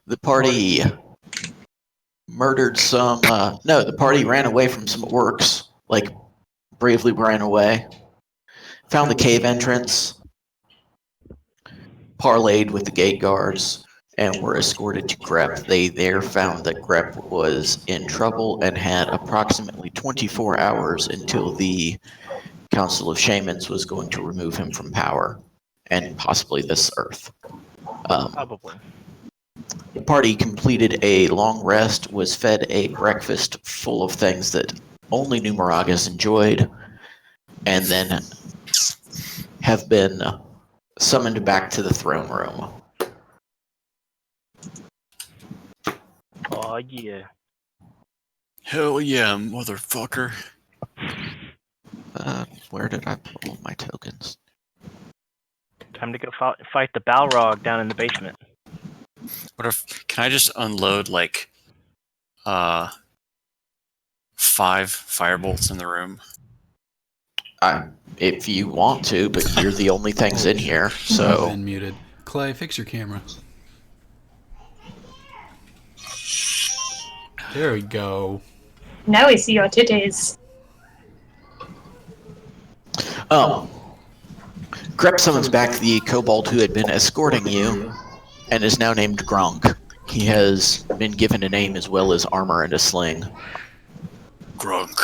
The party murdered some. No, the party ran away from some orcs. Like, bravely ran away. Found the cave entrance. Parlayed with the gate guards. And were escorted to Grep. They there found that Grep was in trouble and had approximately 24 hours until the Council of Shamans was going to remove him from power, and possibly this Earth. Probably. The party completed a long rest, was fed a breakfast full of things that only Numeragas enjoyed, and then have been summoned back to the throne room. Oh yeah. Hell yeah, motherfucker. Where did I put all my tokens? Time to go fight the Balrog down in the basement. What if? Can I just unload like 5 firebolts in the room? If you want to, but you're the only things in here, so. I've been muted. Clay, fix your camera. There we go. Now we see your titties. Grep summons back the kobold who had been escorting you, and is now named Gronk. He has been given a name as well as armor and a sling. Grunk.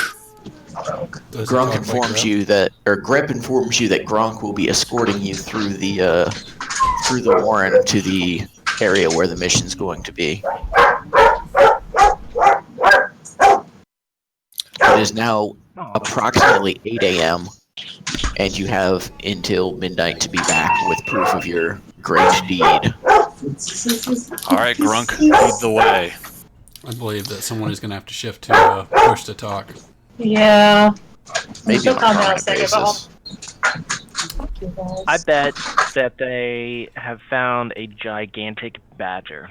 Grep informs you that Gronk will be escorting you through the warren to the area where the mission's going to be. It is now approximately 8 a.m., and you have until midnight to be back with proof of your great deed. Alright, Grunk, lead the way. I believe that someone is going to have to shift to push to talk. Yeah. Maybe on a permanent basis. I bet that they have found a gigantic badger.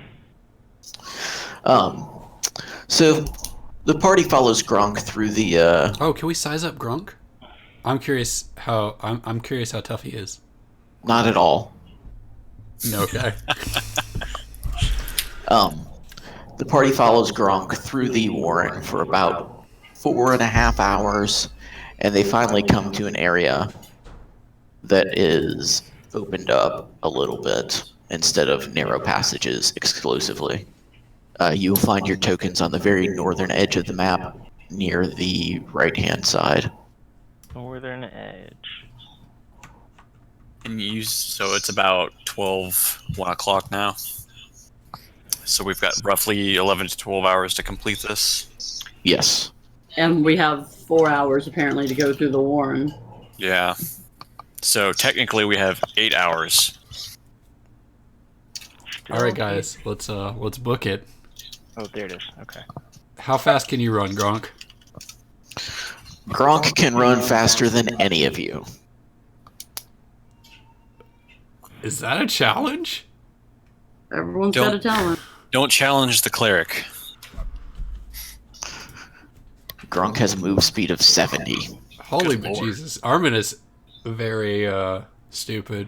So the party follows Gronk through the. Oh, can we size up Grunk? I'm curious how tough he is. Not at all. No, okay. The party follows Gronk through the warren for about 4.5 hours, and they finally come to an area that is opened up a little bit instead of narrow passages exclusively. You'll find your tokens on the very northern edge of the map near the right-hand side. Northern edge. And so it's about 1 o'clock now. So we've got roughly 11 to 12 hours to complete this. Yes. And we have 4 hours apparently to go through the warren. Yeah. So technically we have 8 hours. All right, guys, let's book it. Oh, there it is. Okay. How fast can you run, Gronk? Gronk can run faster than any of you. Is that a challenge? Everyone's got a talent. Don't challenge the cleric. Gronk has a move speed of 70. Holy Good Lord. Jesus. Armin is very stupid.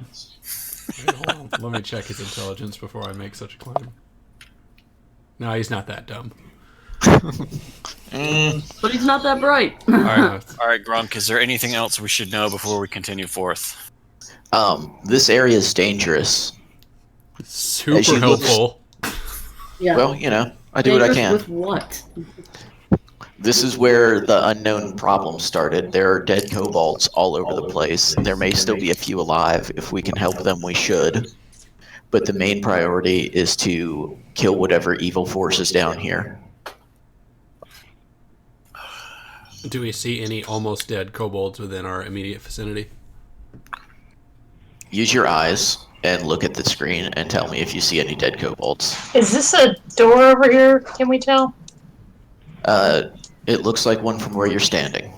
Wait, hold on. Let me check his intelligence before I make such a claim. No, he's not that dumb. But he's not that bright. Alright, Grunk, is there anything else we should know before we continue forth? This area is dangerous. Super helpful. Yeah. Well, I do what I can. With what? This is where the unknown problem started. There are dead kobolds all over the place. There may still be a few alive. If we can help them, we should. But the main priority is to kill whatever evil force is down here. Do we see any almost dead kobolds within our immediate vicinity? Use your eyes and look at the screen and tell me if you see any dead kobolds. Is this a door over here? Can we tell? It looks like one from where you're standing.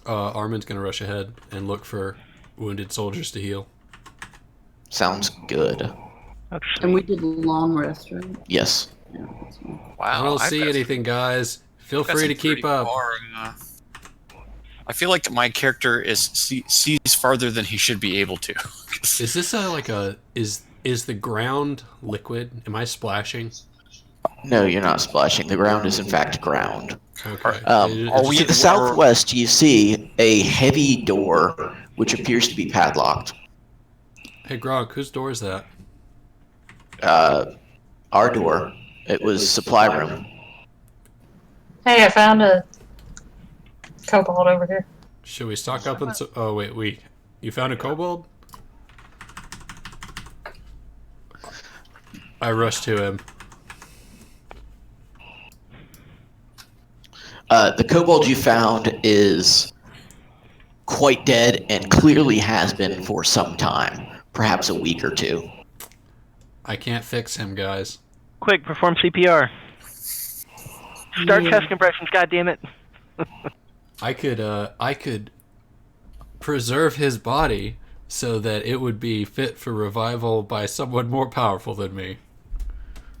Armin's going to rush ahead and look for wounded soldiers to heal. Sounds good. And we did long rest, right? Yes. Yeah, that's fine. I don't see anything, guys. Feel free to keep up. I feel like my character sees farther than he should be able to. Is this Is the ground liquid? Am I splashing? No, you're not splashing. The ground is in fact ground. Okay. Are we To the southwest, you see a heavy door which appears to be padlocked. Hey, Grog, whose door is that? Our door. It was supply room. Hey, I found a kobold over here. Should we stock up and... Oh, wait. You found a kobold? I rushed to him. The kobold you found is quite dead and clearly has been for some time, perhaps a week or two. I can't fix him, guys. Quick, perform CPR. Start chest compressions, goddammit. I could preserve his body so that it would be fit for revival by someone more powerful than me.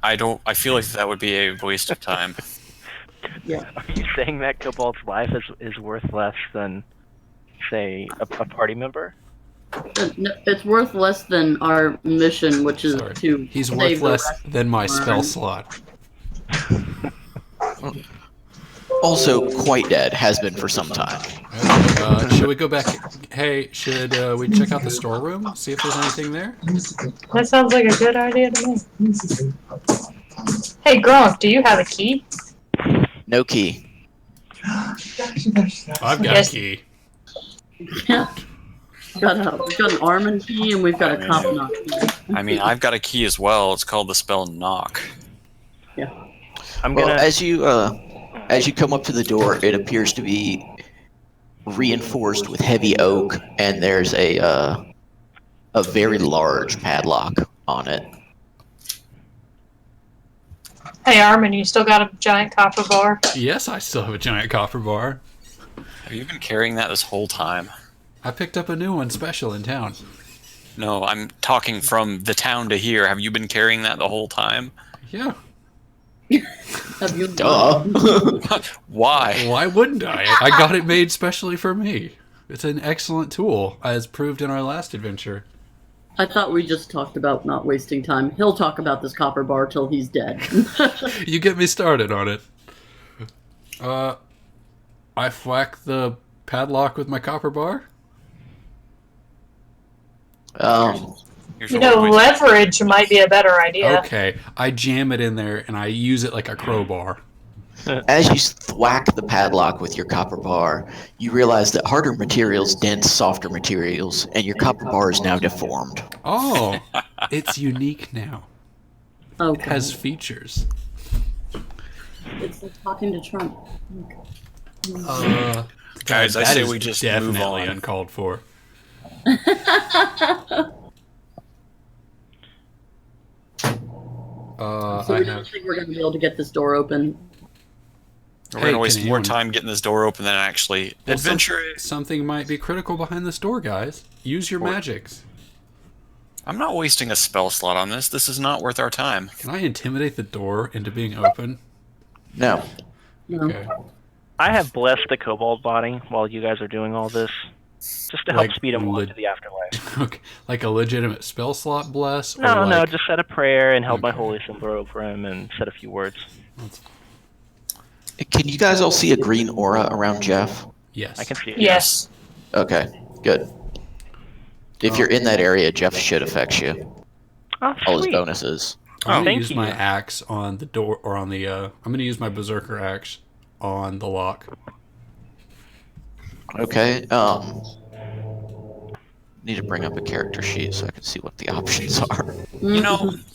I feel like that would be a waste of time. Yeah. Are you saying that Kobold's life is worth less than, say, a party member? No, it's worth less than our mission, which is Sorry. to He's save worth the less rest than my of the spell worm. slot. Also quite dead, has been for some time. Okay, should we go back? Hey, should we check out the storeroom? See if there's anything there? That sounds like a good idea to me. Hey, Gronk, do you have a key? No key. I've got Yes. a key. Yeah. We've got an Armin key and we've got a cop knock key. I mean, I've got a key as well. It's called the spell Knock. Yeah. I'm Well, gonna. as you come up to the door, it appears to be reinforced with heavy oak, and there's a very large padlock on it. Hey, Armin, you still got a giant copper bar? Yes, I still have a giant copper bar. Have you been carrying that this whole time? I picked up a new one special in town. No, I'm talking from the town to here. Have you been carrying that the whole time? Yeah. Have you? Duh. Why? Why wouldn't I? I got it made specially for me. It's an excellent tool, as proved in our last adventure. I thought we just talked about not wasting time. He'll talk about this copper bar till he's dead. You get me started on it. I whack the padlock with my copper bar. Here's You what know, we- leverage might be a better idea. Okay, I jam it in there and I use it like a crowbar. As you thwack the padlock with your copper bar, you realize that harder materials dent softer materials, and your copper bar is now deformed. Oh, it's unique now. It Okay. has features. It's like talking to Trump. Guys, I that say is we just move definitely on. uncalled for. So I we don't have. think we're going to be able to get this door open. We're going to Hey, waste can more anyone- time getting this door open than actually Well, adventure. Something might be critical behind this door, guys. Use your What? magics. I'm not wasting a spell slot on this. This is not worth our time. Can I intimidate the door into being open? No. No. Okay. I have blessed the Kobold body while you guys are doing all this, just to help Like speed him on leg- to the afterlife. Okay. Like a legitimate spell slot bless? Or No, like... just said a prayer and held my Okay. holy symbol over him and said a few words. Can you guys all see a green aura around Jeff? Yes. I can see it. Yes. Okay, good. If you're in that area, Jeff should affect you. Oh, All his sweet. bonuses. I'm gonna thank use you. my axe on the door, or on the, I'm gonna use my berserker axe on the lock. Okay, need to bring up a character sheet so I can see what the options are. You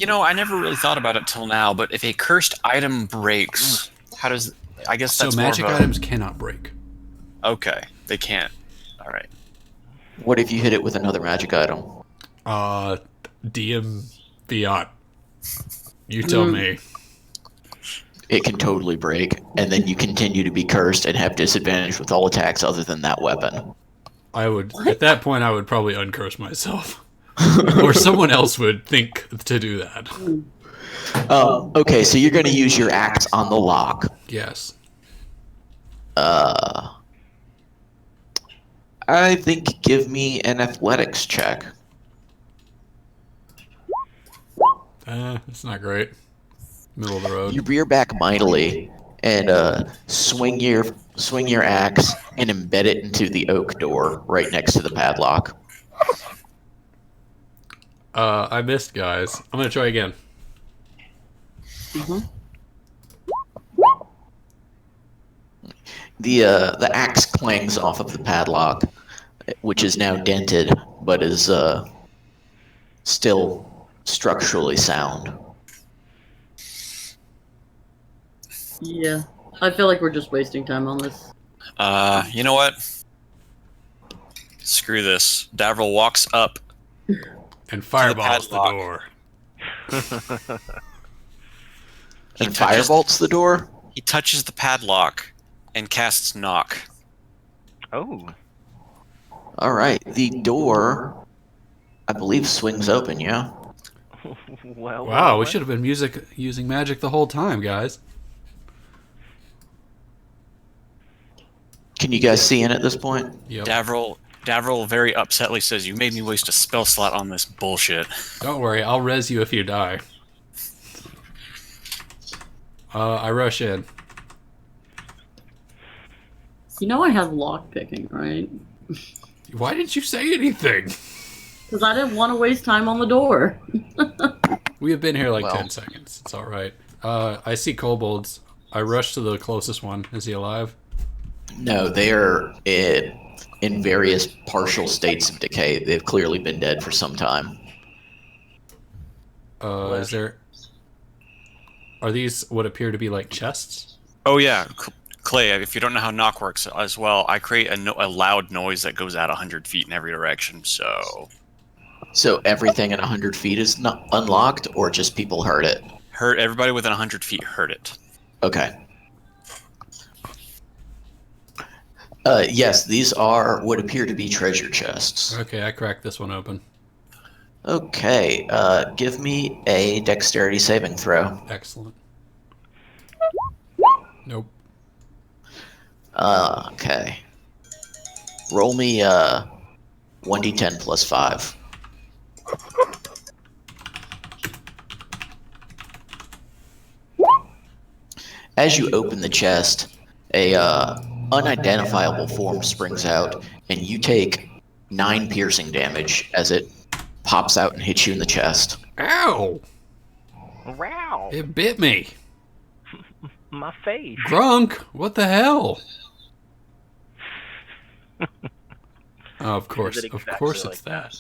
know, I never really thought about it till now. But if a cursed item breaks, how does? I guess So that's magic more of a, items cannot break. Okay, they can't. All right. What if you hit it with another magic item? DM Fiat. You tell me. It can totally break, and then you continue to be cursed and have disadvantage with all attacks other than that weapon. I would, at that point, I would probably uncurse myself. Or someone else would think to do that. Okay, so you're going to use your axe on the lock. Yes. I think give me an athletics check. It's not great. Middle of the road. You rear back mightily and swing your axe and embed it into the oak door right next to the padlock. I missed, guys. I'm gonna try again. The axe clangs off of the padlock, which is now dented, but is still structurally sound. Yeah. I feel like we're just wasting time on this. You know what? Screw this. Davril walks up. And fireballs the padlock. door. He And touches- firebolts the door? He touches the padlock and casts knock. Oh. Alright, the door, I believe, swings open, yeah? Well. Wow, we should have been using magic the whole time, guys. Can you guys see in at this point? Yep. Davril very upsetly says, "You made me waste a spell slot on this bullshit." Don't worry, I'll res you if you die. I rush in. You know I have lock picking, right? Why didn't you say anything? Because I didn't want to waste time on the door. We have been here like Well. 10 seconds. It's alright. I see kobolds. I rush to the closest one. Is he alive? No, they are in various partial states of decay. They've clearly been dead for some time. Is there... Are these what appear to be like chests? Oh yeah, Clay. If you don't know how knock works as well, I create a loud noise that goes out 100 feet in every direction. So everything at 100 feet is not unlocked, or just people heard it? Everybody within 100 feet heard it. Okay. Yes, these are what appear to be treasure chests. Okay, I cracked this one open. Okay, give me a dexterity saving throw. Excellent. Nope. Okay. Roll me 1d10 plus 5. As you open the chest, a unidentifiable form springs out, and you take 9 piercing damage as it pops out and hits you in the chest. Ow! Wow. It bit me. My face. Grunk! What the hell? Oh, of course. it Of exactly course like it's that.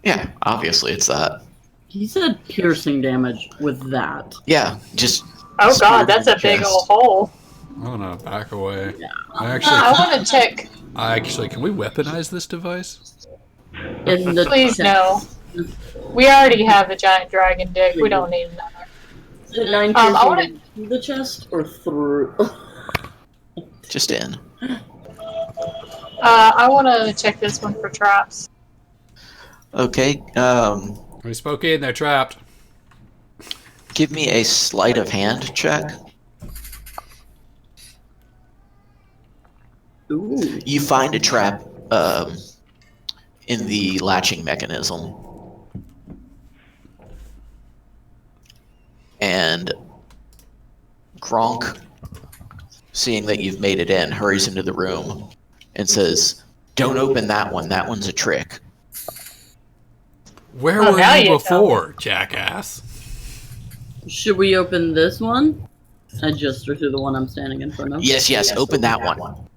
Yeah, obviously it's that. He said piercing damage with that. Yeah, just Oh god, that's a big Chest. old hole. Oh no, back away. Yeah. I want to check. Can we weaponize this device? In the Please chest. no. We already have a giant dragon dick. We don't need another. Is it 9 I piercing wanna- damage through the chest or through? just in. I want to check this one for traps. Okay, We spoke in, they're trapped. give me a sleight of hand check. Ooh. You find a trap in the latching mechanism. And Gronk, seeing that you've made it in, hurries into the room and says, "Don't open that one. That one's a trick." Where Oh, were now you you tell before, jackass? Should we open this one? I gesture to the one I'm standing in front of. Yes, open that one.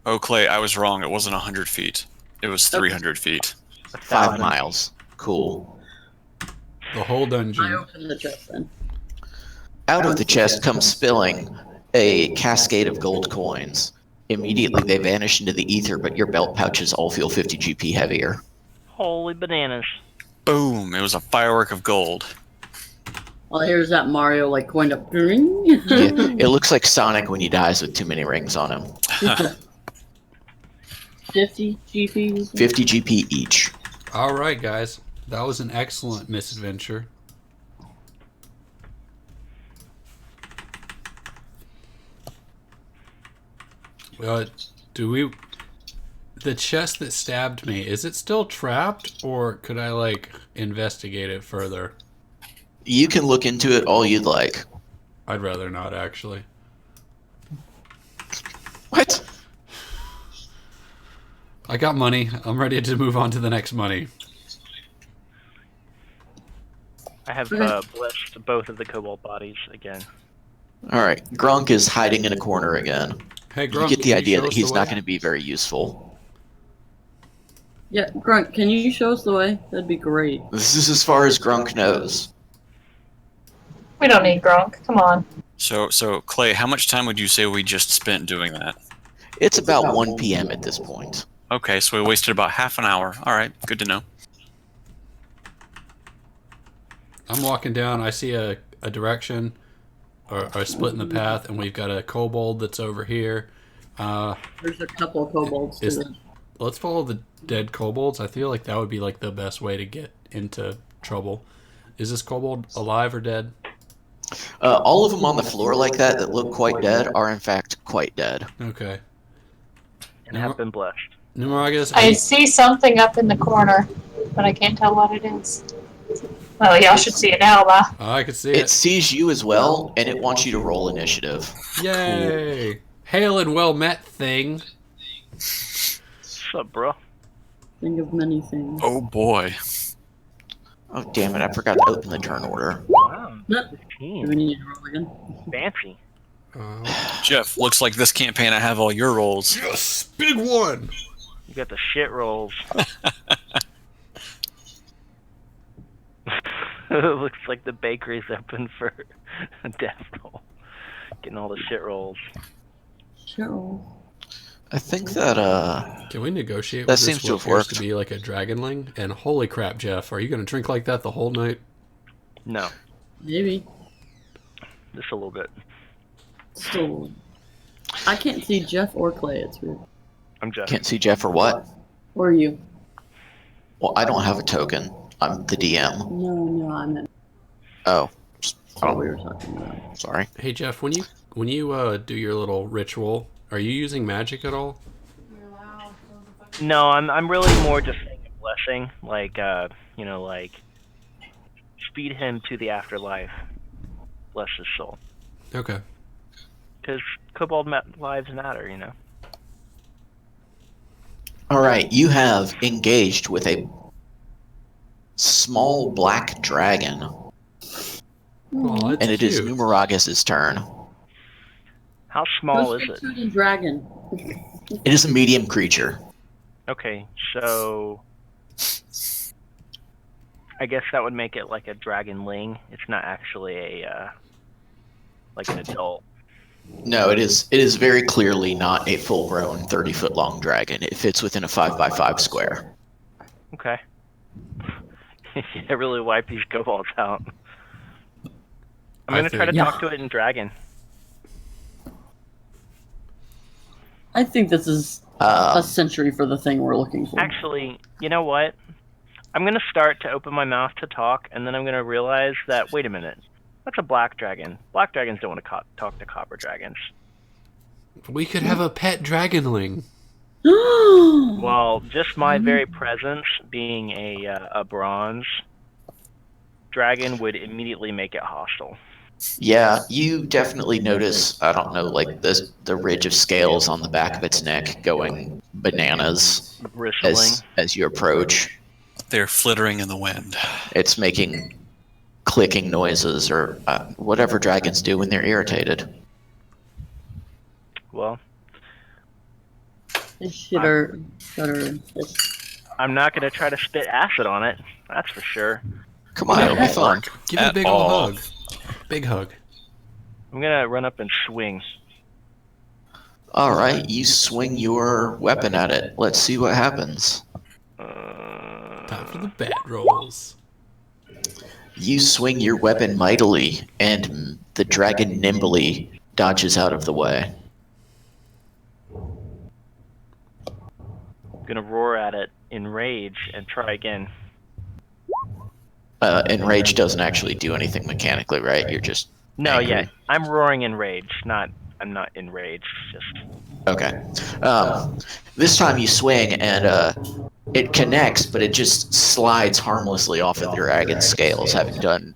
Oh, Clay, I was wrong. It wasn't 100 feet. It was 300 feet. 5 miles. Cool. The whole I dungeon. open the chest then. Out of the chest comes spilling a cascade of gold coins. Immediately they vanish into the ether, but your belt pouches all feel 50 GP heavier. Holy bananas. Boom! It was a firework of gold. Well, here's that Mario like coined up. Yeah, it looks like Sonic when he dies with too many rings on him. 50 GP. 50 GP each. Alright, guys. That was an excellent misadventure. The chest that stabbed me, is it still trapped, or could I, like, investigate it further? You can look into it all you'd like. I'd rather not, actually. What? I got money. I'm ready to move on to the next money. I have blessed both of the kobold bodies again. All right, Grunk is hiding in a corner again. Hey, You Grunk, get the can idea show that us he's the not way? going to be very useful. Yeah, Grunt, can you show us the way? That'd be great. This is as far as Grunk knows. We don't need Gronk. Come on. So Clay, how much time would you say we just spent doing that? It's about 1 p.m. at this point. Okay, so we wasted about half an hour. All right, good to know. I'm walking down. I see a direction, or a split in the path, and we've got a kobold that's over here. There's a couple of kobolds to Is- the... Let's follow the dead kobolds. I feel like that would be like the best way to get into trouble. Is this kobold alive or dead? All of them on the floor like that look quite dead are in fact quite dead. Okay. And have been blessed. Numeragus, I see something up in the corner, but I can't tell what it is. Well, y'all should see it now, bah. I could see It it. sees you as well, and it wants you to roll initiative. Yay! Hail and well met, thing. What's up, bro? Think of many things. Oh boy. Oh, damn it, I forgot to open the turn order. Wow. No. Do 15. we need to roll again? Fancy. Jeff, looks like this campaign I have all your rolls. Yes! Big one! You got the shit rolls. It looks like the bakery's open for a death roll. Getting all the shit rolls. Sure. I think that, Can we negotiate That with seems this to what have appears worked. to be like a dragonling? And holy crap, Jeff, are you going to drink like that the whole night? No, Maybe. just a little bit. Still... I can't see Jeff or Clay, it's weird. I'm just. can't see Jeff or what? Or you. Well, I don't have a token. I'm the DM. No, I meant Oh, that's what we were talking about. sorry. Hey, Jeff, when you do your little ritual, are you using magic at all? No, I'm really more just saying a blessing, like like speed him to the afterlife, bless his soul, Okay. because kobold lives matter, you know. All right, you have engaged with a small black dragon, Oh, that's and it is cute. Numeragus's turn. How small Go is straight it? to the dragon. It is a medium creature. Okay, so I guess that would make it like a dragonling. It's not actually a like an adult. No, it is very clearly not a full-grown 30-foot long dragon. It fits within a 5x5 square. Okay. Yeah, really wipe these kobolds out. I'm gonna try to Yeah. talk to it in dragon. I think this is a century for the thing we're looking for. Actually, you know what? I'm gonna start to open my mouth to talk, and then I'm gonna realize that wait a minute, that's a black dragon. Black dragons don't want to talk to copper dragons. We could have a pet dragonling. Well, just my very presence being a bronze dragon would immediately make it hostile. Yeah, you definitely notice, I don't know, like the ridge of scales on the back of its neck going bananas Bristling. as you approach. They're flittering in the wind. It's making clicking noises or whatever dragons do when they're irritated. Well, This shitter. This. I'm not gonna try to spit acid on it. That's for sure. Come on, it'll be fun. Give it a At big all. old hug. Big hug. I'm gonna run up and swing. All right, you swing your weapon at it. Let's see what happens. Time for the bat rolls. You swing your weapon mightily, and the dragon nimbly dodges out of the way. I'm gonna roar at it in rage and try again. Enrage doesn't actually do anything mechanically, right? You're just No, angry. yeah, I'm roaring in rage. I'm not enraged. Just Okay. This time you swing, and it connects, but it just slides harmlessly off of the dragon's scales, having done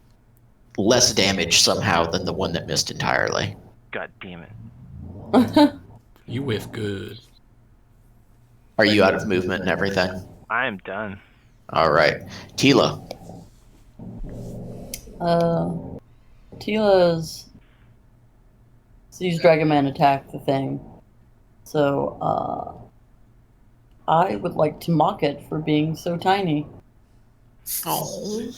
less damage somehow than the one that missed entirely. God damn it. You whiff good. Are you out of movement and everything? I am done. All right. Tila. Tila's sees Dragon Man attack the thing. So, I would like to mock it for being so tiny. Oh.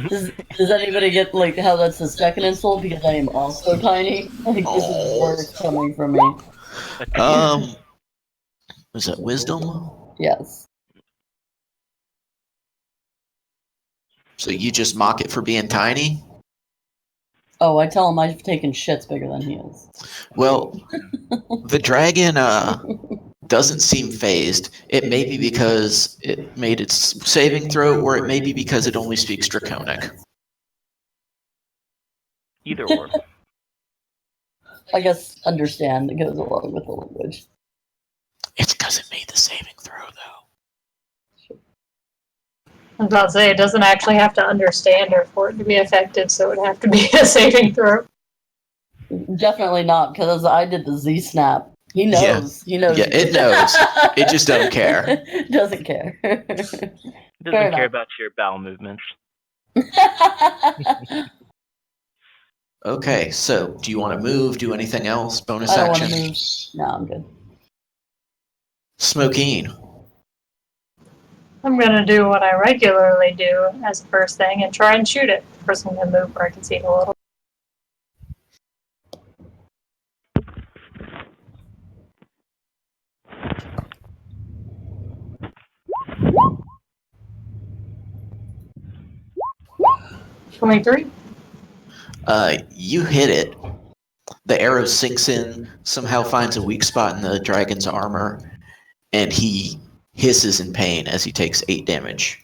Does anybody get like how that's the second insult because I am also tiny? Like this is worse coming from me. Was that wisdom? Yes. So you just mock it for being tiny? Oh, I tell him I've taken shits bigger than he is. Well, the dragon doesn't seem phased. It may be because it made its saving throw, or it may be because it only speaks Draconic. Either or. I guess understand that goes along with the language. It's because it made the saving throw, though. I was about to say, it doesn't actually have to understand her for it to be effective, so it would have to be a saving throw. Definitely not, because I did the Z snap. He knows. He knows. Yeah, it knows. It just doesn't care. Doesn't care. It doesn't Fair care enough. about your bowel movements. Okay, so do you want to move, do anything else? Bonus I don't want action? to move. No, I'm good. Smokeen. I'm gonna do what I regularly do as a first thing and try and shoot it. First, I'm gonna move where I can see it a little. $23. You hit it. The arrow sinks in, somehow finds a weak spot in the dragon's armor, and he hisses in pain as he takes 8 damage.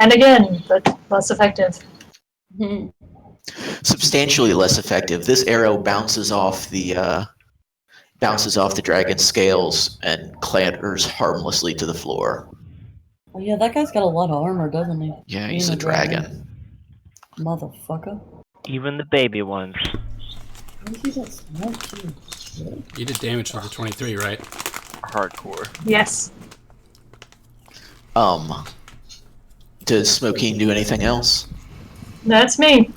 And again, but less effective. Substantially less effective. This arrow bounces off the dragon's scales and clatters harmlessly to the floor. Oh, yeah, that guy's got a lot of armor, doesn't he? Yeah, he's a dragon. Motherfucker. Even the baby ones. How is he that smart, too? You did damage with the 23, right? Hardcore. Yes. Does Smokeen do anything else? That's me.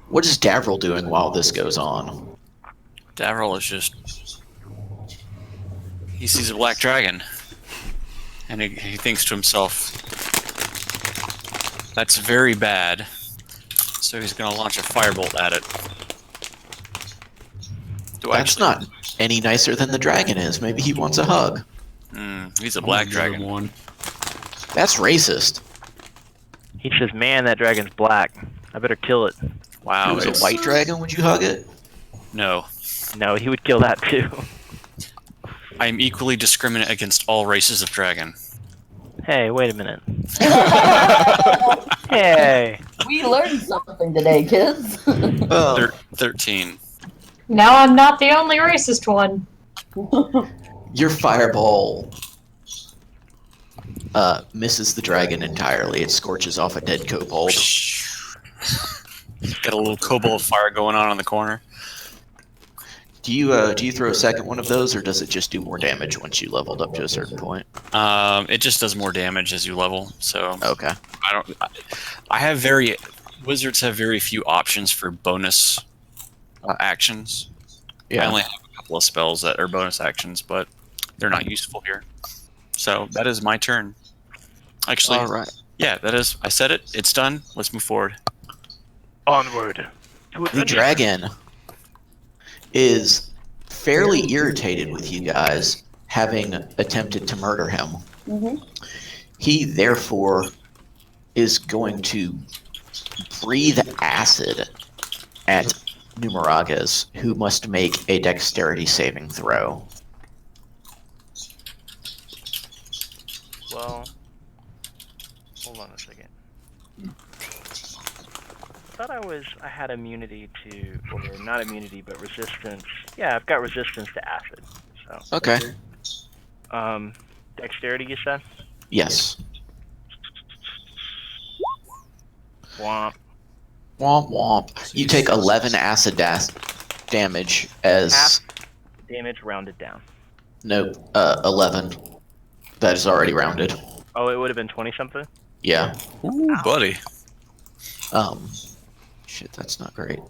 What is Davril doing while this goes on? Davril is just... He sees a black dragon. And he thinks to himself, that's very bad. So he's going to launch a firebolt at it. That's not any nicer than the dragon is. Maybe he wants a hug. He's a black I'm gonna give him dragon. one. That's racist. He says, man, that dragon's black. I better kill it. If Wow. it was a white dragon, would you hug it? No. No, he would kill that too. I am equally discriminate against all races of dragon. Hey, wait a minute. Hey. We learned something today, kids. 13. Now I'm not the only racist one. Your fireball misses the dragon entirely. It scorches off a dead kobold. Got a little kobold fire going on in the corner. Do you throw a second one of those, or does it just do more damage once you leveled up to a certain point? It just does more damage as you level. So Okay. Wizards have very few options for bonus actions. I only have a couple of spells that are bonus actions, but they're not useful here. So that is my turn. Actually, All right. yeah, that is. I said it. It's done. Let's move forward. Onward. The dragon is fairly irritated with you guys having attempted to murder him. He therefore is going to breathe acid at Numeragas, who must make a dexterity saving throw. Well, hold on a second. I thought I had immunity to, or not immunity, but resistance. Yeah, I've got resistance to acid. So, Okay. dexterity, you said? Yes. Womp. Womp womp. So You take 11 acid damage as... Half damage rounded down. Nope, 11. That is already rounded. Oh, it would have been 20-something? Yeah. Ooh, buddy. Shit, that's not great.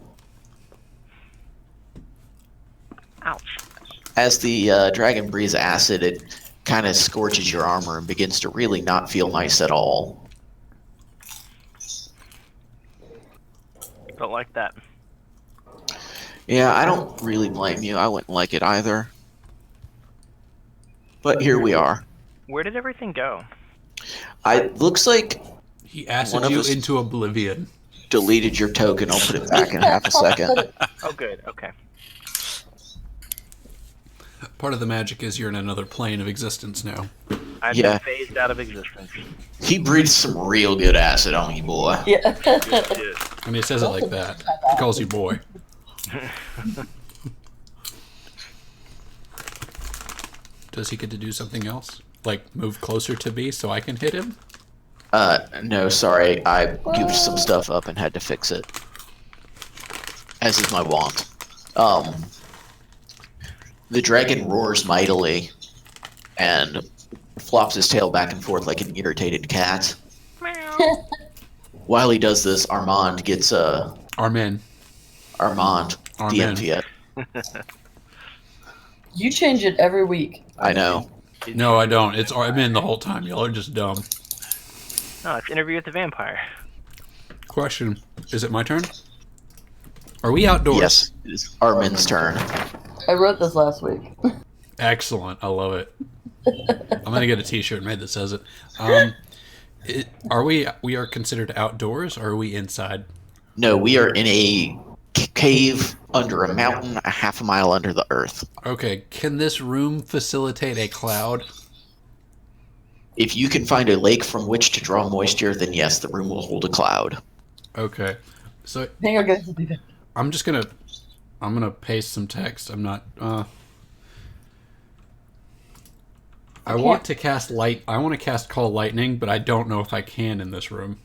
Ouch. As the dragon breathes acid, it kind of scorches your armor and begins to really not feel nice at all. Don't like that. Yeah, I don't really blame you. I wouldn't like it either. But here we are. Where did everything go? Looks like He One acid of you us- into oblivion. deleted your token. I'll put it back in half a second. Oh, good. Okay. Part of the magic is you're in another plane of existence now. I've Yeah. been phased out of existence. He breathed some real good acid on you, boy. Yeah. Good. I mean, he says it like that. He calls you boy. Does he get to do something else? Like move closer to me so I can hit him? No, sorry. I goofed some stuff up and had to fix it. As is my wont. The dragon roars mightily and flops his tail back and forth like an irritated cat. While he does this, Armand gets Armin. Armand Armin. DM'd yet. You change it every week. I know. No, I don't. It's Armin the whole time. Y'all are just dumb. No, it's Interview with the Vampire. Question. Is it my turn? Are we outdoors? Yes, it is Armin's turn. I wrote this last week. Excellent. I love it. I'm gonna get a T-shirt made that says it. Are we are considered outdoors, or are we inside? No, we are in a cave under a mountain, a half a mile under the earth. Okay. Can this room facilitate a cloud? If you can find a lake from which to draw moisture, then yes, the room will hold a cloud. Okay. So Hang on, guys. I'll be back. I'm gonna paste some text. I'm not. I want to cast light. I want to cast Call Lightning, but I don't know if I can in this room.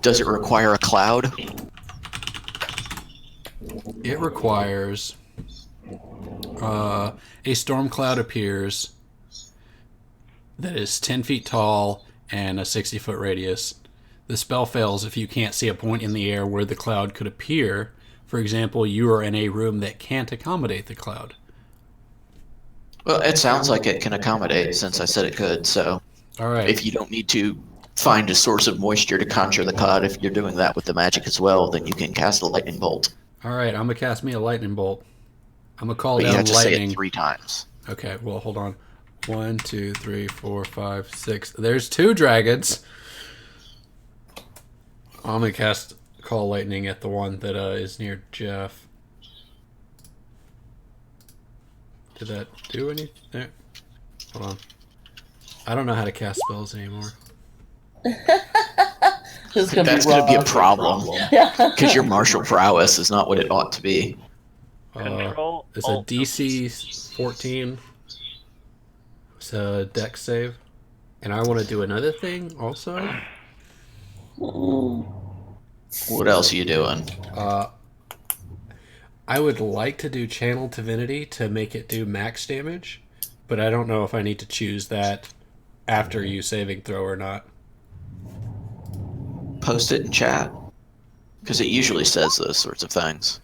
Does it require a cloud? It requires a storm cloud appears that is 10 feet tall and a 60-foot radius. The spell fails if you can't see a point in the air where the cloud could appear. For example, you are in a room that can't accommodate the cloud. Well, it sounds like it can accommodate since I said it could, so All right. if you don't need to find a source of moisture to conjure the cloud, if you're doing that with the magic as well, then you can cast a lightning bolt. All right. I'm gonna cast me a lightning bolt. I'm gonna call But you down have to say lightning. it 3 times. Okay, well, hold on. 1, 2, 3, 4, 5, 6. There's 2 dragons. I'm gonna cast Call Lightning at the one that is near Jeff. Did that do anything? Hold on. I don't know how to cast spells anymore. This is gonna That's be going to be a rough. problem, Yeah. because your martial prowess is not what it ought to be. Control. It's a Alt. DC 14. It's a dex save. And I want to do another thing also. What else are you doing? I would like to do Channel Divinity to make it do max damage, but I don't know if I need to choose that after you saving throw or not. Post it in chat, because it usually says those sorts of things.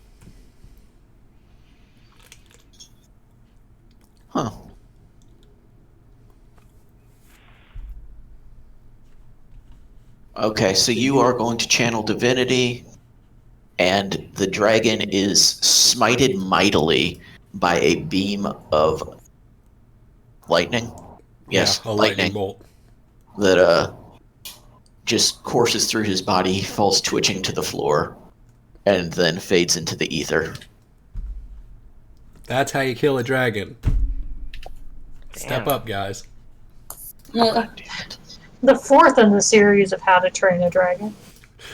Huh. Okay, so you are going to channel divinity, and the dragon is smited mightily by a beam of lightning. Yes, Yeah, a lightning bolt. that just courses through his body. He falls twitching to the floor, and then fades into the ether. That's how you kill a dragon. Step Damn. up, guys. God damn it. The 4th in the series of How to Train a Dragon.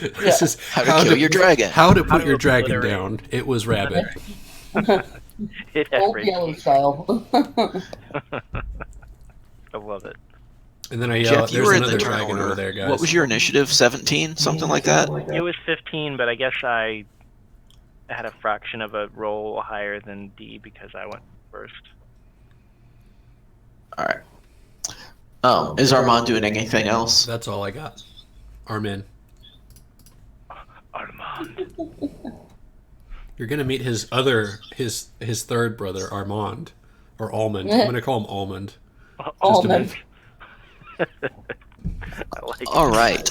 This is How to kill your dragon. How to How put to your dragon obliterate. down. It was rabbit. Hit Old everything. yellow style. And then I yell, Jeff, you there's were in another the turn dragon order. over there, guys. What was your initiative? 17? Something like that? It was 15, but I guess I had a fraction of a roll higher than D because I went first. All right. Is Armand doing anything else? That's all I got. Armin. Armand. You're gonna meet his third brother, Armand. Or Almond. I'm gonna call him Almond. Almond. I like All right.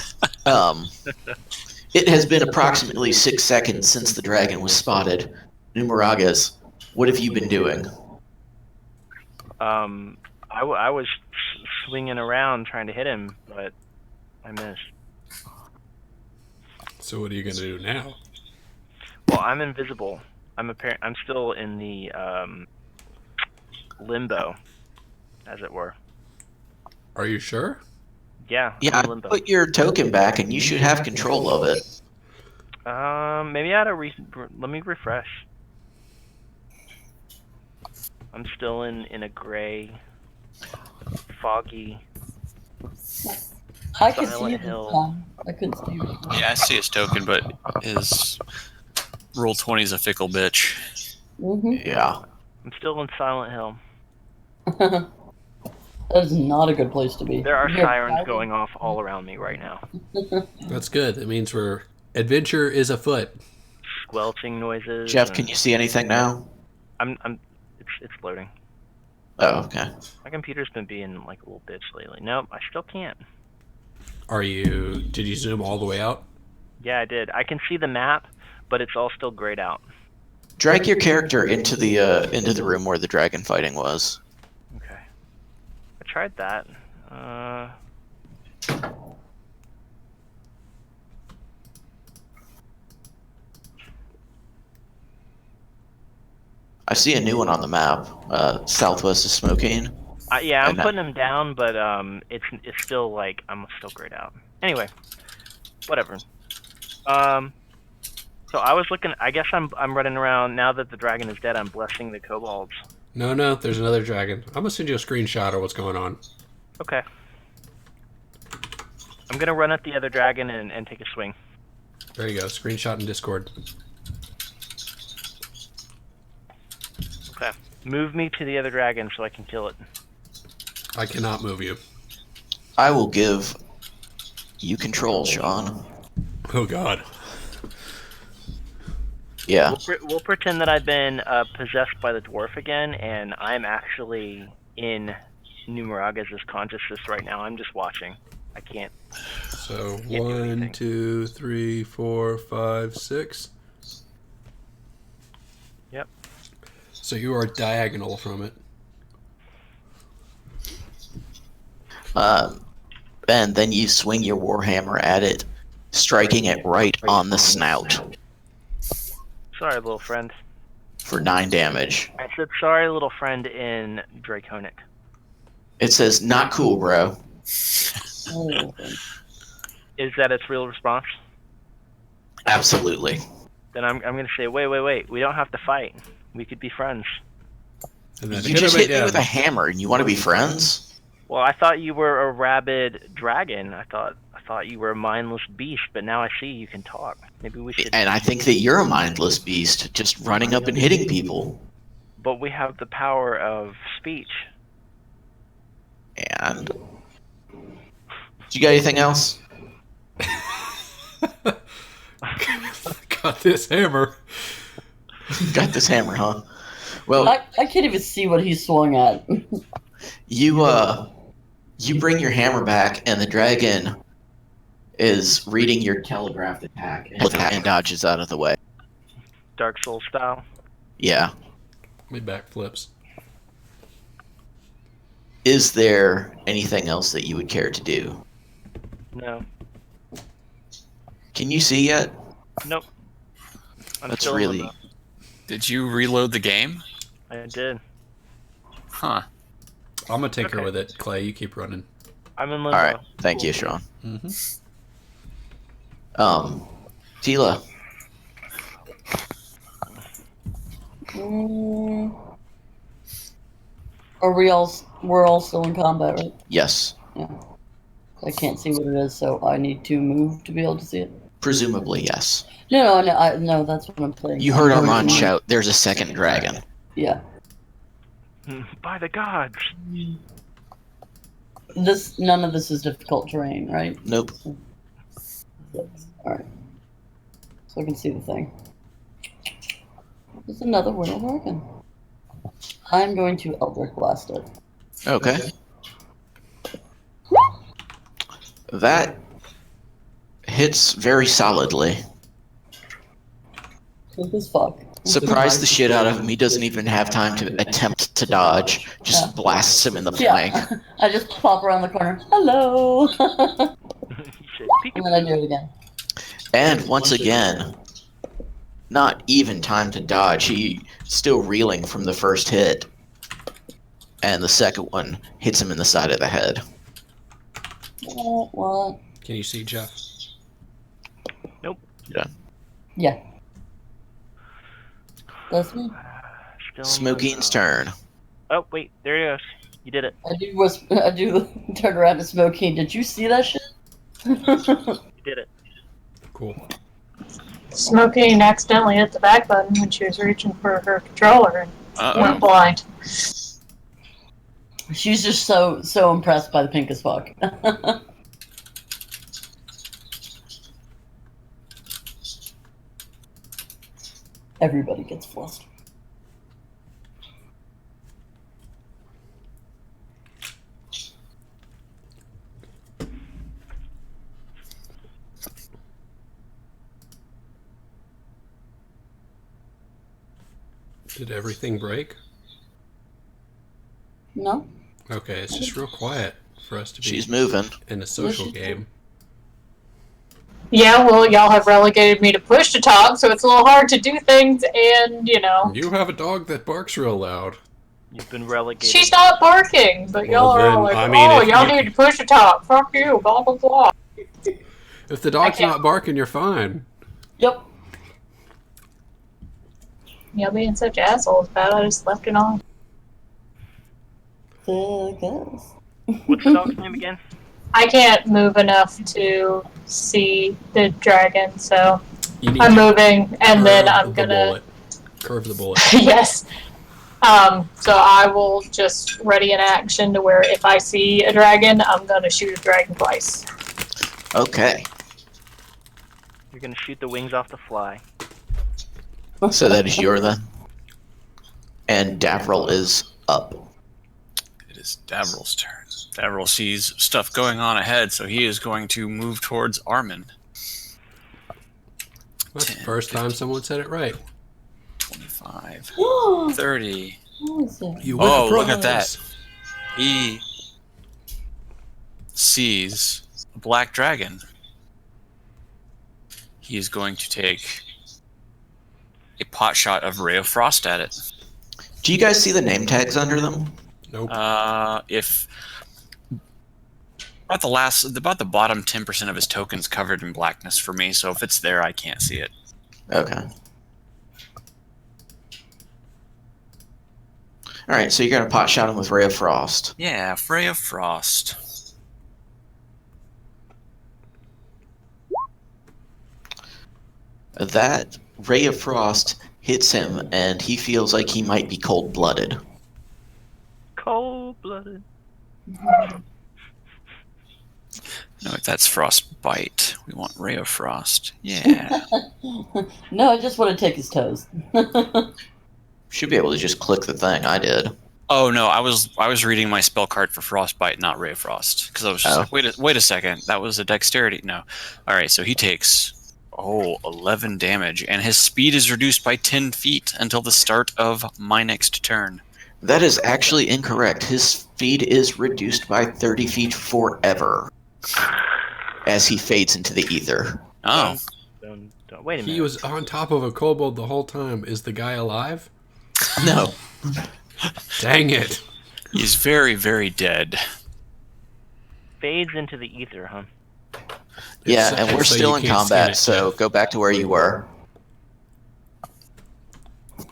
It has been approximately 6 seconds since the dragon was spotted. Numeragas, what have you been doing? I was swinging around trying to hit him, but I missed. So what are you gonna do now? Well, I'm invisible. I'm still in the limbo, as it were. Are you sure? Yeah. Yeah, I'm in limbo. put your token back and you should have control of it. Maybe I had to let me refresh. I'm still in a gray, foggy. I could see Silent you this Hill. time. I couldn't see you. Yeah, I see his token, but his roll 20 is a fickle bitch. Mm-hmm. Yeah. I'm still in Silent Hill. That is not a good place to be. There are You hear sirens sirens? going off all around me right now. That's good. It means adventure is afoot. Squelching noises. Jeff, and can you see anything now? It's loading. Oh, okay. My computer's been being like a little bitch lately. Nope, I still can't. Did you zoom all the way out? Yeah, I did. I can see the map, but it's all still grayed out. Drag your character into the room where the dragon fighting was. Okay. I tried that. I see a new one on the map. Southwest of Smoking. Yeah, I'm And that- putting them down, but it's still like I'm still grayed out. Anyway, whatever. So I was looking. I guess I'm running around now that the dragon is dead. I'm blessing the kobolds. No, there's another dragon. I'm gonna send you a screenshot of what's going on. Okay. I'm gonna run at the other dragon and take a swing. There you go. Screenshot in Discord. Okay. Move me to the other dragon so I can kill it. I cannot move you. I will give you control, Sean. Oh God. Yeah. We'll pretend that I've been possessed by the dwarf again, and I'm actually in Numeragas' consciousness right now. I'm just watching. I can't. So do 1, anything. 2, 3, 4, 5, 6. Yep. So you are diagonal from it. And then you swing your warhammer at it, striking it right on the snout Sorry, little friend. for 9 damage. I said sorry, little friend in Draconic. It says, "Not cool, bro." Oh. Is that its real response? Absolutely. Then I'm going to say, wait. We don't have to fight. We could be friends. And then You just hit me with a hammer, and you want to be friends? Well, I thought you were a rabid dragon. I thought you were a mindless beast, but now I see you can talk. Maybe we should. And I think that you're a mindless beast, just running up and hitting people. But we have the power of speech. And you got anything else? Got this hammer. Got this hammer, huh? Well, I can't even see what he swung at. you bring your hammer back, and the dragon is reading your telegraphed attack and dodges out of the way. Dark Souls style. Yeah. Me backflips. Is there anything else that you would care to do? No. Can you see yet? Nope. I'm That's still in really... limbo. Did you reload the game? I did. Huh. I'm gonna tinker Okay. with it, Clay. You keep running. I'm in limbo. All right. Thank you, Sean. Mm-hmm. Tila. Are we all? We're all still in combat, right? Yes. Yeah. I can't see what it is, so I need to move to be able to see it. Presumably, yes. No, that's what I'm playing. You I'm heard going Armand to move. shout, "There's a second dragon." Yeah. By the gods. None of this is difficult terrain, right? Nope. Alright. So I can see the thing. There's another Winter Dragon. I'm going to Eldritch Blast it. Okay. That hits very solidly. Quick as fuck. Surprised the shit out of him. He doesn't even have time to attempt to dodge. Just blasts him in the flank. Yeah. I just pop around the corner. Hello! Peek. And then I do it again. And once again, not even time to dodge. He still reeling from the first hit. And the second one hits him in the side of the head. What? Can you see Jeff? Yeah. That's me. Still Smoking's turn. Oh, wait. There he goes. You did it. I do turn around to Smokey. Did you see that shit? You did it. Cool. Smoking accidentally hit the back button when she was reaching for her controller and went blind. She's just so impressed by the pink as fuck. Everybody gets flustered. Did everything break? No? Okay, it's just real quiet for us to be She's moving. in a social game. Yeah, well, y'all have relegated me to push to talk, so it's a little hard to do things, and, you know. You have a dog that barks real loud. You've been relegated. She's not barking, but Well, y'all are all then, like, I mean, oh, if y'all you- need to push to talk. Fuck you, blah, blah, blah. If the dog's can't- not barking, you're fine. Yep. Y'all being such assholes about it, I just left it on. There goes. What's the dog's name again? I can't move enough to see the dragon, so You need I'm to moving, and then curve I'm the gonna... bullet. Curve the bullet. Yes. So I will just ready an action to where if I see a dragon, I'm gonna shoot a dragon twice. Okay. You're gonna shoot the wings off the fly. So that is your then. And Davril is up. It is Davril's turn. Davril sees stuff going on ahead, so he is going to move towards Armin. That's the 10, first time someone said it right. 25, What 30. is it? You win Oh, the look at prize. that. He sees a black dragon. He is going to take a pot shot of Ray of Frost at it. Do you guys see the name tags under them? Nope. If about the bottom 10% of his tokens covered in blackness for me, so if it's there, I can't see it. Okay. Alright, so you're gonna pot shot him with Ray of Frost. Yeah, Ray of Frost. That Ray of Frost hits him, and he feels like he might be cold-blooded. Cold-blooded. No, that's Frostbite. We want Ray of Frost. Yeah. No, I just want to take his toes. Should be able to just click the thing. I did. Oh no, I was reading my spell card for Frostbite, not Ray of Frost, because I was just like, wait a second, that was a dexterity. No. All right, so he takes 11 damage, and his speed is reduced by 10 feet until the start of my next turn. That is actually incorrect. His speed is reduced by 30 feet forever as he fades into the ether. Oh, Don't. Wait a minute. He was on top of a kobold the whole time. Is the guy alive? No. Dang it. he's very, very dead. Fades into the ether, huh? Yeah, It's- and we're it's so still you in can't skin combat, it, so Jeff. go back to where you were.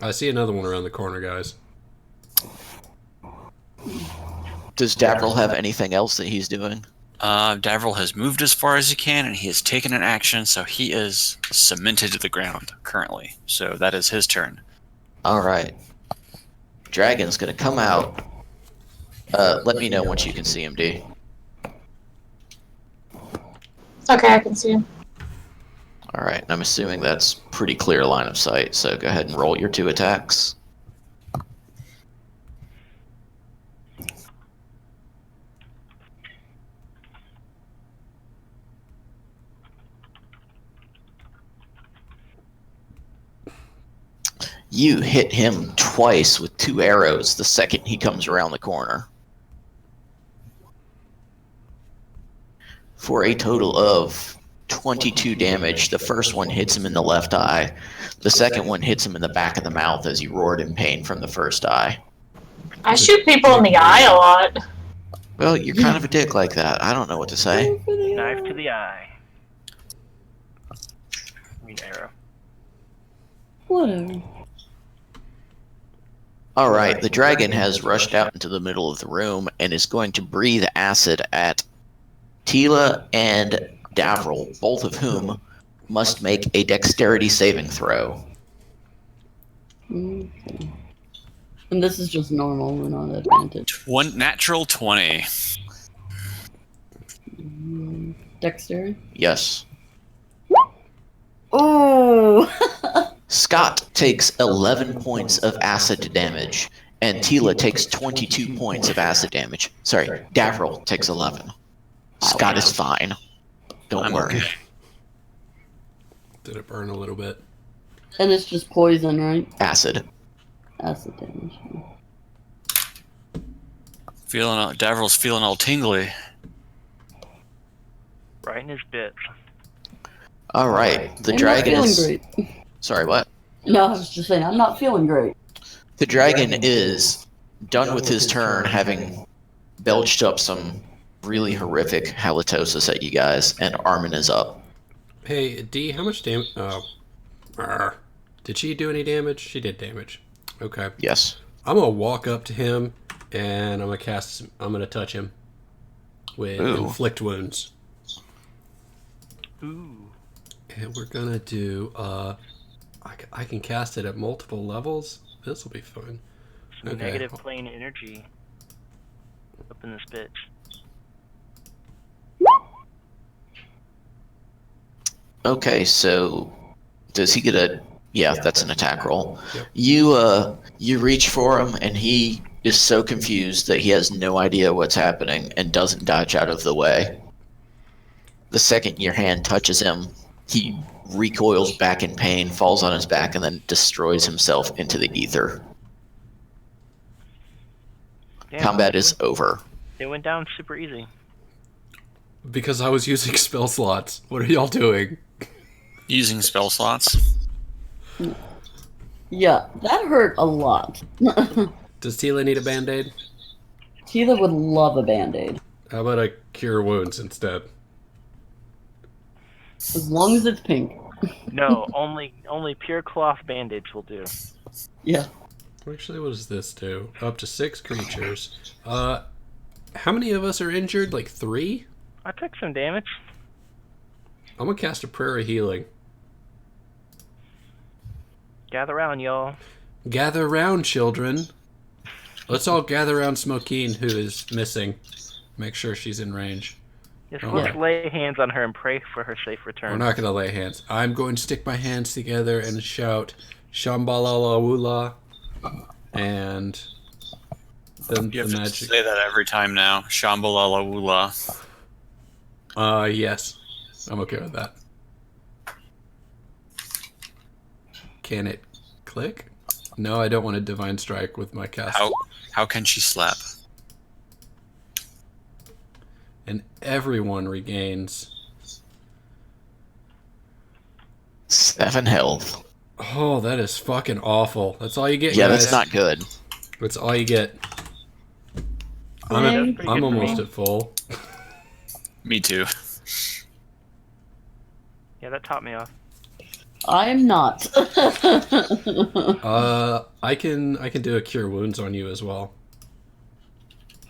I see another one around the corner, guys. Does Davril have anything else that he's doing? Davril has moved as far as he can, and he has taken an action, so he is cemented to the ground currently. So that is his turn. All right. Dragon's gonna come out. Let me know once you can see him, D. Okay, I can see him. All right. I'm assuming that's pretty clear line of sight. So go ahead and roll your 2 attacks. You hit him twice with 2 arrows the second he comes around the corner. For a total of 22 damage. The first one hits him in the left eye. The second one hits him in the back of the mouth as he roared in pain from the first eye. I shoot people in the eye a lot. Well, you're kind of a dick like that. I don't know what to say. Knife to the eye. Green arrow. Whatever. All right, the dragon has rushed out into the middle of the room and is going to breathe acid at Tila and Davril, both of whom must make a dexterity saving throw. Okay. And this is just normal, we're not advantage. Natural 20. Dexterity? Yes. Oh! Scott takes 11 points of acid damage, and Tila takes 22 points of acid damage. Sorry, Davril takes 11. Scott is fine. Don't I'm worry. okay. Did it burn a little bit? And it's just poison, right? Acid. Acid damage. Davril's feeling all tingly. Right in his bits. All right, the I'm dragon not is. feeling great. Sorry, what? No, I was just saying, I'm not feeling great. The dragon is done with his turn, having belched up some really horrific halitosis at you guys, and Armin is up. Hey, D, how much damage? Did she do any damage? She did damage. Okay. Yes. I'm gonna walk up to him and I'm gonna touch him with inflict wounds. Ooh. And we're gonna do I can cast it at multiple levels. This will be fun. Some negative plane energy up in this bitch. Okay, so does he get a? Yeah, that's an attack roll. Yep. You reach for him, and he is so confused that he has no idea what's happening and doesn't dodge out of the way. The second your hand touches him, he recoils back in pain, falls on his back, and then destroys himself into the ether. Damn, Combat is over. It went down super easy. Because I was using spell slots. What are y'all doing? Using spell slots. Yeah, that hurt a lot. Does Tila need a band-aid? Tila would love a band-aid. How about I cure wounds instead? As long as it's pink. No, only pure cloth bandage will do. Yeah. Actually, what does this do? Up to 6 creatures. How many of us are injured? Like 3? I took some damage. I'm gonna cast a prayer of healing. Gather round, y'all. Gather round, children. Let's all gather around Smokeen, who is missing. Make sure she's in range. Yes, Oh, let's yeah. lay hands on her and pray for her safe return. We're not gonna lay hands. I'm going to stick my hands together and shout Shambalala Wula, and then You the have to magic. say that every time now. Shambalala wula. Yes. I'm okay with that. Can it click? No, I don't want a divine strike with my cast. How can she slap? And everyone regains. 7 health. Oh, that is fucking awful. That's all you get, Yeah, guys. that's not good. That's all you get. That's pretty good I'm for almost me. at full. Me too. Yeah, that topped me off. I'm not. I can do a cure wounds on you as well.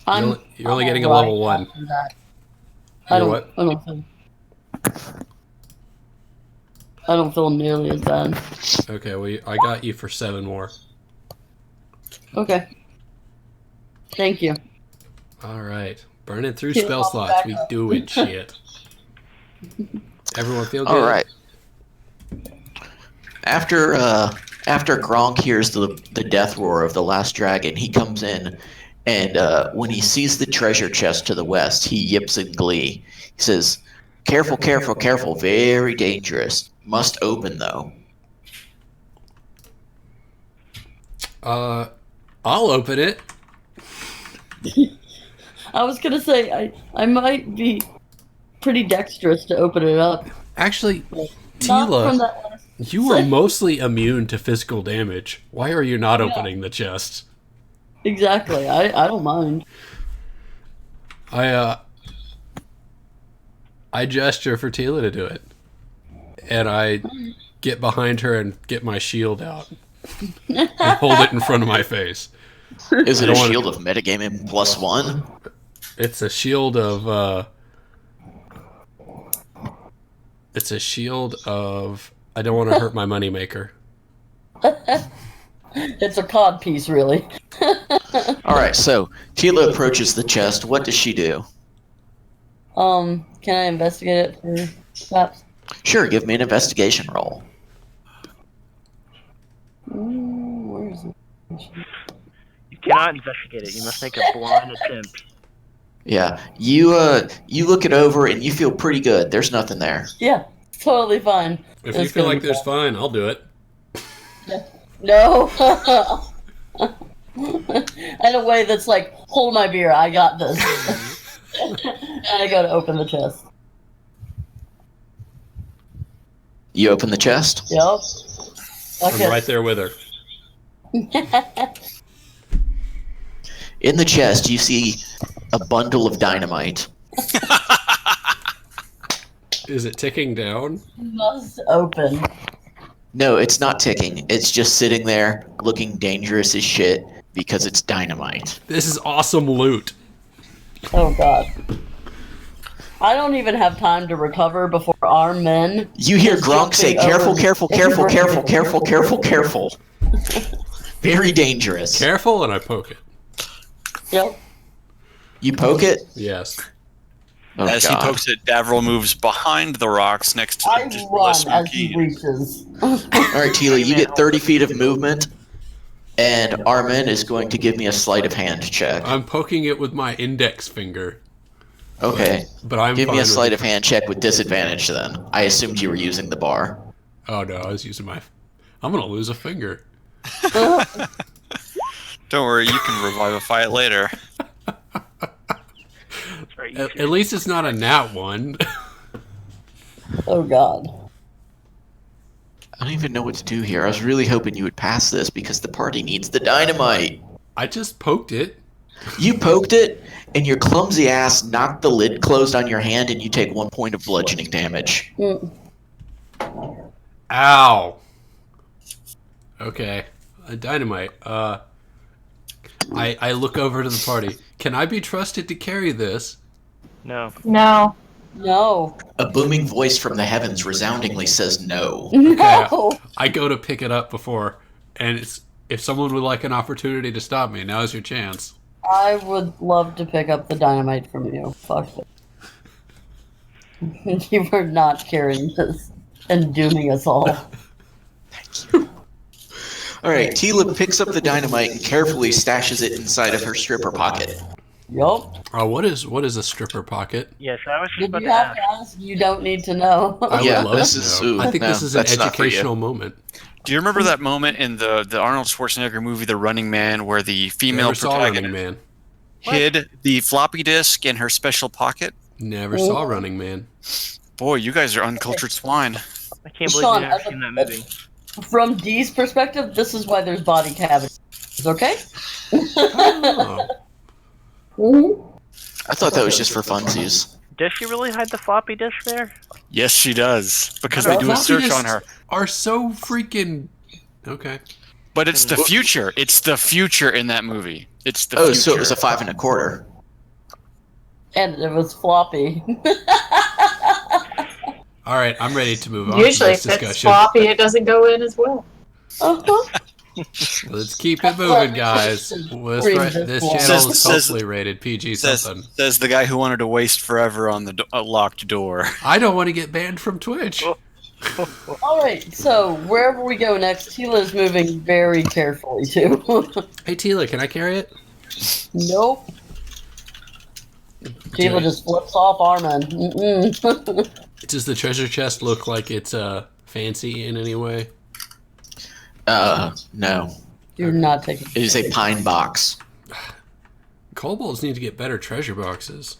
I'm You're only getting a alright level 1. after that. I You're don't. what? I don't feel nearly as bad. Okay, well, I got you for 7 more. Okay. Thank you. All right. Burning through Feel spell all slots. back We up. doing shit. Everyone feel good? All right. After Gronk hears the death roar of the last dragon, he comes in, and when he sees the treasure chest to the west, he yips in glee. He says, "Careful, careful, careful! Very dangerous. Must open though." I'll open it. I was gonna say I might be pretty dexterous to open it up. Actually, Not from Tila, that last you are mostly immune to physical damage. Why are you not opening the chest? Exactly. I don't mind. I gesture for Tila to do it. And I get behind her and get my shield out. And hold it in front of my face. Is it I a don't wanna- shield of metagaming +1? It's a shield of It's a shield of I don't want to hurt my moneymaker. It's a cod piece, really. All right, so Tila approaches the chest. What does she do? Can I investigate it for perhaps? Sure, give me an investigation roll. Where is it? You cannot investigate it. You must make a blind attempt. Yeah, you look it over and you feel pretty good. There's nothing there. Yeah, totally fine. If you It's feel gonna like be there's fine, I'll do it. No. In a way that's like, hold my beer, I got this. And I go to open the chest. You open the chest. Yep. I'm right there with her. In the chest, you see a bundle of dynamite. Is it ticking down? Must open. No, it's not ticking. It's just sitting there looking dangerous as shit because it's dynamite. This is awesome loot. Oh god. I don't even have time to recover before our men. You hear just Gronk say, jumping "Careful, over careful, careful, careful, careful, careful, careful." Very dangerous. Careful, and I poke it. Yep. You poke it? Yes. Oh, As God. he pokes it, Davril moves behind the rocks next to I just run less as he Smoky. reaches. All right, Tila, you get 30 feet of movement, and Armin is going to give me a sleight of hand check. I'm poking it with my index finger. Okay. But I'm Give me fine a with sleight it. of hand check with disadvantage then. I assumed you were using the bar. Oh no, I was using my. I'm gonna lose a finger. Don't worry, you can revive a fight later. Sorry, At least it's not a nat one. Oh god. I don't even know what to do here. I was really hoping you would pass this because the party needs the dynamite. I just poked it. You poked it, and your clumsy ass knocked the lid closed on your hand, and you take 1 point of bludgeoning damage. Ow. Okay. Dynamite. I look over to the party. Can I be trusted to carry this? No. No. No. A booming voice from the heavens resoundingly says no. No. I go to pick it up before, and if someone would like an opportunity to stop me, now's your chance. I would love to pick up the dynamite from you. Fuck it. You were not carrying this and dooming us all. All right, Tila picks up the dynamite and carefully stashes it inside of her stripper pocket. Yup. What is a stripper pocket? Yes, I was just Did about you to have ask. to ask? You don't need to know. I Yeah, would love this to is- know. ooh, I think no, this is an that's not for you. educational moment. Do you remember that moment in the Arnold Schwarzenegger movie The Running Man where the female Never saw Running protagonist Man. hid the floppy disk in her special pocket? Never saw Running Man. Boy, you guys are uncultured swine. I can't believe Sean, you've never as a- seen that movie. From Dee's perspective, this is why there's body cavities. Okay? Oh. Mhm. I thought that was just for funsies. Does she really hide the floppy disk there? Yes, she does. Because they do a Floppy search disks on her. Are so freaking okay. But it's the future. It's the future in that movie. It's the Oh, future. so it was a 5 1/4. And it was floppy. All right, I'm ready to move on Usually, to if this it's discussion. floppy, it doesn't go in as well. Uh-huh. Let's keep it moving, guys. This channel is Says- hopefully rated PG Says, something. says the guy who wanted to waste forever on the locked door. I don't want to get banned from Twitch. Alright, so wherever we go next, Tila's moving very carefully too. Hey, Tila, can I carry it? Nope. Tila just flips off Armin. Mm-mm. Does the treasure chest look like it's fancy in any way? No. You're not taking It is a pine box. Kobolds need to get better treasure boxes.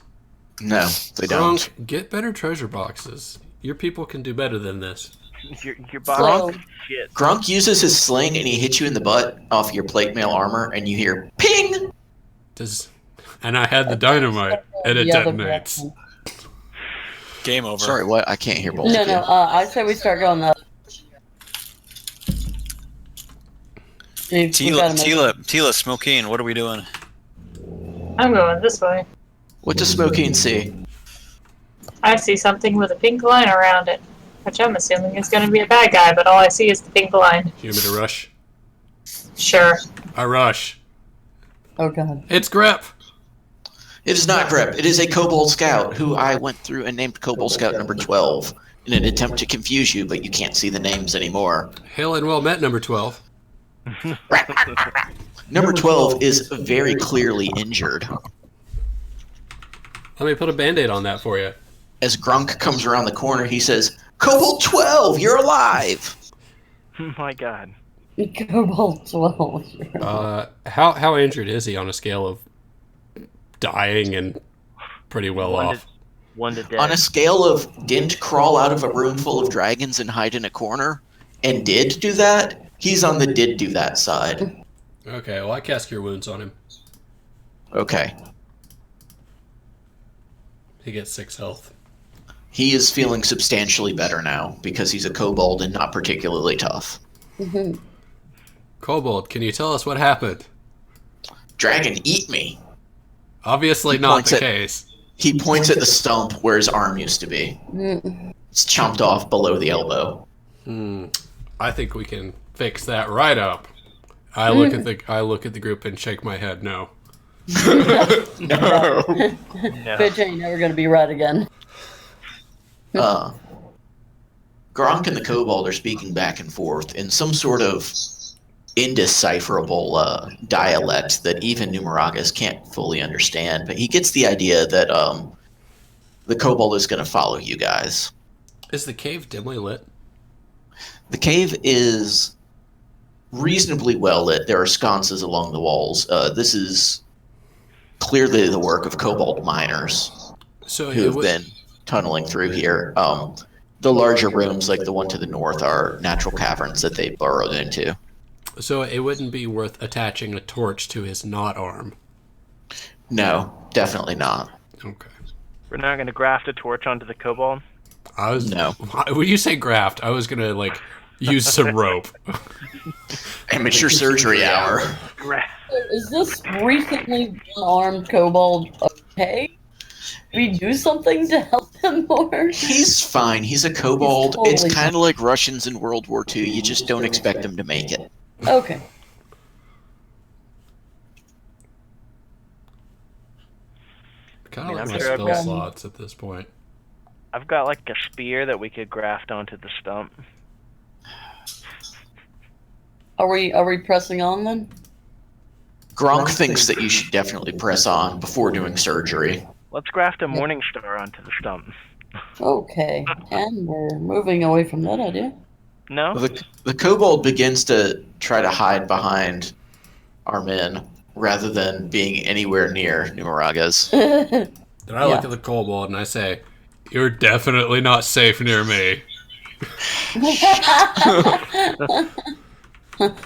No, they don't. Grunk, get better treasure boxes. Your people can do better than this. Your box is shit. Grunk uses his sling and he hits you in the butt off your plate mail armor, and you hear ping. And I had the dynamite, and it The other detonates. direction. Game over. Sorry, what? I can't hear both No, of you. no, I say we start going that. Tila, Smokeen, what are we doing? I'm going this way. What does Smokeen see? I see something with a pink line around it, which I'm assuming is going to be a bad guy, but all I see is the pink line. You want me to rush? Sure. I rush. Oh god. It's Grep. It is not Grep. It is a Kobold Scout who I went through and named Kobold Scout number 12 in an attempt to confuse you, but you can't see the names anymore. Hail and well met, number 12. Number 12 is very clearly injured. Let me put a band-aid on that for you. As Grunk comes around the corner, he says, Kobold 12, you're alive! My God. Cobalt 12. How injured is he on a scale of dying and pretty well off? One to dead. On a scale of didn't crawl out of a room full of dragons and hide in a corner, and did do that, he's on the did do that side. Okay, well, I cast Cure Wounds on him. Okay. He gets 6 health. He is feeling substantially better now, because he's a kobold and not particularly tough. Kobold, can you tell us what happened? Dragon, eat me! Obviously He not points the at- case. He points at the stump where his arm used to be. It's chomped off below the elbow. I think we can fix that right up. I look at the group and shake my head no. No. No. Bitch ain't never gonna be right again. Gronk and the kobold are speaking back and forth in some sort of indecipherable dialect that even Numeragas can't fully understand, but he gets the idea that the kobold is going to follow you guys. Is the cave dimly lit? The cave is reasonably well lit. There are sconces along the walls. This is clearly the work of kobold miners So who have been tunneling through here. The larger rooms, like the one to the north, are natural caverns that they burrowed into. So it wouldn't be worth attaching a torch to his not arm. No, definitely not. Okay. We're not going to graft a torch onto the kobold. No. When you say graft, I was gonna use some rope. Amateur surgery hour. Graft. Is this recently unarmed kobold okay? Did we do something to help him more? He's fine. He's a kobold. He's It's totally kind of like Russians in World War II. You just don't expect them to make it. Okay. Kind I of mean, like I'm my sure I've spell got- slots at this point. I've got like a spear that we could graft onto the stump. Are we pressing on then? Gronk thinks that you should definitely press on before doing surgery. Let's graft a morning star onto the stump. Okay. And we're moving away from that idea. No? The kobold begins to try to hide behind Armin rather than being anywhere near Numeragas. Then I look Yeah. at the kobold and I say, "You're definitely not safe near me."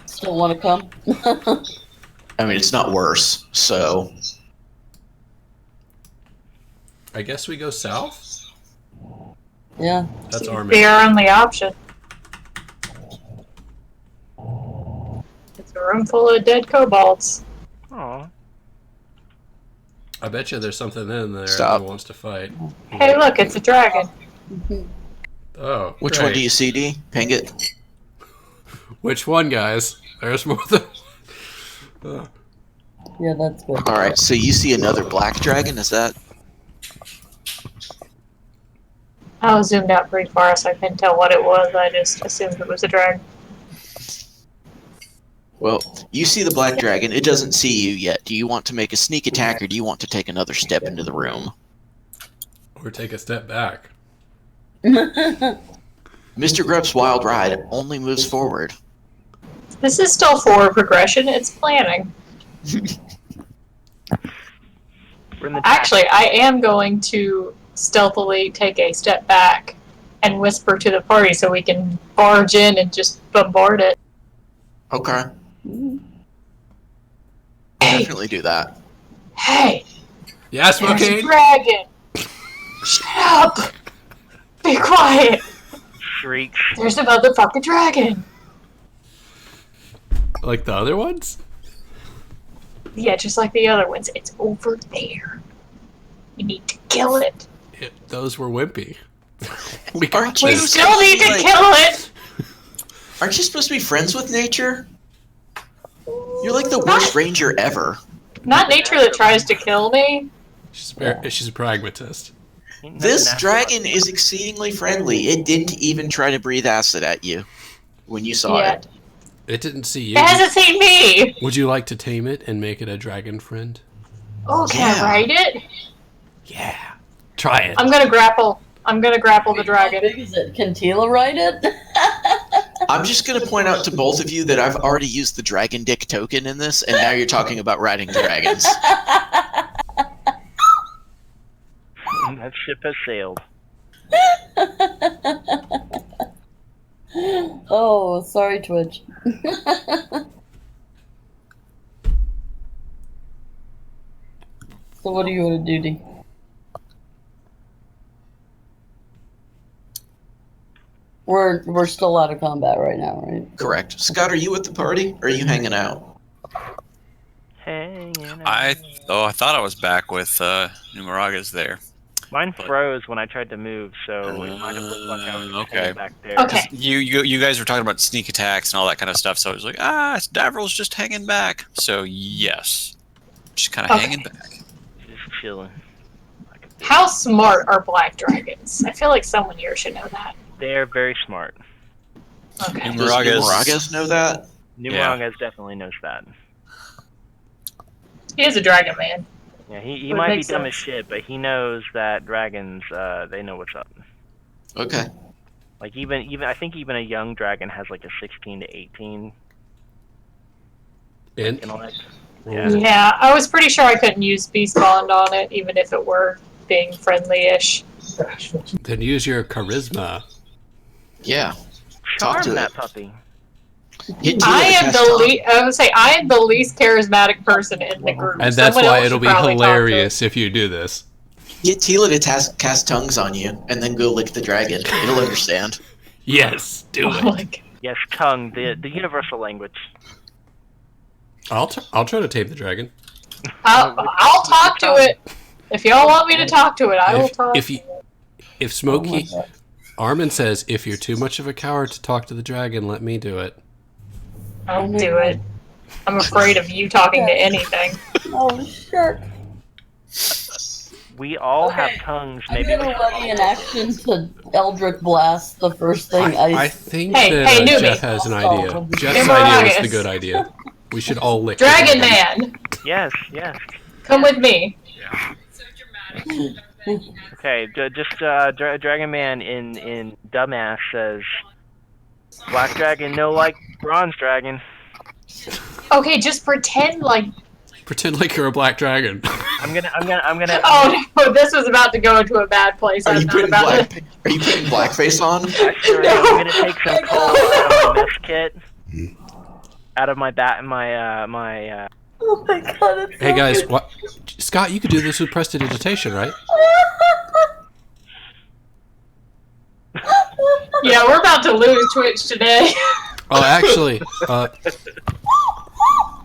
Still want to come? I mean, it's not worse, so... I guess we go south. Yeah. That's Be Armin. our only option. It's a room full of dead kobolds. Aw. I bet you there's something in there Stop. that wants to fight. Hey, look, it's a dragon. Oh, Which great. one do you see, D? Ping it. Which one, guys? There's more than... Yeah, that's good. All right, so you see another black dragon? Is that? I was zoomed out pretty far, so I couldn't tell what it was. I just assumed it was a dragon. Well, you see the black dragon. It doesn't see you yet. Do you want to make a sneak attack, or do you want to take another step into the room? Or take a step back. Mr. Grep's wild ride only moves forward. This is still forward progression. It's planning. We're in the Actually, I am going to stealthily take a step back and whisper to the party so we can barge in and just bombard it. Okay. Hey, Definitely do that. hey, Yeah, there's a Smokey? dragon. Shut up. Be quiet. shrieks. There's a motherfucking dragon. Like the other ones? Yeah, just like the other ones. It's over there. You need to kill it. Those were wimpy. We Aren't got you We this. still need to like- kill it. Aren't you supposed to be friends with nature? You're like the worst ranger ever. Not nature that tries to kill me. She's a pragmatist. This dragon is exceedingly friendly. It didn't even try to breathe acid at you when you saw Yeah. it. It didn't see you. It hasn't seen me. Would you like to tame it and make it a dragon friend? Oh, can Yeah. I ride it? Yeah. Try it. I'm gonna grapple. I'm gonna grapple the How dragon. big is it? Can Tila ride it? I'm just going to point out to both of you that I've already used the dragon dick token in this, and now you're talking about riding dragons. That ship has sailed. Oh, sorry, Twitch. So what do you want to do, D? We're still out of combat right now, right? Correct. Scott, are you with the party, or are you hanging out? Hanging out. I thought I was back with Numeraga's there. Mine but- froze when I tried to move, so it might have looked like I was just Okay. hanging back there. Okay. You guys were talking about sneak attacks and all that kind of stuff, so I was like, Davryl's just hanging back. So yes, just kind of Okay. hanging back. Just chilling. Like a- How smart are black dragons? I feel like someone here should know that. They're very smart. Okay. Does Numeraga's- Numeragas know that? Yeah. Numeragas definitely knows that. He is a dragon man. Yeah, he Would might be make dumb as sense. shit, but he knows that dragons, they know what's up. Okay. Like even I think even a young dragon has like a 16 to 18 Int? intellect. Yeah. Yeah, I was pretty sure I couldn't use Beast Bond on it, even if it were being friendly-ish. Then use your charisma. Yeah. Talk to Charm it. that puppy. Get Tila I to am cast the Talk. I would say I am the least charismatic person in the group. And that's Someone why else it'll should be probably talk to it. hilarious if you do this. Get Tila to cast tongues on you, and then go lick the dragon. It'll understand. Yes, do Oh it. my God. Yes, tongue, the universal language. I'll try to tame the dragon. I'll talk to it. If y'all want me to talk to it, I will talk. If Oh Smokey Armin says, if you're too much of a coward to talk to the dragon, let me do it. I'll do it. I'm afraid of you talking to anything. Oh, sure. We all Okay. have tongues. I'm Maybe gonna we ready in action to Eldritch Blast the first thing I think Hey, that hey, newbie. Jeff has an idea. Oh, Jeff's Numeragas. idea was the good idea. We should all lick the Dragon Man, Yes, yes. come with me. Okay, Dragon Man in Dumbass says, Black Dragon, no like Bronze Dragon. Okay, just pretend like. Pretend like you're a black dragon. I'm gonna. Oh no, this was about to go into a bad place. Are I'm you not putting about to. Are you putting blackface on? Actually, I'm gonna take some coal out of my mess kit, out of my my. Oh my god, it's Hey so guys, good. what? Scott, you could do this with prestidigitation, right? Yeah, we're about to lose Twitch today. Oh, actually,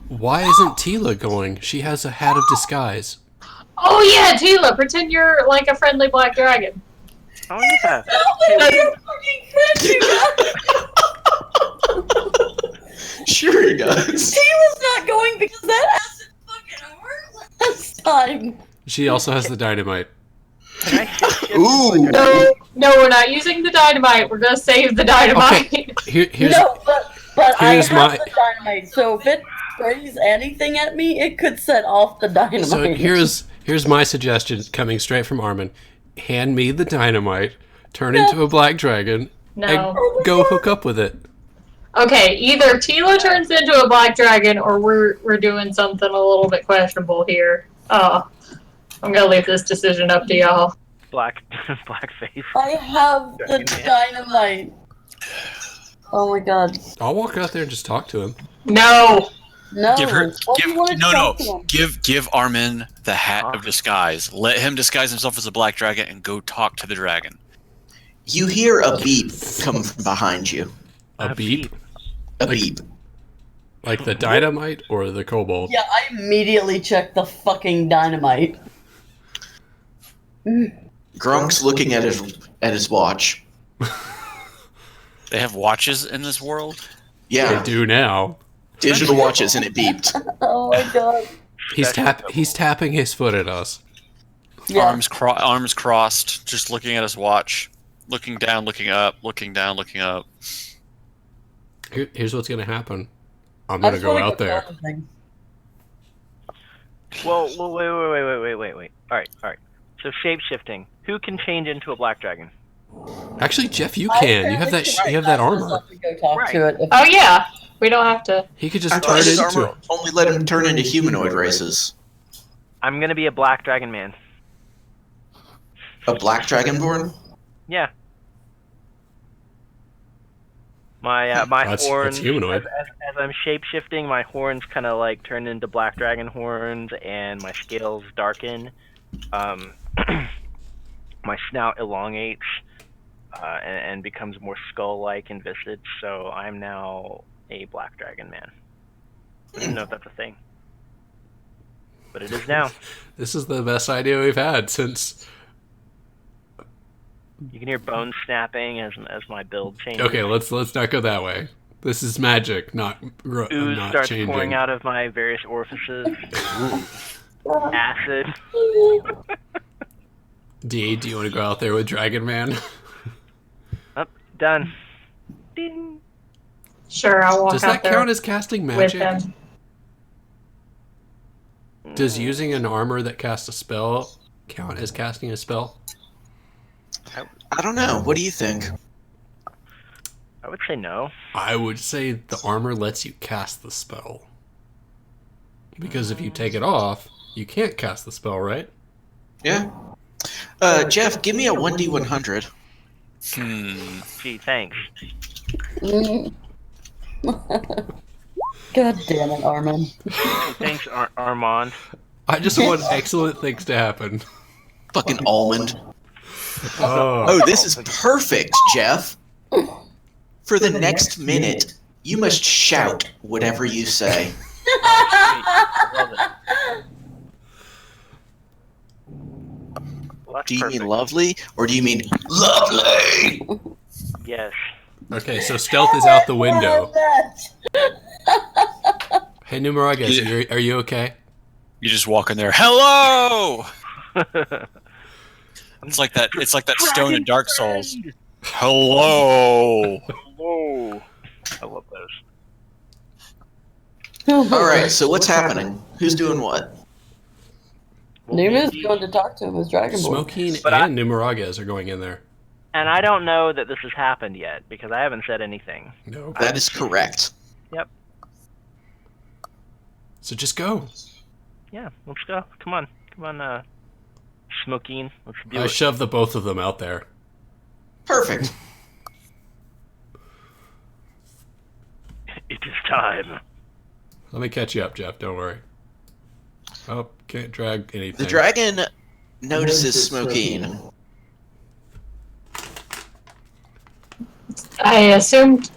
why isn't Tila going? She has a hat of disguise. Oh yeah, Tila, pretend you're like a friendly black dragon. Oh yeah. Sure he does. He was not going because that acid fucking worked last time. She also has the dynamite. Can I shift Ooh. No, we're not using the dynamite. We're gonna save the dynamite. Here's No, but I here's have my- the dynamite, so if it sprays anything at me, it could set off the dynamite. so here's my suggestion coming straight from Armin. Hand me the dynamite, turn into a black dragon, No. and go hook up with it. Okay, either Tila turns into a black dragon, or we're doing something a little bit questionable here. I'm gonna leave this decision up to y'all. black face. I have the dynamite. Oh my god. I'll walk out there and just talk to him. No. No. Give her. Why do you wanna talk to him? Give Armin the hat of disguise. Let him disguise himself as a black dragon and go talk to the dragon. You hear a beep come from behind you. A beep? A beep. Like the dynamite or the kobold? Yeah, I immediately checked the fucking dynamite. Grunk's looking at his watch. They have watches in this world. They Yeah, do now. digital watches, and it beeped. Oh my god. He's tapping his foot at us. Yeah. Arms crossed, just looking at his watch, looking down, looking up, looking down, looking up. Here's what's gonna happen. I'm I gonna just go wanna out there. tell the thing. Whoa, wait. Alright. So shape-shifting. Who can change into a black dragon? Actually, Jeff, you can. You have that armor. Go talk Right. to it. Oh yeah, we don't have to. He could I just thought turn his into. armor only let him turn into humanoid races. I'm gonna be a black dragon man. A black dragonborn? Yeah. My That's horns, humanoid. as I'm shape-shifting, my horns kind of like turn into black dragon horns, and my scales darken. My snout elongates and becomes more skull-like and viscid. So I'm now a black dragon man. I don't know if that's a thing, but it is now. This is the best idea we've had since. You can hear bones snapping as my build changes. Okay, let's not go that way. This is magic, not Ooze not starts changing. pouring out of my various orifices. Acid. D, do you want to go out there with Dragon Man? Done. Ding. Sure, I'll walk Does out that there count as casting with magic? him. Does using an armor that casts a spell count as casting a spell? I don't know. What do you think? I would say no. I would say the armor lets you cast the spell. Because if you take it off, you can't cast the spell, right? Yeah. Jeff, give me a 1d100. Gee, thanks. God damn it, Armin. Thanks, Armand. I just want excellent things to happen. Fucking almond. Oh, Oh, this is perfect, Jeff. For the next minute, you must shout whatever you say. I love it. Well, that's Do you perfect. mean lovely, or do you mean lovely? Yes. okay, so stealth is out the window. Hey, Numeragas, are you okay? You just walk in there. Hello. It's like that. It's like that stone in Dark Souls. Hello. Whoa. I love those. All right, so what's happening? Who's doing what? Numa's going to talk to him as Dragonborn. Smokine But and Numeragas are going in there. And I don't know that this has happened yet because I haven't said anything. No. That is correct. Yep. So just go. Yeah, let's go. Come on, Smokine. Let's do I it. shove the both of them out there. Perfect. It is time. Let me catch you up, Jeff. Don't worry. Oh, can't drag anything. The dragon notices Smokine. I assumed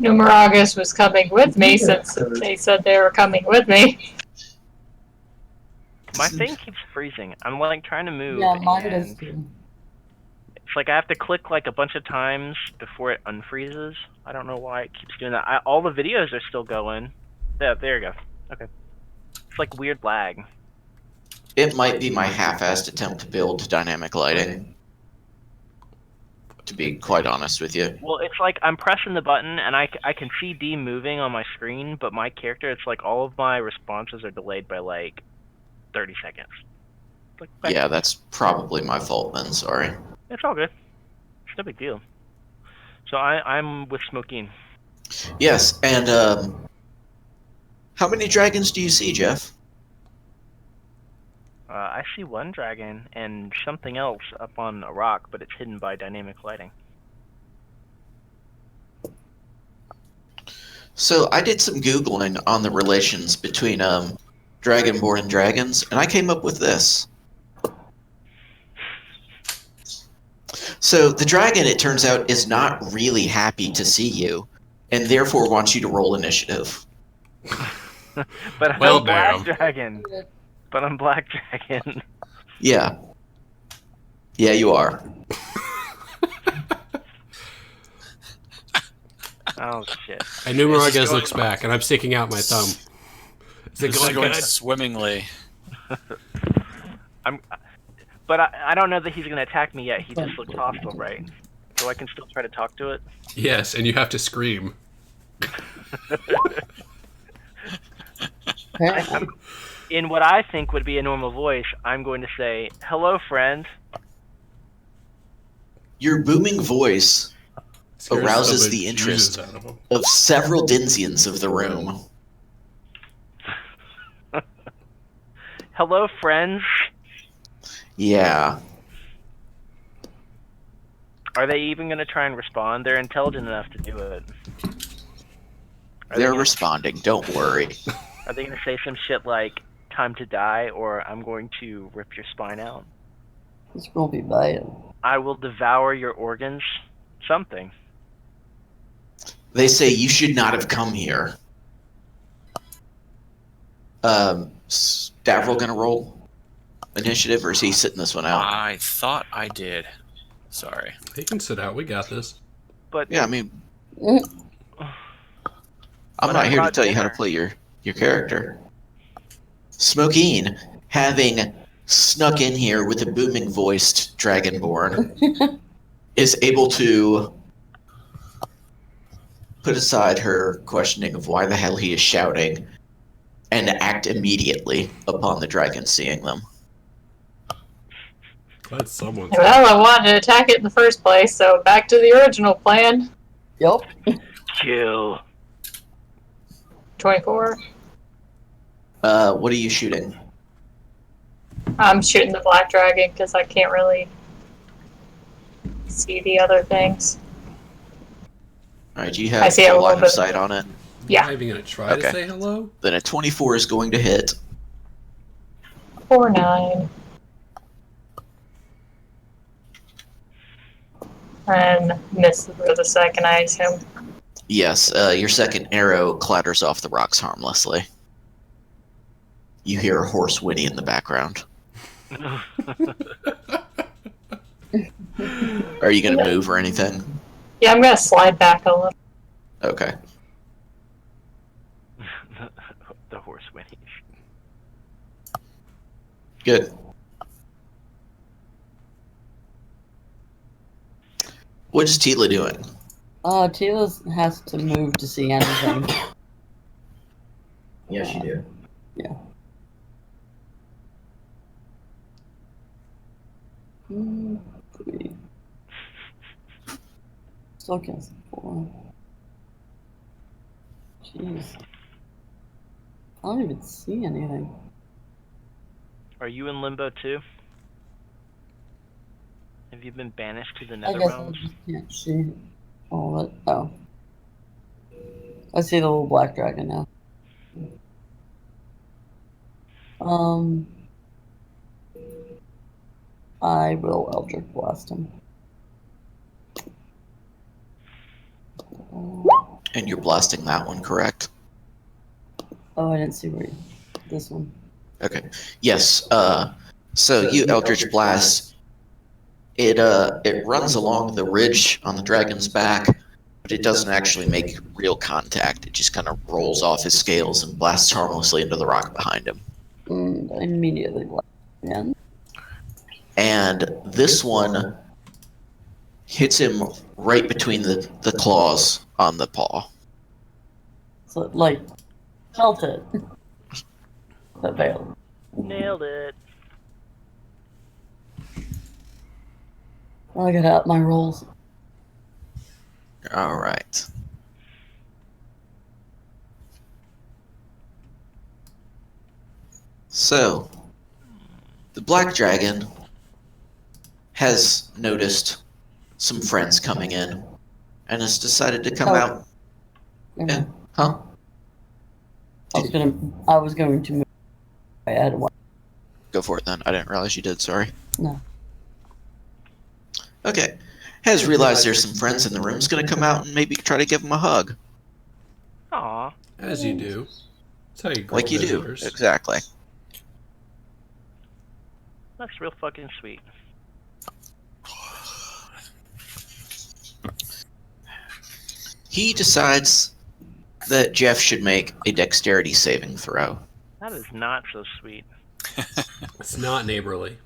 Numeragus was coming with me since they said they were coming with me. My thing keeps freezing. I'm like trying to move, Yeah, mine and does too. it's like I have to click like a bunch of times before it unfreezes. I don't know why it keeps doing that. All the videos are still going. Yeah, there you go. Okay. It's like weird lag. It might be my half-assed attempt to build dynamic lighting, to be quite honest with you. Well, it's like I'm pressing the button and I can see D moving on my screen, but my character, it's like all of my responses are delayed by like 30 seconds. Like, okay. Yeah, that's probably my fault then, sorry. It's all good. It's no big deal. So I'm with Smokeen. Yes, and how many dragons do you see, Jeff? I see one dragon and something else up on a rock, but it's hidden by dynamic lighting. So I did some Googling on the relations between Dragonborn and dragons, and I came up with this. So the dragon, it turns out, is not really happy to see you, and therefore wants you to roll initiative. But I'm Well, Black damn. Dragon. But I'm Black Dragon. Yeah. Yeah, you are. Oh shit. And Numerarges going- looks back, and I'm sticking out my thumb. Is it This is going going good? swimmingly. But I don't know that he's gonna attack me yet. He just looks hostile, right? So I can still try to talk to it. Yes, and you have to scream. Apparently. In what I think would be a normal voice, I'm going to say, "Hello, friend." Your booming voice Scares arouses the the interest bejesus out of 'em. of several Dinsians of the room. Hello, friends. Yeah. Are they even going to try and respond? They're intelligent enough to do it. They're responding, don't worry. Are they going to say some shit like, "Time to die," or "I'm going to rip your spine out"? It's gonna be bad. "I will devour your organs"? Something. They say you should not have come here. Davril gonna roll initiative, or is he sitting this one out? I thought I did. Sorry. He can sit out. We got this. But Yeah, I mean, Mm. I'm But not I here to brought tell you how to dinner. play your character. Smokeen, having snuck in here with a booming voiced dragonborn, is able to put aside her questioning of why the hell he is shouting and act immediately upon the dragon seeing them. Glad someone's. Well, I wanted to attack it in the first place, so back to the original plan. Yup. kill. 24. What are you shooting? I'm shooting the black dragon because I can't really see the other things. All right, do you I have see it a a line little of bit. sight on it? Yeah. Not even gonna try Okay. to say hello. Then a 24 is going to hit. 4, 9. And miss for the second, I assume. Yes, your second arrow clatters off the rocks harmlessly. You hear a horse whinny in the background. Are you going to move or anything? Yeah, I'm gonna slide back a little. Okay. The horse whinnies. Good. What is Tila doing? Tila has to move to see anything. Yes, you do. Yeah. Three. Still can't see 4. Jeez. I don't even see anything. Are you in limbo too? Have you been banished to the I guess I Netherrealms? just can't see all of it. Oh. I see the little black dragon now. I will Eldritch Blast him. And you're blasting that one, correct? Oh, I didn't see where this one. Okay. Yes. So you Eldritch Blast. It runs along the ridge on the dragon's back, but it doesn't actually make real contact. It just kind of rolls off his scales and blasts harmlessly into the rock behind him. Immediately blast again. And this one hits him right between the claws on the paw. So, like, melt it. That failed. Nailed it. I got out my rolls. All right. So, the black dragon has noticed some friends coming in and has decided to come out. Yeah. Huh? I was going to move. I had one. Go for it then. I didn't realize you did. Sorry. No. Okay. Has realized there's some friends in the room. Is going to come out and maybe try to give him a hug. Aw. As you do. That's how you greet Like you do. visitors. Exactly. That's real fucking sweet. He decides that Jeff should make a dexterity saving throw. That is not so sweet. It's not neighborly.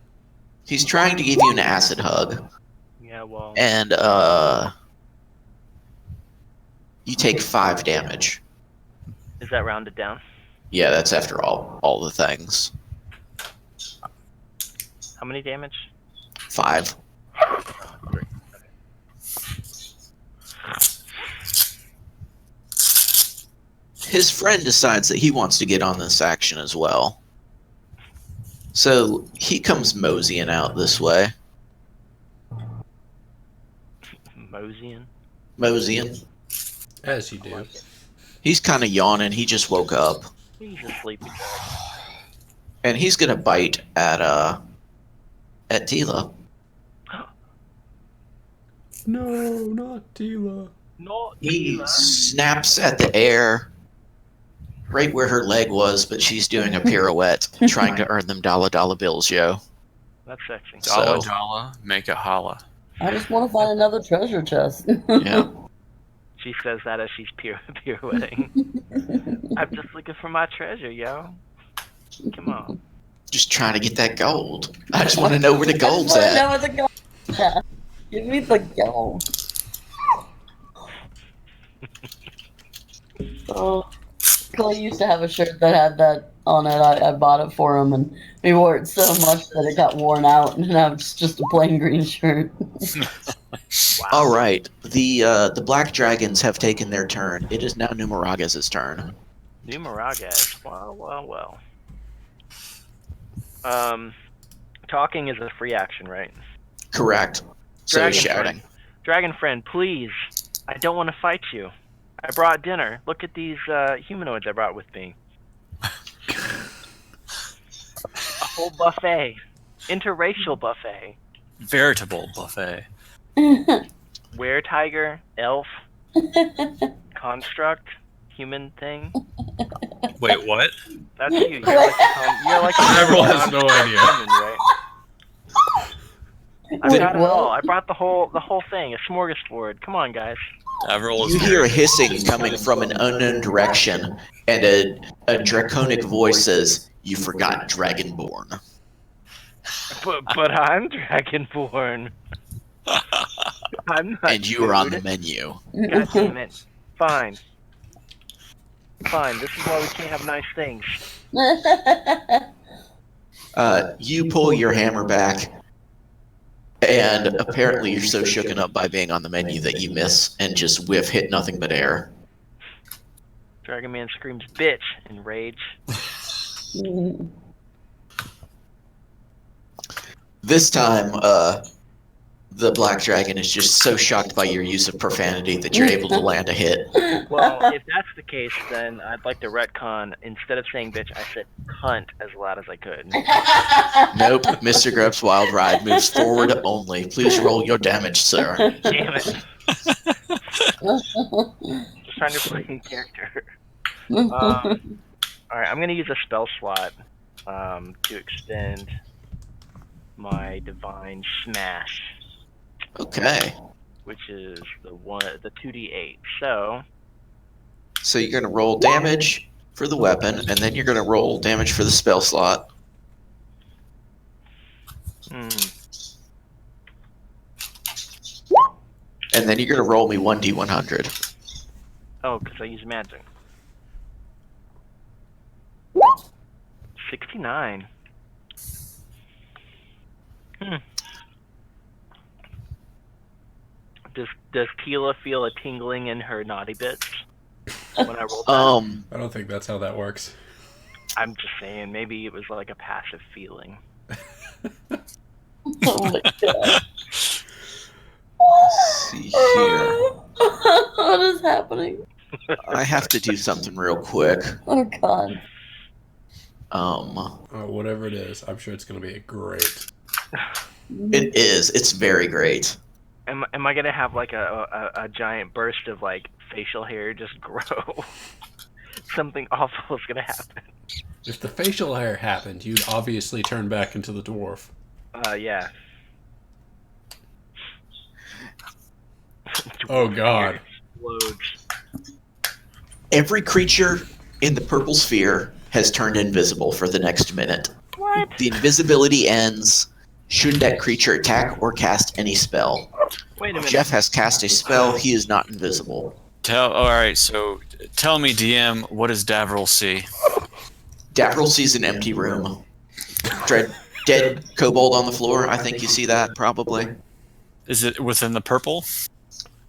He's trying to give you an acid hug, Yeah, well. and you take 5 damage. Is that rounded down? Yeah, that's after all the things. How many damage? 5. His friend decides that he wants to get on this action as well. So he comes moseying out this way. Moseying? Moseying. As you do. He's kind of yawning. He just woke up. He's a sleepy guy. And he's going to bite at Tila. No, not Tila. No, He snaps at the air right where her leg was, but she's doing a pirouette, trying to earn them dollar bills, yo. That's sexy. Dollar dollar, make it holla. I just want to find another treasure chest. Yeah. She says that as she's pirouetting. I'm just looking for my treasure, yo. Come on. Just trying to get that gold. I just want to know where the gold's I just at. wanna know where the gold's at. Give me the gold. So, Clay used to have a shirt that had that on it. I bought it for him, and we wore it so much that it got worn out, and now it's just a plain green shirt. Wow. All right. The black dragons have taken their turn. It is now Numeraga's turn. Numeraga's. Well. Talking is a free action, right? Correct. So Dragon shouting. friend. Dragon friend, please. I don't want to fight you. I brought dinner. Look at these humanoids I brought with me. A whole buffet. Interracial buffet. Veritable buffet. Were-tiger, elf, construct, human thing. Wait, what? That's you. You're like Everyone has no idea. human, right? I Wait, got it what? all. I brought the whole thing. A smorgasbord. Come on, guys. Avril You is hear a hissing coming from an unknown direction, and a draconic voice says, "You forgot Dragonborn." But I'm Dragonborn. I'm not. And you are on the rude. menu. God damn it. Fine. This is why we can't have nice things. You pull your hammer back, and apparently you're so shooken up by being on the menu that you miss and just hit nothing but air. Dragon Man screams bitch in rage. This time, the black dragon is just so shocked by your use of profanity that you're able to land a hit. Well, if that's the case, then I'd like to retcon. Instead of saying bitch, I said cunt as loud as I could. Nope, Mr. Grep's wild ride moves forward only. Please roll your damage, sir. Damn it. Just trying to play in character. Alright, I'm gonna use a spell slot. to extend my divine smash, Okay. which is the 2d8. So So you're going to roll damage for the weapon, and then you're going to roll damage for the spell slot. hmm, And then you're going to roll me 1d100. oh, because I use magic. 69. Does Tila feel a tingling in her naughty bits when I rolled that? I don't think that's how that works. I'm just saying, maybe it was like a passive feeling. Oh my god. Let's see here. What is happening? I have to do something real quick. Oh god. Whatever it is, I'm sure it's going to be great. It is. It's very great. Am I gonna have like a giant burst of like facial hair just grow? Something awful is gonna happen. If the facial hair happened, you'd obviously turn back into the dwarf. Yeah. Oh god. Explodes. Every creature in the purple sphere has turned invisible for the next minute. What? The invisibility ends should that creature attack or cast any spell. Wait a minute. Jeff has cast a spell. He is not invisible. All right, so tell me, DM, what does Davril see? Davril sees an empty room. Dead kobold on the floor. I think you see that, probably. Is it within the purple?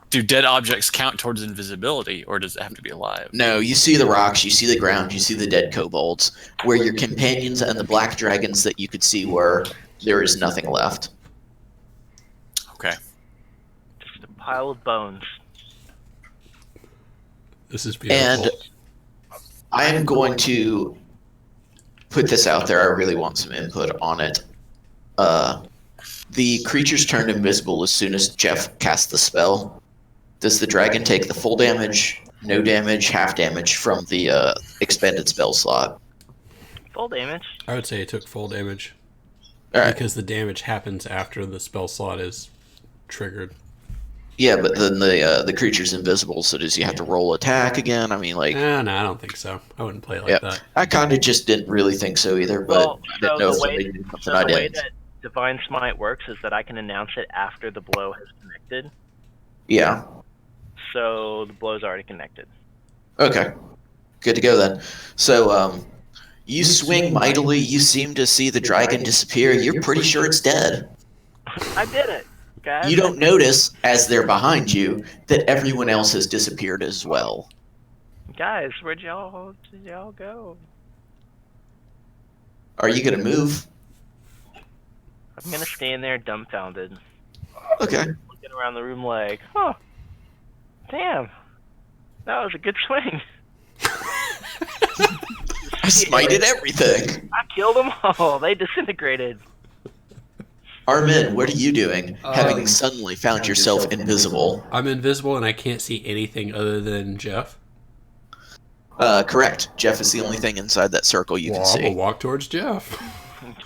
Do dead objects count towards invisibility, or does it have to be alive? No, you see the rocks, you see the ground, you see the dead kobolds. Where your companions and the black dragons that you could see were, there is nothing left. Okay. Just a pile of bones. This is beautiful. And I am going to put this out there. I really want some input on it. The creatures turned invisible as soon as Jeff cast the spell. Does the dragon take the full damage, no damage, half damage from the expended spell slot? Full damage. I would say it took full damage. All right. Because the damage happens after the spell slot is triggered. Yeah, but then the creature's invisible, so does he have to roll attack again? I mean, like... No, I don't think so. I wouldn't play it like Yeah, that. I kind of just didn't really think so either, but Well, I didn't know if somebody did something I the way didn't. that Divine Smite works is that I can announce it after the blow has connected. Yeah. So the blow's already connected. Okay. Good to go then. So, you swing mightily, you seem to see the dragon disappear, you're pretty sure it's dead. I did it, guys. You don't notice, as they're behind you, that everyone else has disappeared as well. Guys, where'd y'all go? Are you gonna move? I'm gonna stand there dumbfounded, Okay. looking around the room like, huh, damn, that was a good swing. I smited everything. I killed them all. They disintegrated. Armin, what are you doing, having suddenly found yourself invisible? I'm invisible and I can't see anything other than Jeff. Correct. Jeff is the only thing inside that circle you can I'm gonna see. walk towards Jeff.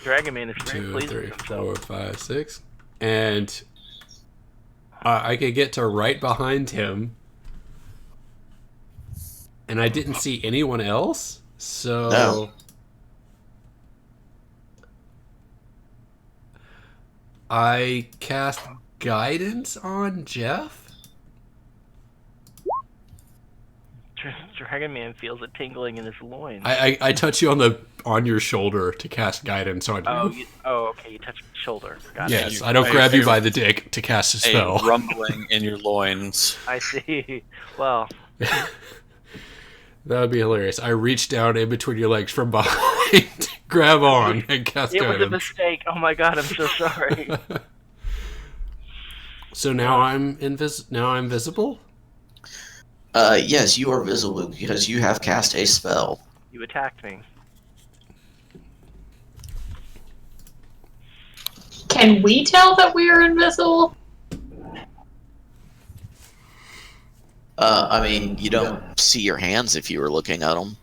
Dragon Man is very 2, pleased 3, with himself. 4, 5, 6. And I could get to right behind him. And I didn't see anyone else, so... No. I cast Guidance on Jeff? Dragon Man feels a tingling in his loins. I touch you on your shoulder to cast Guidance on you. Okay, you touch the shoulder. Got it. Yes, I don't grab you by the dick to cast a spell. A rumbling in your loins. I see. Well, That would be hilarious. I reach down in between your legs from behind, grab on, and cast it was a Guidance. mistake. Oh my god, I'm so sorry. So now I'm visible? Yes, you are visible because you have cast a spell. You attacked me. Can we tell that we are invisible? I mean, you don't see your hands if you were looking at them.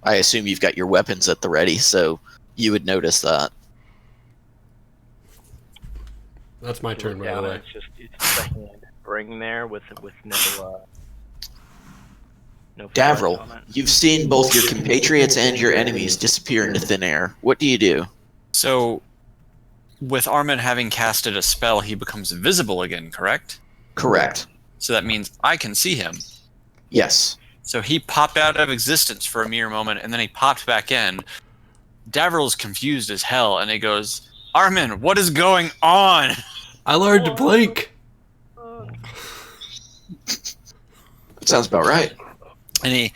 I assume you've got your weapons at the ready, so you would notice that. That's my You turn, look by the down way. and it's a hand ring there with no flowers Davril, on it. you've seen both your compatriots and your enemies disappear into thin air. What do you do? So, with Armin having casted a spell, he becomes invisible again, correct? Correct. So that means I can see him. Yes. So he popped out of existence for a mere moment, and then he popped back in. Davril's confused as hell, and he goes, Armin, what is going on? I learned to blink. That sounds about right. And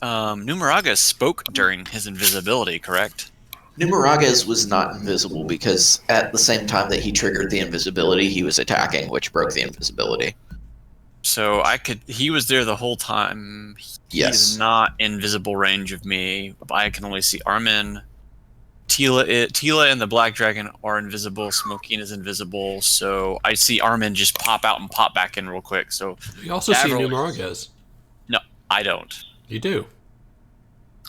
Numeraga spoke during his invisibility, correct? Numeragas was not invisible because at the same time that he triggered the invisibility, he was attacking, which broke the invisibility. So he was there the whole time. Yes. He's not in visible range of me. I can only see Armin. Tila and the Black Dragon are invisible. Smokine is invisible. So I see Armin just pop out and pop back in real quick. So You also see Davril- Numeragas. No, I don't. You do.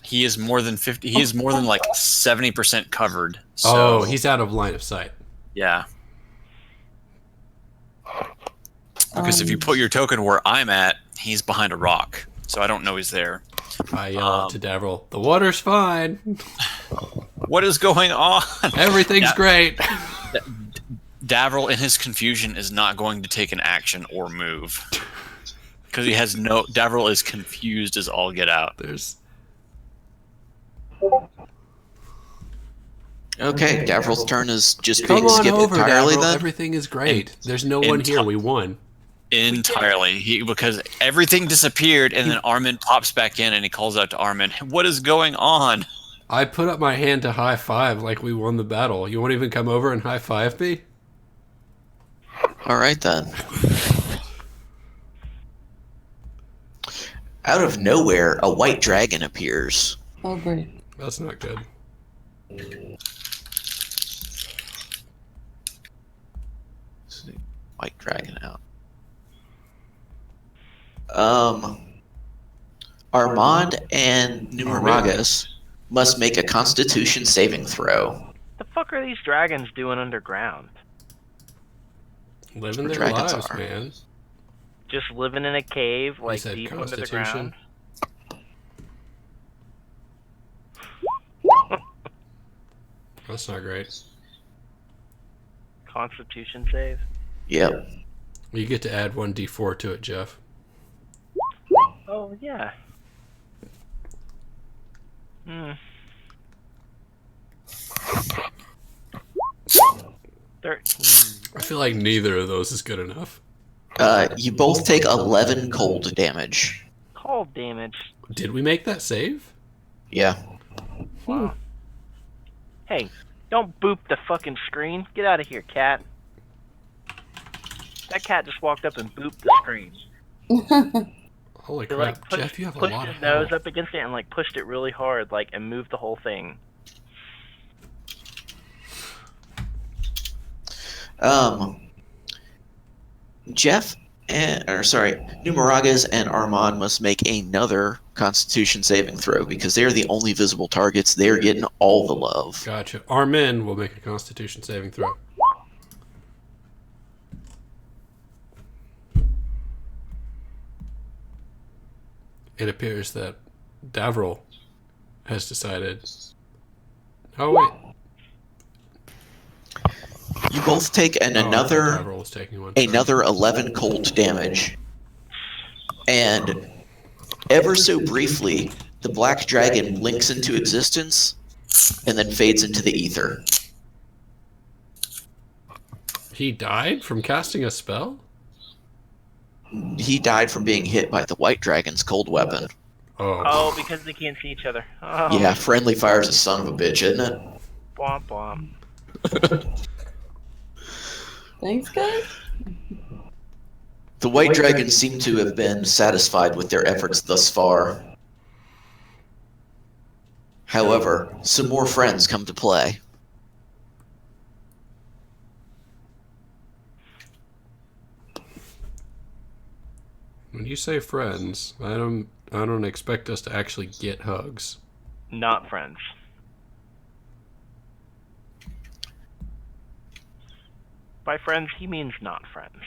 He is more than 50. He is more than like 70% covered. So, Oh, he's out of line of sight. yeah. Because if you put your token where I'm at, he's behind a rock. So I don't know he's there. I yell out to Davril, the water's fine. What is going on? Everything's great. Davril, in his confusion, is not going to take an action or move. Because Davril is confused as all get out. Okay, Davril's turn is just Come being on skipped over, entirely Davril. then? Everything is great. There's no one here. We won. Entirely. Because everything disappeared, and then Armin pops back in, and he calls out to Armin, what is going on? I put up my hand to high five like we won the battle. You won't even come over and high five me? All right then. Out of nowhere, a white dragon appears. Oh, great. That's not good. White dragon out. Armand and Numeragas must make a Constitution saving throw. The fuck are these dragons doing underground? Living where their dragons lives, are. man. Just living in a cave, like said deep under the Constitution. ground. That's not great. Constitution save. Yep. You get to add 1d4 to it, Jeff. Oh yeah. Hmm. 13. I feel like neither of those is good enough. You both take 11 cold damage. Cold damage. Did we make that save? Yeah. Wow. Hey, don't boop the fucking screen. Get out of here, cat. That cat just walked up and booped the screen. Holy He crap, like Jeff, you have a pushed lot his of nose health. up against it and like pushed it really hard, like, and moved the whole thing. Numeragas and Armand must make another Constitution saving throw because they are the only visible targets. They're getting all the love. Gotcha. Armin will make a Constitution saving throw. It appears that Davril has decided. Oh wait. You both take Oh, I thought another Davril was taking one. 11 cold damage. And ever so briefly, the black dragon blinks into existence and then fades into the ether. He died from casting a spell? He died from being hit by the white dragon's cold weapon. Oh, because they can't see each other. Oh. Yeah, friendly fire's a son of a bitch, isn't it? Womp womp. Thanks, guys. The white dragons seem to have been satisfied with their efforts thus far. However, some more friends come to play. When you say friends, I I don't expect us to actually get hugs. Not friends. By friends, he means not friends.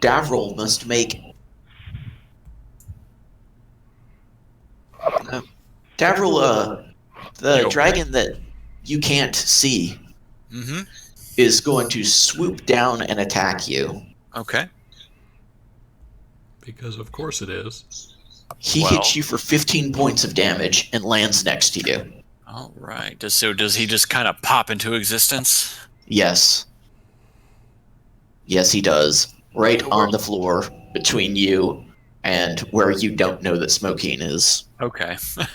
Davril must make. Davril, the dragon that you can't see Mm-hmm. is going to swoop down and attack you. Okay. Because of course it is. He hits you for 15 points of damage and lands next to you. All right. Does he just kind of pop into existence? Yes. Yes, he does. Right on the floor between you and where you don't know that Smokeen is. Okay. So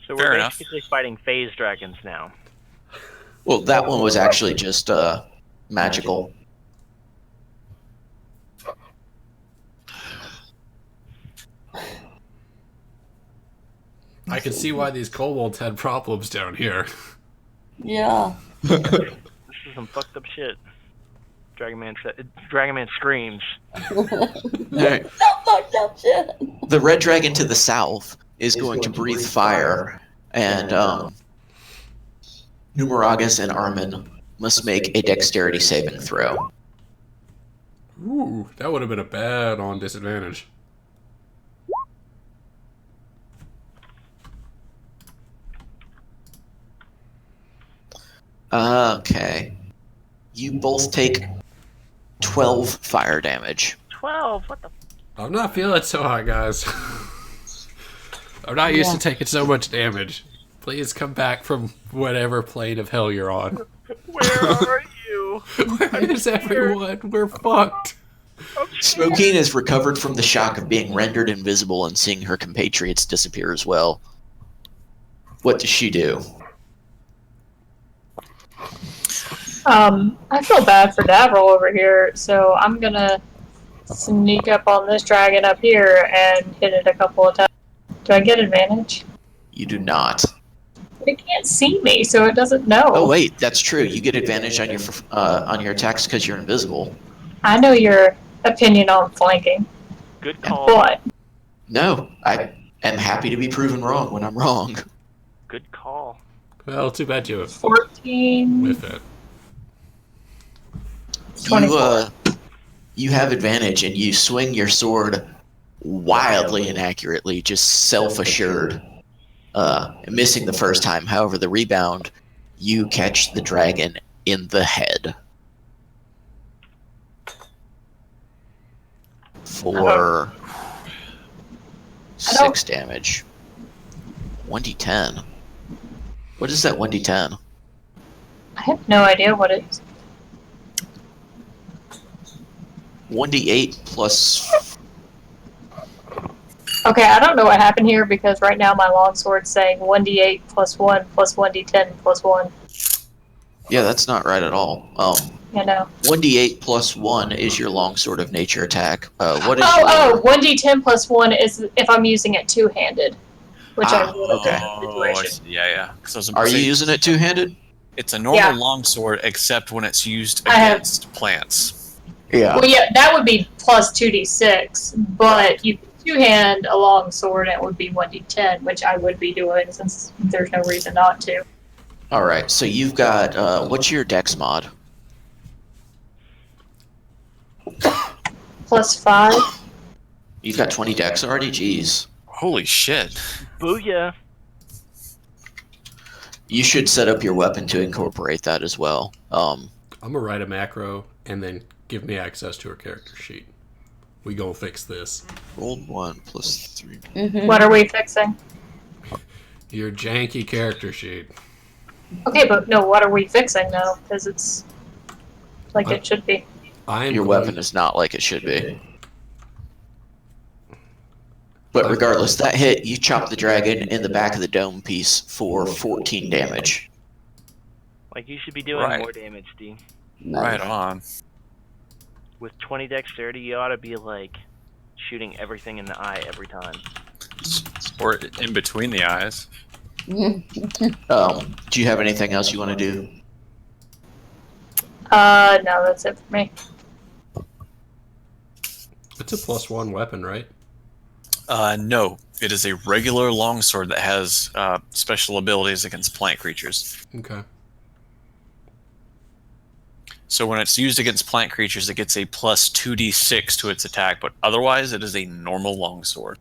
Fair we're enough. basically fighting phase dragons now. Well, that one was actually just magical. I can see why these kobolds had problems down here. Yeah. This is some fucked up shit. Dragon Man screams. Alright. That fucked up shit. The red dragon to the south is going to breathe fire, and Numeragus and Armin must make a dexterity saving throw. Ooh, that would have been a bad on disadvantage. Okay. You both take 12 fire damage. 12? What the? I'm not feeling so hot, guys. I'm not used to taking so much damage. Please come back from whatever plane of hell you're on. Where are you? Where is everyone? We're fucked. Smokeen has recovered from the shock of being rendered invisible and seeing her compatriots disappear as well. What does she do? I feel bad for Davril over here, so I'm gonna sneak up on this dragon up here and hit it a couple of times. Do I get advantage? You do not. It can't see me, so it doesn't know. Oh wait, that's true. You get advantage on your attacks because you're invisible. I know your opinion on flanking, Good call. but No, I am happy to be proven wrong when I'm wrong. Good call. Well, too bad you 14. with it. 24. You have advantage and you swing your sword wildly inaccurately, just self-assured, missing the first time. However, the rebound, you catch the dragon in the head for 6 damage. 1d10. What is that 1d10? I have no idea what it is. 1d8 plus. Okay, I don't know what happened here because right now my longsword's saying 1d8 plus 1 plus 1d10 plus 1. Yeah, that's not right at all. You know. 1d8 plus 1 is your longsword of nature attack. What is Oh, 1d10 plus 1 is if I'm using it two-handed. Which I would have okay. done in the Oh, I situation. see. Yeah. 'Cause I was Are you saying, using it two-handed? It's a normal Yeah. longsword, except when it's used I have- against plants. Yeah. Well, yeah, that would be plus 2d6, but you two-hand a long sword and it would be 1d10, which I would be doing since there's no reason not to. All right. So you've got what's your dex mod? Plus 5. You've got 20 dex already. Jeez. Holy shit. Booyah. You should set up your weapon to incorporate that as well. I'm gonna write a macro and then give me access to her character sheet. We gonna fix this. Rolled 1 plus 3. Mm-hmm. What are we fixing? Your janky character sheet. Okay, but no, what are we fixing though? Because it's like it should be. Your weapon is not like it should be. But regardless, that hit, you chop the dragon in the back of the dome piece for 14 damage. Like, you should be doing Right. more damage, D. Right on. With 20 dexterity, you ought to be, like, shooting everything in the eye every time. Or in between the eyes. Do you have anything else you want to do? No, that's it for me. It's a +1 weapon, right? No, it is a regular longsword that has special abilities against plant creatures. Okay. So when it's used against plant creatures, it gets a plus 2d6 to its attack, but otherwise it is a normal longsword.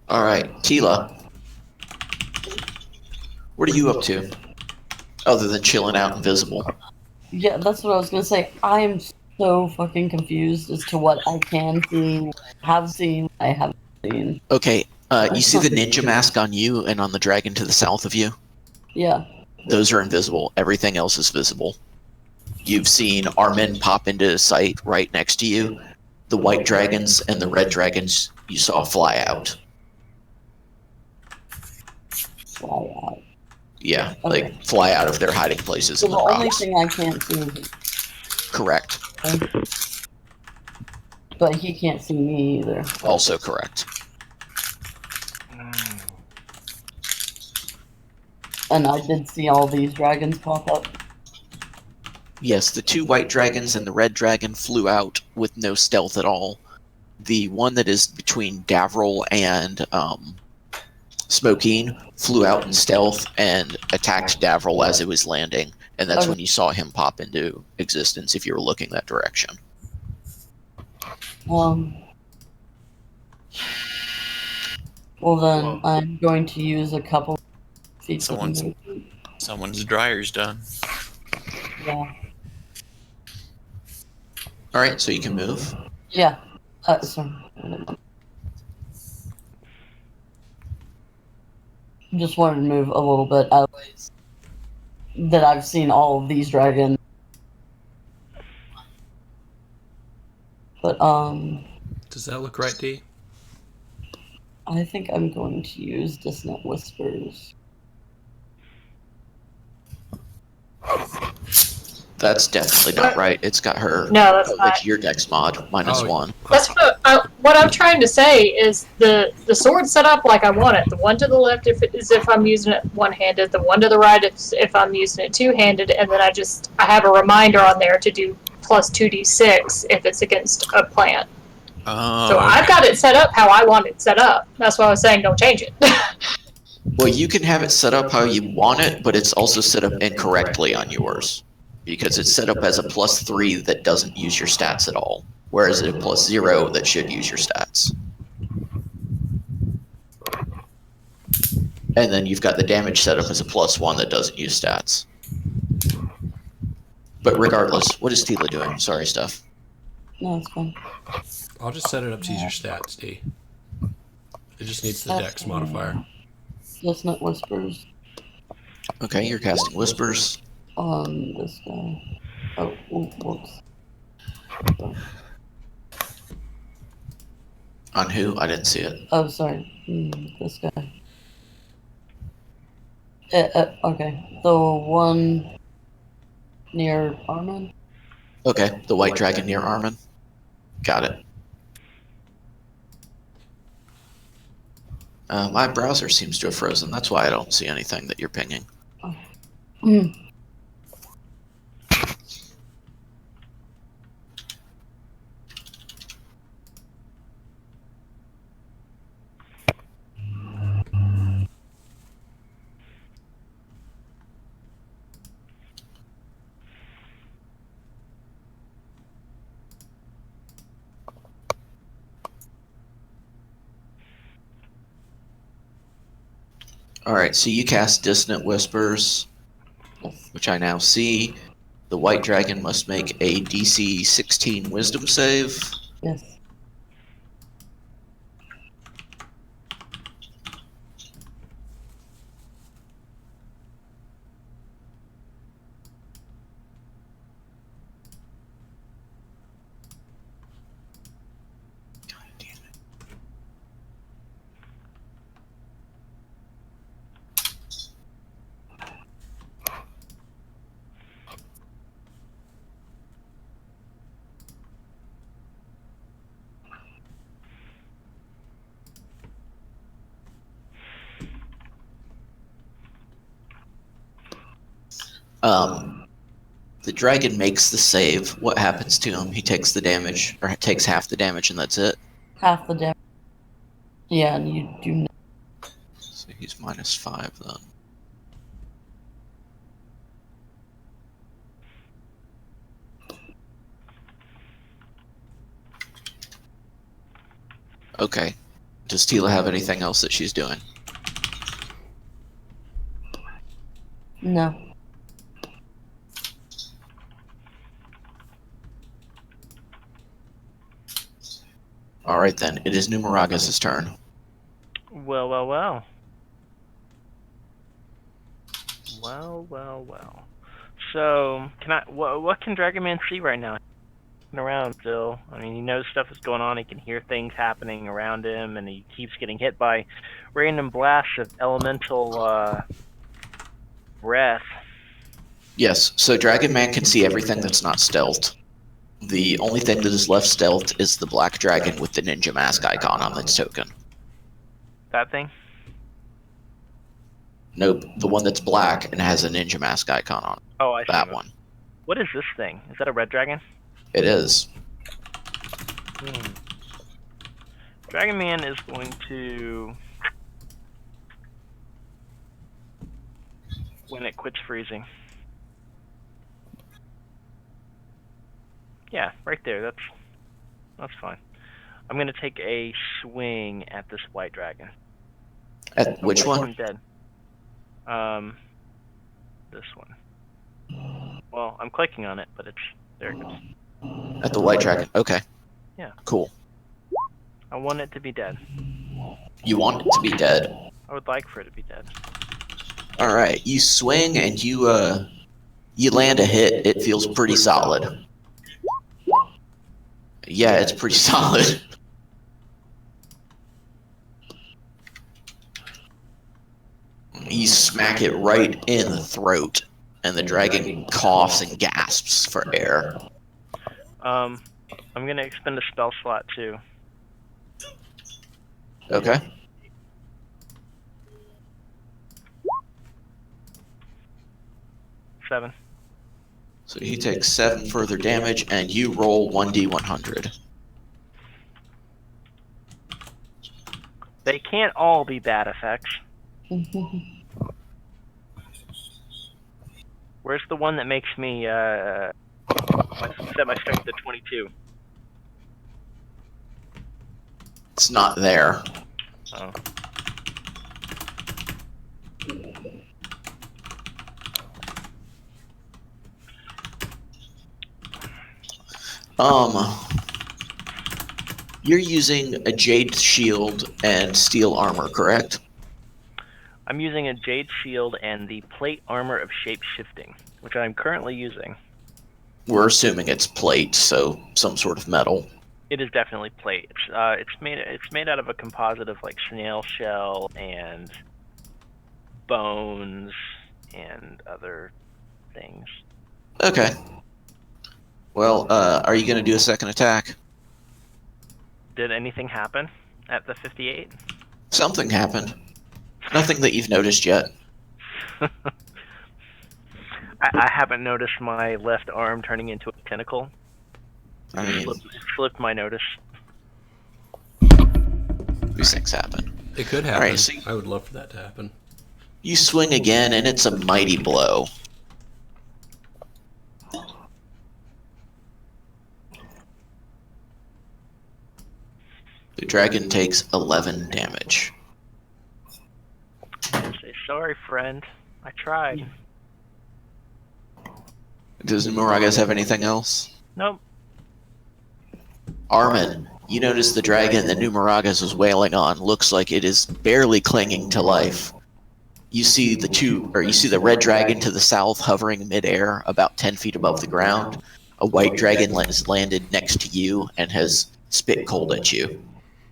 All right, Tila. What are you up to? Other than chilling out invisible. Yeah, that's what I was gonna say. I am so fucking confused as to what I can see, have seen, I haven't seen. Okay, you see the ninja mask on you and on the dragon to the south of you? Yeah. Those are invisible. Everything else is visible. You've seen Armin pop into sight right next to you. The white dragons and the red dragons you saw fly out. Fly out. Yeah, Okay. like fly out of their hiding places So in the the only rocks. thing I can't see is Correct. him. But he can't see me either. Also correct. And I did see all these dragons pop up. Yes, the two white dragons and the red dragon flew out with no stealth at all. The one that is between Davril and Smokeen flew out in stealth and attacked Davril as it was landing, and that's Okay. when you saw him pop into existence if you were looking that direction. Well then, Whoa. I'm going to use a couple feats of Someone's- movement. Someone's dryer's done. Yeah. Alright, so you can move. Yeah. Sorry. Just wanted to move a little bit out of ways that I've seen all of these dragons. But Does that look right, D? I think I'm going to use Dissonant Whispers. That's definitely not right. It's got her. No, that's not. It's your dex mod, Oh. -1. That's what I'm trying to say is the sword set up like I want it. The one to the left is if I'm using it one-handed. The one to the right is if I'm using it two-handed, and then I have a reminder on there to do plus 2d6 if it's against a plant. Oh, So I've got it set up how I want it set up. That's why I was saying don't change it. Well, you can have it set up how you want it, but it's also set up incorrectly on yours. Because it's set up as a +3 that doesn't use your stats at all, whereas a +0 that should use your stats. And then you've got the damage set up as a +1 that doesn't use stats. But regardless, what is Tila doing? Sorry, Steph. No, it's fine. I'll just set it up to use your stats, D. It just needs the That's dex fine. modifier. Dissonant Whispers Okay, you're casting Whispers. on this guy. Oh, ooh, whoops. On who? I didn't see it. Oh, sorry. This guy. Okay. The one near Armin? Okay, the white dragon near Armin. Got it. My browser seems to have frozen. That's why I don't see anything that you're pinging. Mm. Alright, so you cast Dissonant Whispers, which I now see. The white dragon must make a DC 16 Wisdom save. Yes. God damn it. The dragon makes the save. What happens to him? He takes the damage, or takes half the damage, and that's it. Half the damage. Yeah, and you do. So he's -5 then. Okay. Does Tila have anything else that she's doing? No. All right then. It is Numeragus's turn. Well, well, well. Well. So, what can Dragon Man see right now? He's around still. I mean, he knows stuff is going on. He can hear things happening around him, and he keeps getting hit by random blasts of elemental breath. Yes. So Dragon Man can see everything that's not stealth. The only thing that is left stealth is the black dragon with the ninja mask icon on its token. That thing? Nope, the one that's black and has a ninja mask icon on it. Oh, I see. That one. What is this thing? Is that a red dragon? It is. Dragon Man is going to, when it quits freezing. Yeah, right there. That's fine. I'm gonna take a swing at this white dragon. At which one? I'm dead. This one. Well, I'm clicking on it, but it's there. It goes. At the white dragon. Okay. Yeah. Cool. I want it to be dead. You want it to be dead. I would like for it to be dead. All right. You swing and you land a hit. It feels pretty solid. Yeah, it's pretty solid. You smack it right in the throat, and the dragon coughs and gasps for air. I'm gonna expend a spell slot too. Okay. Seven. So he takes 7 further damage, and you roll 1d100. They can't all be bad effects. Where's the one that makes me set my strength to 22? It's not there. Oh. You're using a jade shield and steel armor, correct? I'm using a jade shield and the plate armor of shape shifting, which I'm currently using. We're assuming it's plate, so some sort of metal. It is definitely plate. It's made out of a composite of like snail shell and bones and other things. Okay. Well, are you going to do a second attack? Did anything happen at the 58? Something happened. Nothing that you've noticed yet. I haven't noticed my left arm turning into a tentacle. I mean, Slipped my notice. these things happen. It could happen. All right, so I would love for that to happen. you swing again, and it's a mighty blow. The dragon takes 11 damage. Say sorry, friend. I tried. Does Numeragas have anything else? Nope. Armin, you notice the dragon that Numeragas was wailing on looks like it is barely clinging to life. You see the red dragon to the south hovering midair about 10 feet above the ground. A white dragon has landed next to you and has spit cold at you.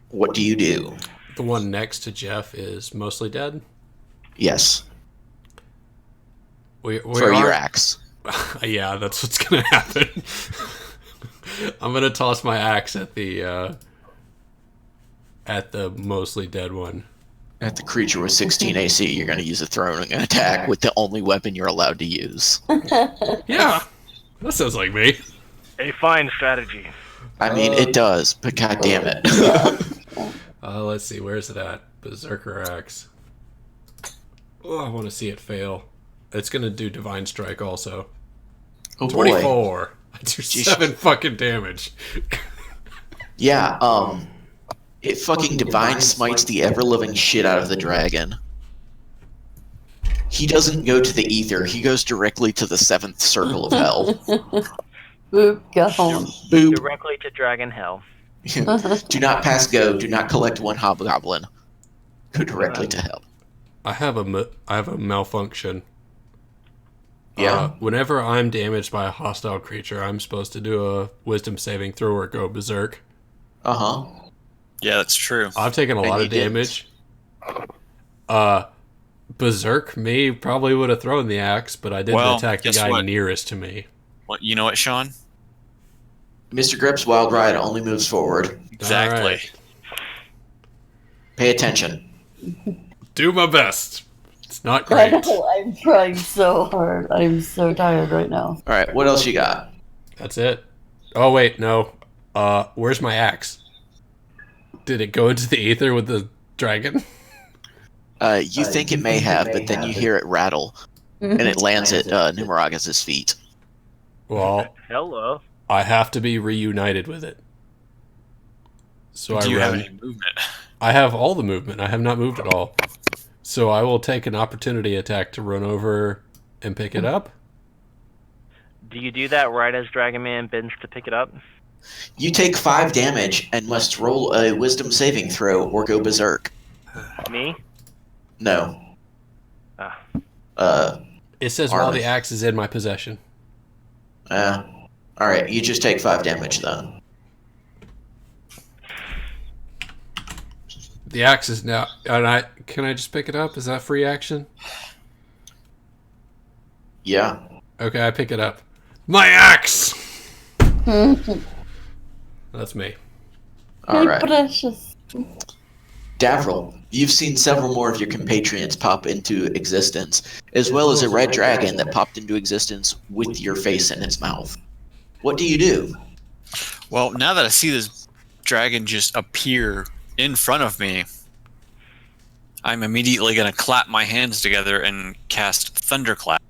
What do you do? The one next to Jeff is mostly dead. Yes. We Throw your axe. Yeah, that's what's gonna happen. I'm gonna toss my axe at the mostly dead one. At the creature with 16 AC, you're going to use a throwing attack with the only weapon you're allowed to use. Yeah, that sounds like me. A fine strategy. I mean, it does, but god damn it. Let's see, where's it at? Berserker Axe. Oh, I want to see it fail. It's gonna do Divine Strike also. Oh boy. 24. I do 7 fucking damage. Yeah, it fucking divine smites the ever-living shit out of the dragon. He doesn't go to the ether, he goes directly to the 7th circle of hell. Boop, go home. Boop. Directly to Dragon Hell. Do not pass go, do not collect 1 hobgoblin. Go directly to hell. I have a malfunction. Yeah. Whenever I'm damaged by a hostile creature, I'm supposed to do a wisdom saving throw or go berserk. Uh-huh. Yeah, that's true. I've taken a lot you of damage. Berserk me probably would have thrown the axe, but I didn't attack the guess guy what? nearest to me. Well, you know what, Sean? Mr. Grep's wild ride only moves forward. Exactly. All right. Pay attention. Do my best. It's not I great. know, I'm trying so hard. I'm so tired right now. Alright, what else you got? That's it. Oh wait, no. Where's my axe? Did it go into the ether with the dragon? You think it may have, but then you hear it rattle, and it lands at Numeragus's feet. Well, Hello. I have to be reunited with it. So Do I you have run. any movement? I have all the movement. I have not moved at all. So I will take an opportunity attack to run over and pick it up. Do you do that right as Dragon Man bends to pick it up? You take 5 damage and must roll a wisdom saving throw or go berserk. Me? No. Ah. It says while Armin. the axe is in my possession. Alright, you just take 5 damage then. The axe is now. And can I just pick it up? Is that free action? Yeah. Okay, I pick it up. My axe. That's me. Alright. Precious. Davril, you've seen several more of your compatriots pop into existence, as well as a red dragon that popped into existence with your face in its mouth. What do you do? Well, now that I see this dragon just appear in front of me, I'm immediately going to clap my hands together and cast Thunderclap.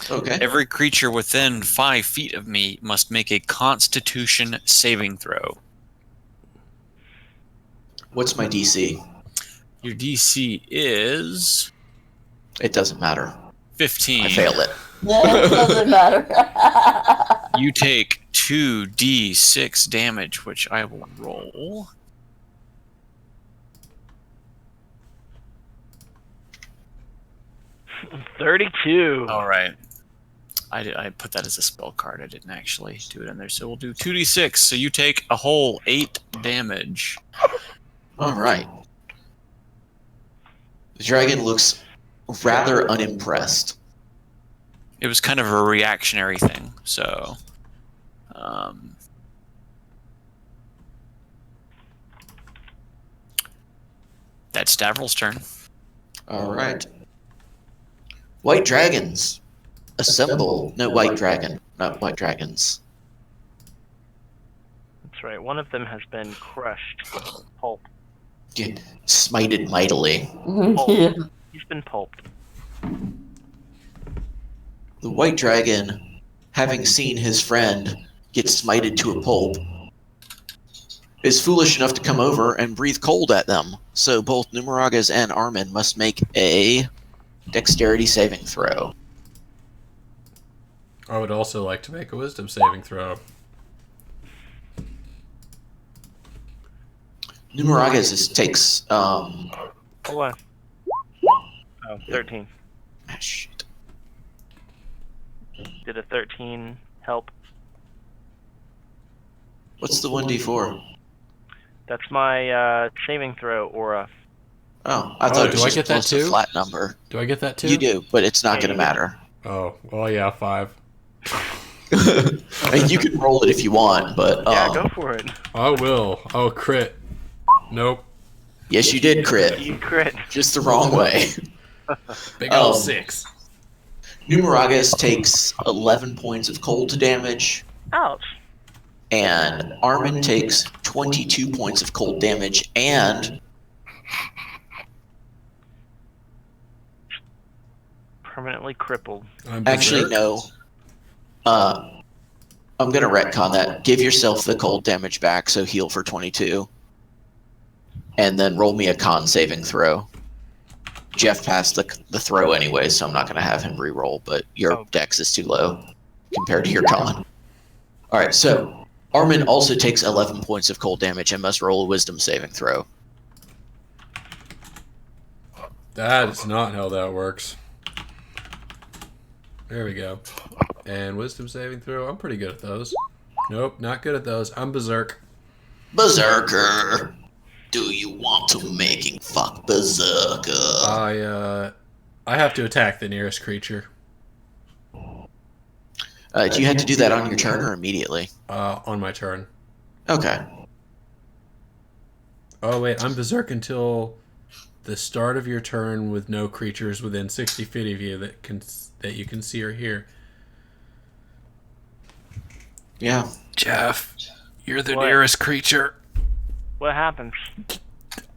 Okay. Every creature within 5 feet of me must make a Constitution saving throw. What's my DC? Your DC is It doesn't matter. 15. I failed it. It doesn't matter. You take 2d6 damage, which I will roll. $32. All right. I put that as a spell card. I didn't actually do it in there. So we'll do 2d6. So you take a whole 8 damage. Alright. The dragon looks rather unimpressed. It was kind of a reactionary thing. So, that's Davril's turn. Alright. White dragons. Assemble. No, white dragon. Not white dragons. That's right. One of them has been crushed. Pulp. Get smited mightily. Yeah. He's been pulped. The white dragon, having seen his friend get smited to a pulp, is foolish enough to come over and breathe cold at them. So both Numeragas and Armin must make a dexterity saving throw. I would also like to make a wisdom saving throw. Numeragas takes Hold on. Oh, 13. shit. Did a 13 help? What's the 1d4? That's my saving throw aura. Oh, I thought it do was I just get that plus a too? flat number. Do I get that too? You do, but it's not Yeah, going to you matter. Oh, well, yeah, 5. I mean, you can roll it if you want, but Yeah, go for it. I will. Oh, crit. Nope. Yes, you did crit. You crit. Just the wrong way. Big old 6. Numeragus takes 11 points of cold damage, Ouch. and Armin takes 22 points of cold damage, and Permanently crippled. actually no. I'm gonna retcon that. Give yourself the cold damage back, so heal for 22, and then roll me a con saving throw. Jeff passed the throw anyway, so I'm not gonna have him re-roll. But your dex is too low compared to your con. All right, so Armin also takes 11 points of cold damage and must roll a Wisdom saving throw. That is not how that works. There we go. And Wisdom saving throw. I'm pretty good at those. Nope, not good at those. I'm Berserk. Berserker. Do you want to making fuck Berserker? I have to attack the nearest creature. Do you have to do that on your turn or immediately? On my turn. Okay. Oh wait, I'm Berserk until the start of your turn with no creatures within 60 feet of you that you can see or hear. Yeah. Jeff, you're the What? nearest creature. What happens?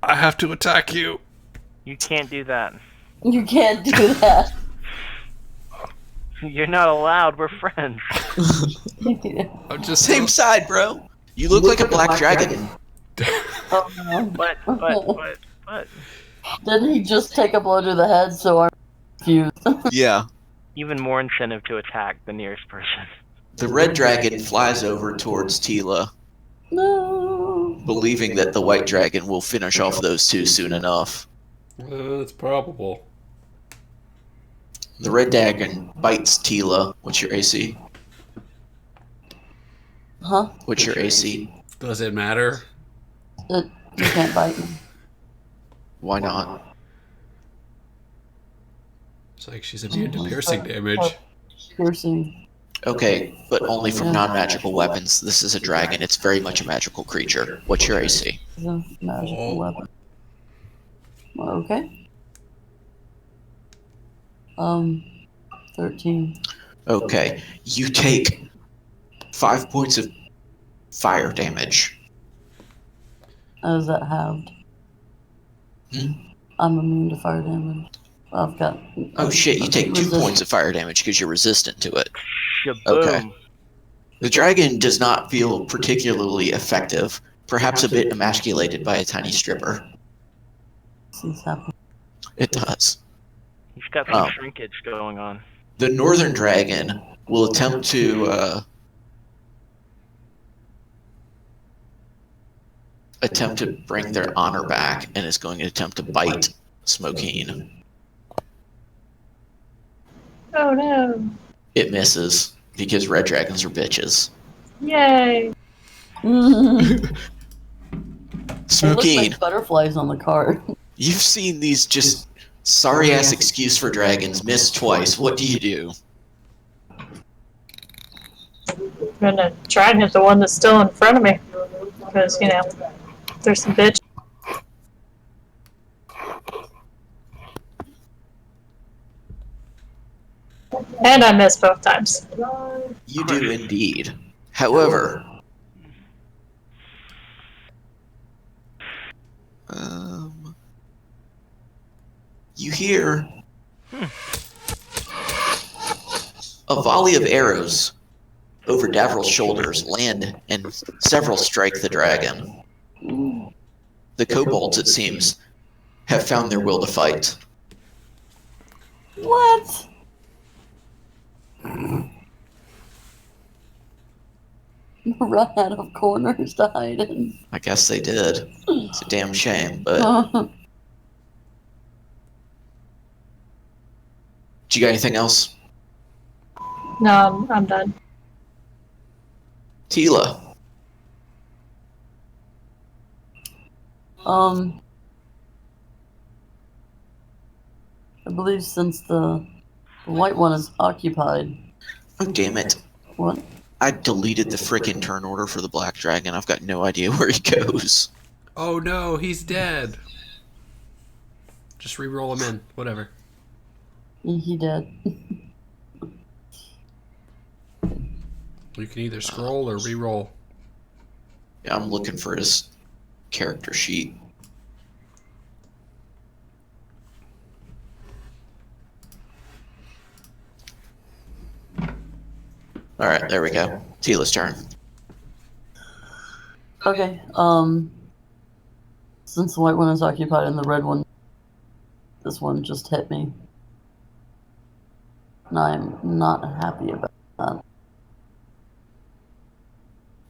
I have to attack you. You can't do that. You can't do that. You're not allowed. We're friends. I'm just Same side, bro. You look like a black dragon. Oh, no. But. Didn't he just take a blow to the head, so I'm confused. Yeah. Even more incentive to attack the nearest person. The red dragon flies over towards Tila, No. believing that the white dragon will finish off those two soon enough. It's probable. The red dragon bites Tila. What's your AC? Huh? What's your AC? Does it matter? You can't bite me. Why not? It's like she's immune to piercing damage. Piercing. Okay, but only from non-magical weapons. This is a dragon. It's very much a magical creature. What's your AC? Is a magical weapon. Okay. 13. Okay, you take 5 points of fire damage. How does that halved? Hmm? I'm immune to fire damage. I've got. Oh shit, you take 2 resist- points of fire damage because you're resistant to it. Shaboom. Okay. The dragon does not feel particularly effective, perhaps a bit emasculated by a tiny stripper. Things happen. It does. He's got some shrinkage going on. The northern dragon will attempt to bring their honor back and is going to attempt to bite Smokeen. Oh no. It misses because red dragons are bitches. Yay. It looks Smokeen, like butterflies on the card. you've seen these just sorry ass excuse for dragons miss twice. What do you do? I'm gonna try and hit the one that's still in front of me. Because, there's some bitch. And I missed both times. You do indeed. However, you hear a volley of arrows over Davryl's shoulders land and several strike the dragon. The kobolds, it seems, have found their will to fight. What? Run out of corners to hide in. I guess they did. It's a damn shame, but do you got anything else? No, I'm done. Tila. I believe since the white one is occupied. Oh, damn it. What? I deleted the frickin' turn order for the black dragon. I've got no idea where he goes. Oh no, he's dead. Just re-roll them in. Whatever. He did. You can either scroll or re-roll. Yeah, I'm looking for his character sheet. All right, there we go. Tila's turn. Okay. Since the white one is occupied and the red one, this one just hit me. And I'm not happy about that.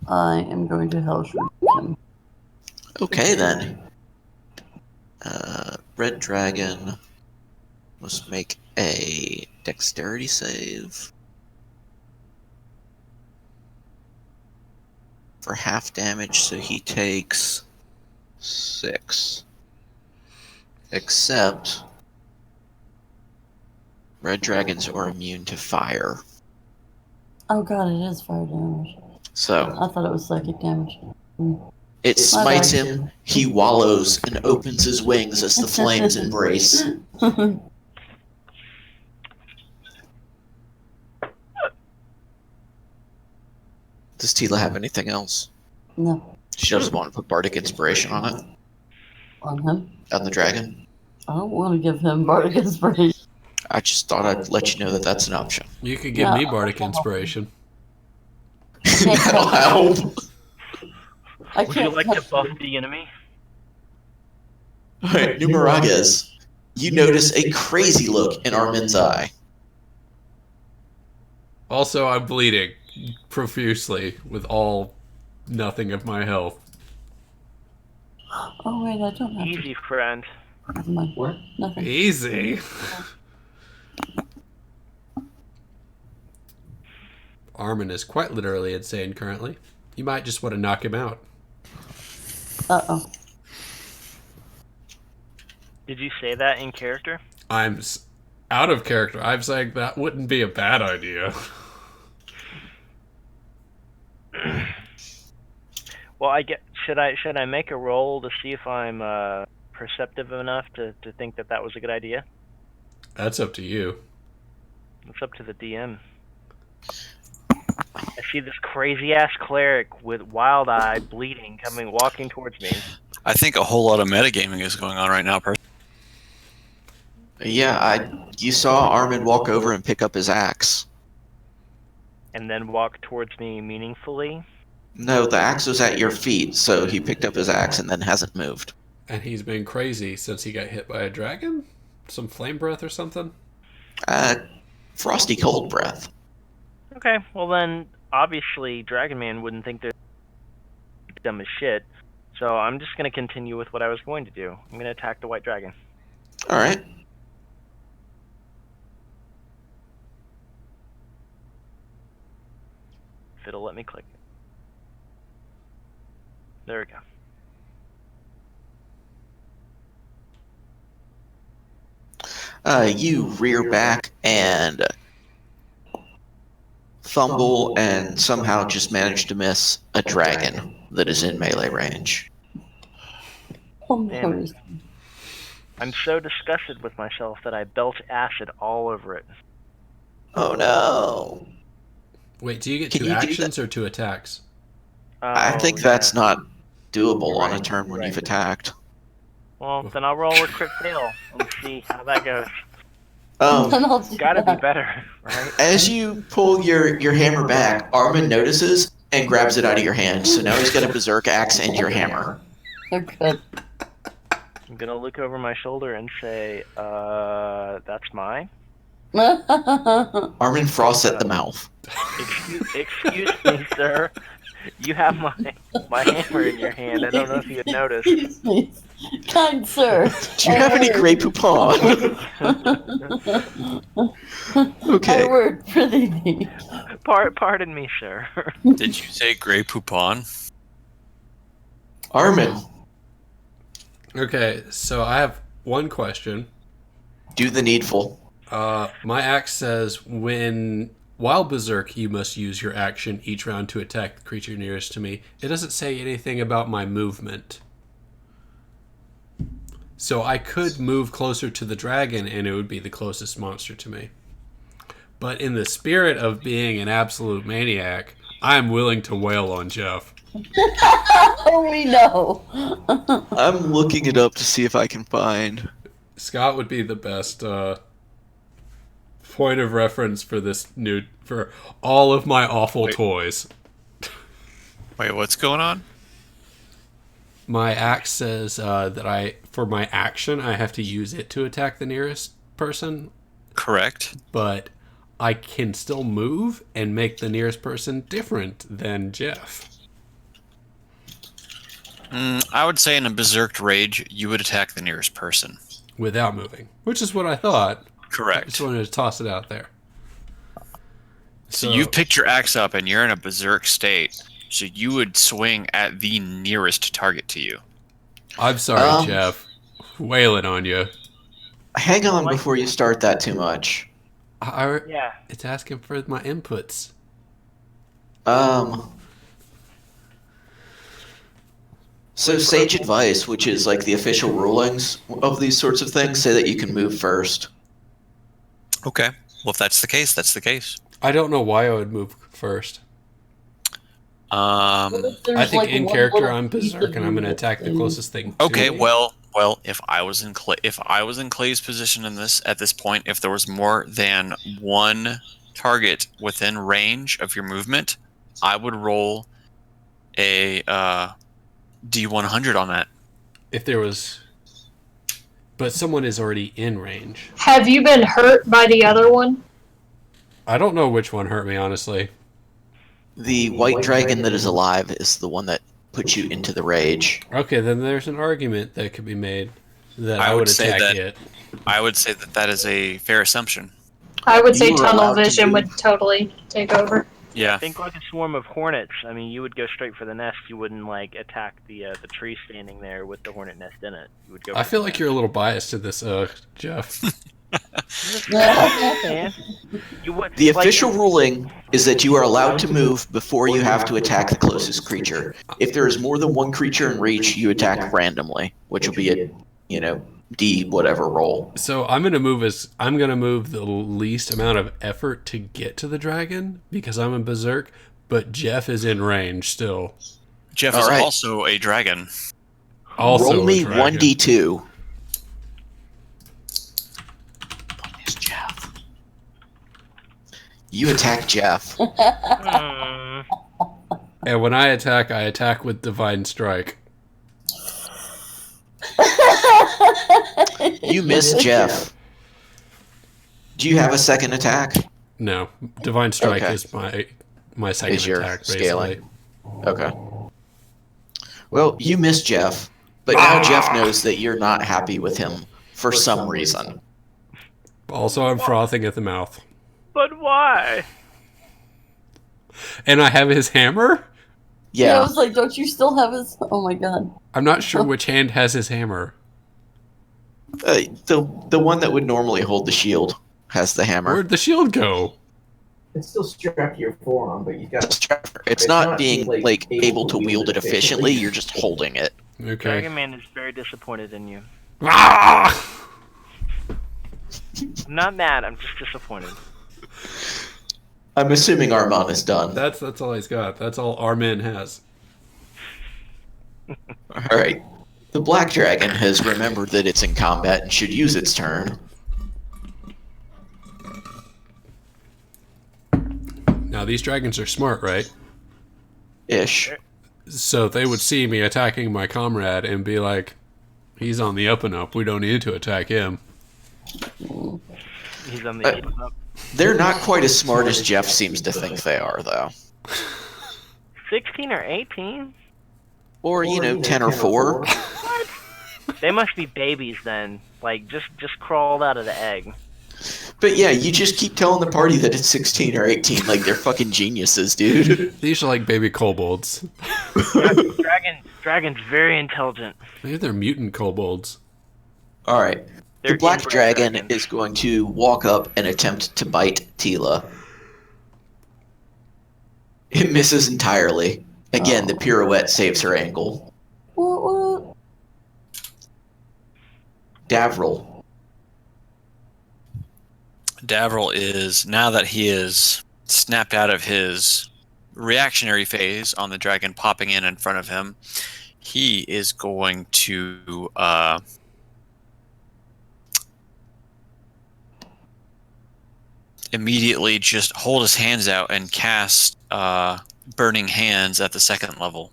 I am going to hell shoot him. Okay, then. Red Dragon must make a dexterity save for half damage, so he takes 6. Except red dragons are immune to fire. Oh god, it is fire damage. So I thought it was psychic damage. it smites him, he wallows and opens his wings as the flames embrace. Does Tila have anything else? No. She doesn't want to put Bardic Inspiration on it? On him? On the dragon? I don't want to give him Bardic Inspiration. I just thought I'd let you know that that's an option. You could give me Bardic Inspiration. That'll help. I Would you can't like to touch buff you. the enemy? Alright, Numeragas. You notice a crazy look in Armin's eye. Also, I'm bleeding profusely with nothing of my health. Oh wait, I don't have to. Easy, friend. Never mind. What? Nothing. Easy. Armin is quite literally insane currently. You might just want to knock him out. Uh-oh. Did you say that in character? I'm out of character. I'm saying that wouldn't be a bad idea. Well, should I make a roll to see if I'm perceptive enough to think that was a good idea? That's up to you. It's up to the DM. I see this crazy ass cleric with wild eye bleeding walking towards me. I think a whole lot of metagaming is going on right now, personally. Yeah, you saw Armin walk over and pick up his axe. And then walk towards me meaningfully. No, the axe was at your feet, so he picked up his axe and then hasn't moved. And he's been crazy since he got hit by a dragon? Some flame breath or something? Frosty cold breath. Okay, well then, obviously, Dragon Man wouldn't think they're dumb as shit. So I'm just gonna continue with what I was going to do. I'm gonna attack the white dragon. Alright. If it'll let me click it. There we go. You rear back and fumble and somehow just manage to miss a dragon that is in melee range. Oh, Damn no. it. I'm so disgusted with myself that I belch acid all over it. Oh no. Wait, do you get Can two you do actions or two attacks? I think yeah. that's not doable on a Right, turn when right. you've attacked. Well, then I'll roll a crit fail and see how that goes. Then I'll do Gotta be that. better, right? As you pull your hammer back, Armin notices and grabs it out of your hand. So now he's got a berserk axe and your hammer. Oh, good. I'm gonna look over my shoulder and say, that's mine. Armin frosts at the mouth. Excuse me, sir. You have my hammer in your hand. I don't know if you had noticed. Excuse me. Kind sir. Do you have any Grey Poupon? Okay. I work for thee. Pardon me, sir. Did you say Grey Poupon? Armin, Okay, so I have one question. do the needful. My axe says while berserk, you must use your action each round to attack the creature nearest to me. It doesn't say anything about my movement. So I could move closer to the dragon and it would be the closest monster to me. But in the spirit of being an absolute maniac, I'm willing to wail on Jeff. We know. I'm looking it up to see if I can find. Scott would be the best point of reference for for all of my awful toys. Wait, what's going on? My axe says that for my action, I have to use it to attack the nearest person. Correct. But I can still move and make the nearest person different than Jeff. I would say in a berserk rage, you would attack the nearest person. Without moving, which is what I thought. Correct. I just wanted to toss it out there. So you've picked your axe up and you're in a berserk state. So you would swing at the nearest target to you. I'm sorry, Jeff. Wailing on you. Hang on before you start that too much. Yeah. It's asking for my inputs. So sage advice, which is like the official rulings of these sorts of things, say that you can move first. Okay. Well, if that's the case, that's the case. I don't know why I would move first. I think like in one character little I'm piece berserk of and I'm going to you attack the and- closest thing. To Okay, me. well, if I was in Clay's position at this point, if there was more than one target within range of your movement, I would roll a D100 on that. If there was, but someone is already in range. Have you been hurt by the other one? I don't know which one hurt me, honestly. The white dragon that is alive is the one that puts you into the rage. Okay, then there's an argument that could be made that I I would would say attack that- it. I would say that is a fair assumption. I would say You were tunnel allowed to vision move. would totally take over. Yeah. Think like a swarm of hornets. I mean, you would go straight for the nest. You wouldn't like attack the tree standing there with the hornet nest in it. You would go. I for feel the like nest. you're a little biased to this, Jeff. Man. You would, The like, official ruling is that you are allowed to move before you have to attack the closest creature. If there is more than one creature in reach, you attack randomly, which will be a, D whatever roll. So I'm gonna move the least amount of effort to get to the dragon because I'm a berserk, but Jeff is in range still. Jeff All is right. also a dragon. Also Roll me a dragon. 1d2. Bonus Jeff. You attack Jeff. Hmm. And when I attack with divine strike. You miss Jeff. Do you have a second attack? No, divine strike Okay. is my second Is your attack, basically. scaling. Okay. Well, you miss Jeff, but now Jeff knows that you're not happy with him for some reason. Also, I'm frothing at the mouth, But why? and I have his hammer. Yeah, I Yeah. was like, don't you still have his? Oh my god. I'm not sure which hand has his hammer. The one that would normally hold the shield has the hammer. Where'd the shield go? It's still strapped to your forearm, but you got. It's not being like able to wield it efficiently. You're just holding it. Okay. Dragon Man is very disappointed in you. Ah! I'm not mad. I'm just disappointed. I'm assuming Armand is done. That's all he's got. That's all Armin has. All right. The black dragon has remembered that it's in combat and should use its turn. Now these dragons are smart, right? Ish. So they would see me attacking my comrade and be like, "He's on the up and up. We don't need to attack him." He's on the up. They're not quite as smart as Jeff seems to think they are, though. 16 or 18? Or, 10 or 4. They must be babies then. Like just crawled out of the egg. But yeah, you just keep telling the party that it's 16 or 18 like they're fucking geniuses, dude. These are like baby kobolds. Dragon's very intelligent. Maybe they're mutant kobolds. All right. The They're black inbred dragon dragons. is going to walk up and attempt to bite Tila. It misses entirely. Again, the pirouette saves her ankle. What? Davril. Davril is, now that he is snapped out of his reactionary phase on the dragon popping in front of him, he is going to immediately just hold his hands out and cast Burning Hands at the 2nd level.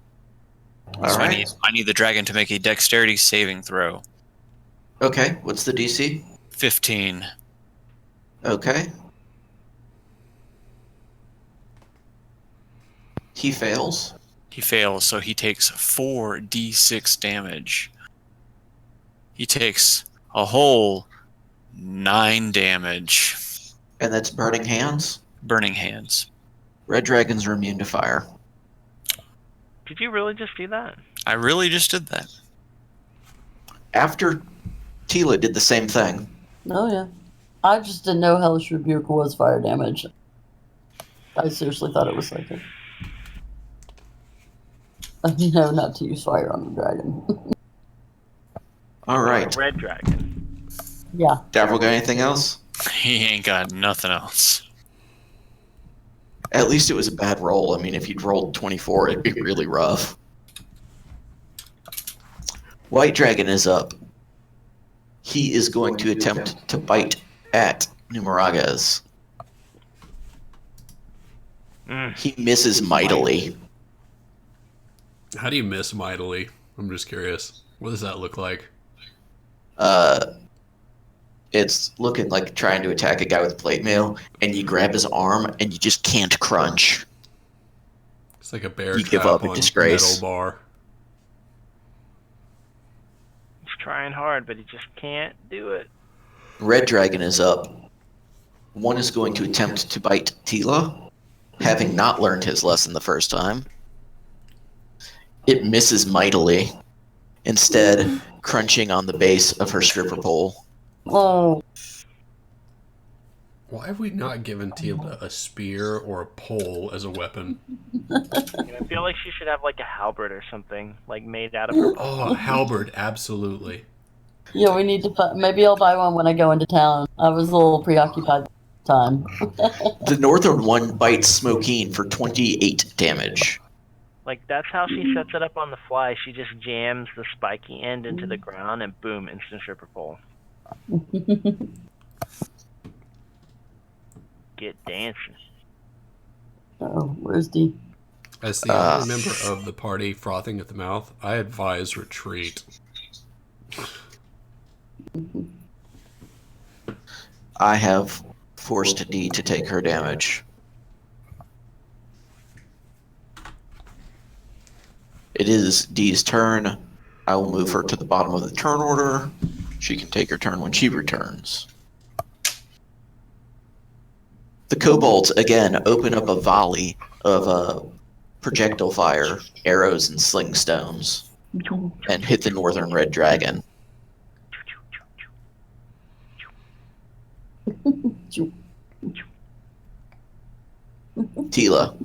All So right. I need the dragon to make a dexterity saving throw. Okay, what's the DC? 15. Okay. He fails. He fails, so he takes 4d6 damage. He takes a whole 9 damage. And that's Burning Hands? Burning Hands. Red dragons are immune to fire. Did you really just do that? I really just did that. After Tila did the same thing. Oh, yeah. I just didn't know Hellish Rebuke was fire damage. I seriously thought it was psychic. No, not to use fire on the dragon. All right. A red dragon. Yeah. Davril got anything else? He ain't got nothing else. At least it was a bad roll. I mean, if you'd rolled 24, it'd be really rough. White dragon is up. He is going to attempt to bite at Numerages. He misses mightily. How do you miss mightily? I'm just curious. What does that look like? It's looking like trying to attack a guy with plate mail, and you grab his arm, and you just can't crunch. It's like a bear You trap give up in on disgrace. metal bar. He's trying hard, but he just can't do it. Red dragon is up. One is going to attempt to bite Tila, having not learned his lesson the first time. It misses mightily, instead crunching on the base of her stripper pole. Oh, Why have we not given Tila a spear or a pole as a weapon? I feel like she should have like a halberd or something, like made out of her. Oh, a halberd, absolutely. yeah, we need to. Maybe I'll buy one when I go into town. I was a little preoccupied at the time. The northern one bites Smokeen for 28 damage. Like, that's how she sets it up on the fly. She just jams the spiky end into the ground and boom, instant stripper pole. Get dancing. Oh, where's D? As the only member of the party frothing at the mouth, I advise retreat. I have forced D to take her damage. It is D's turn. I will move her to the bottom of the turn order. She can take her turn when she returns. The kobolds, again, open up a volley of projectile fire, arrows, and sling stones, and hit the northern red dragon. Tila.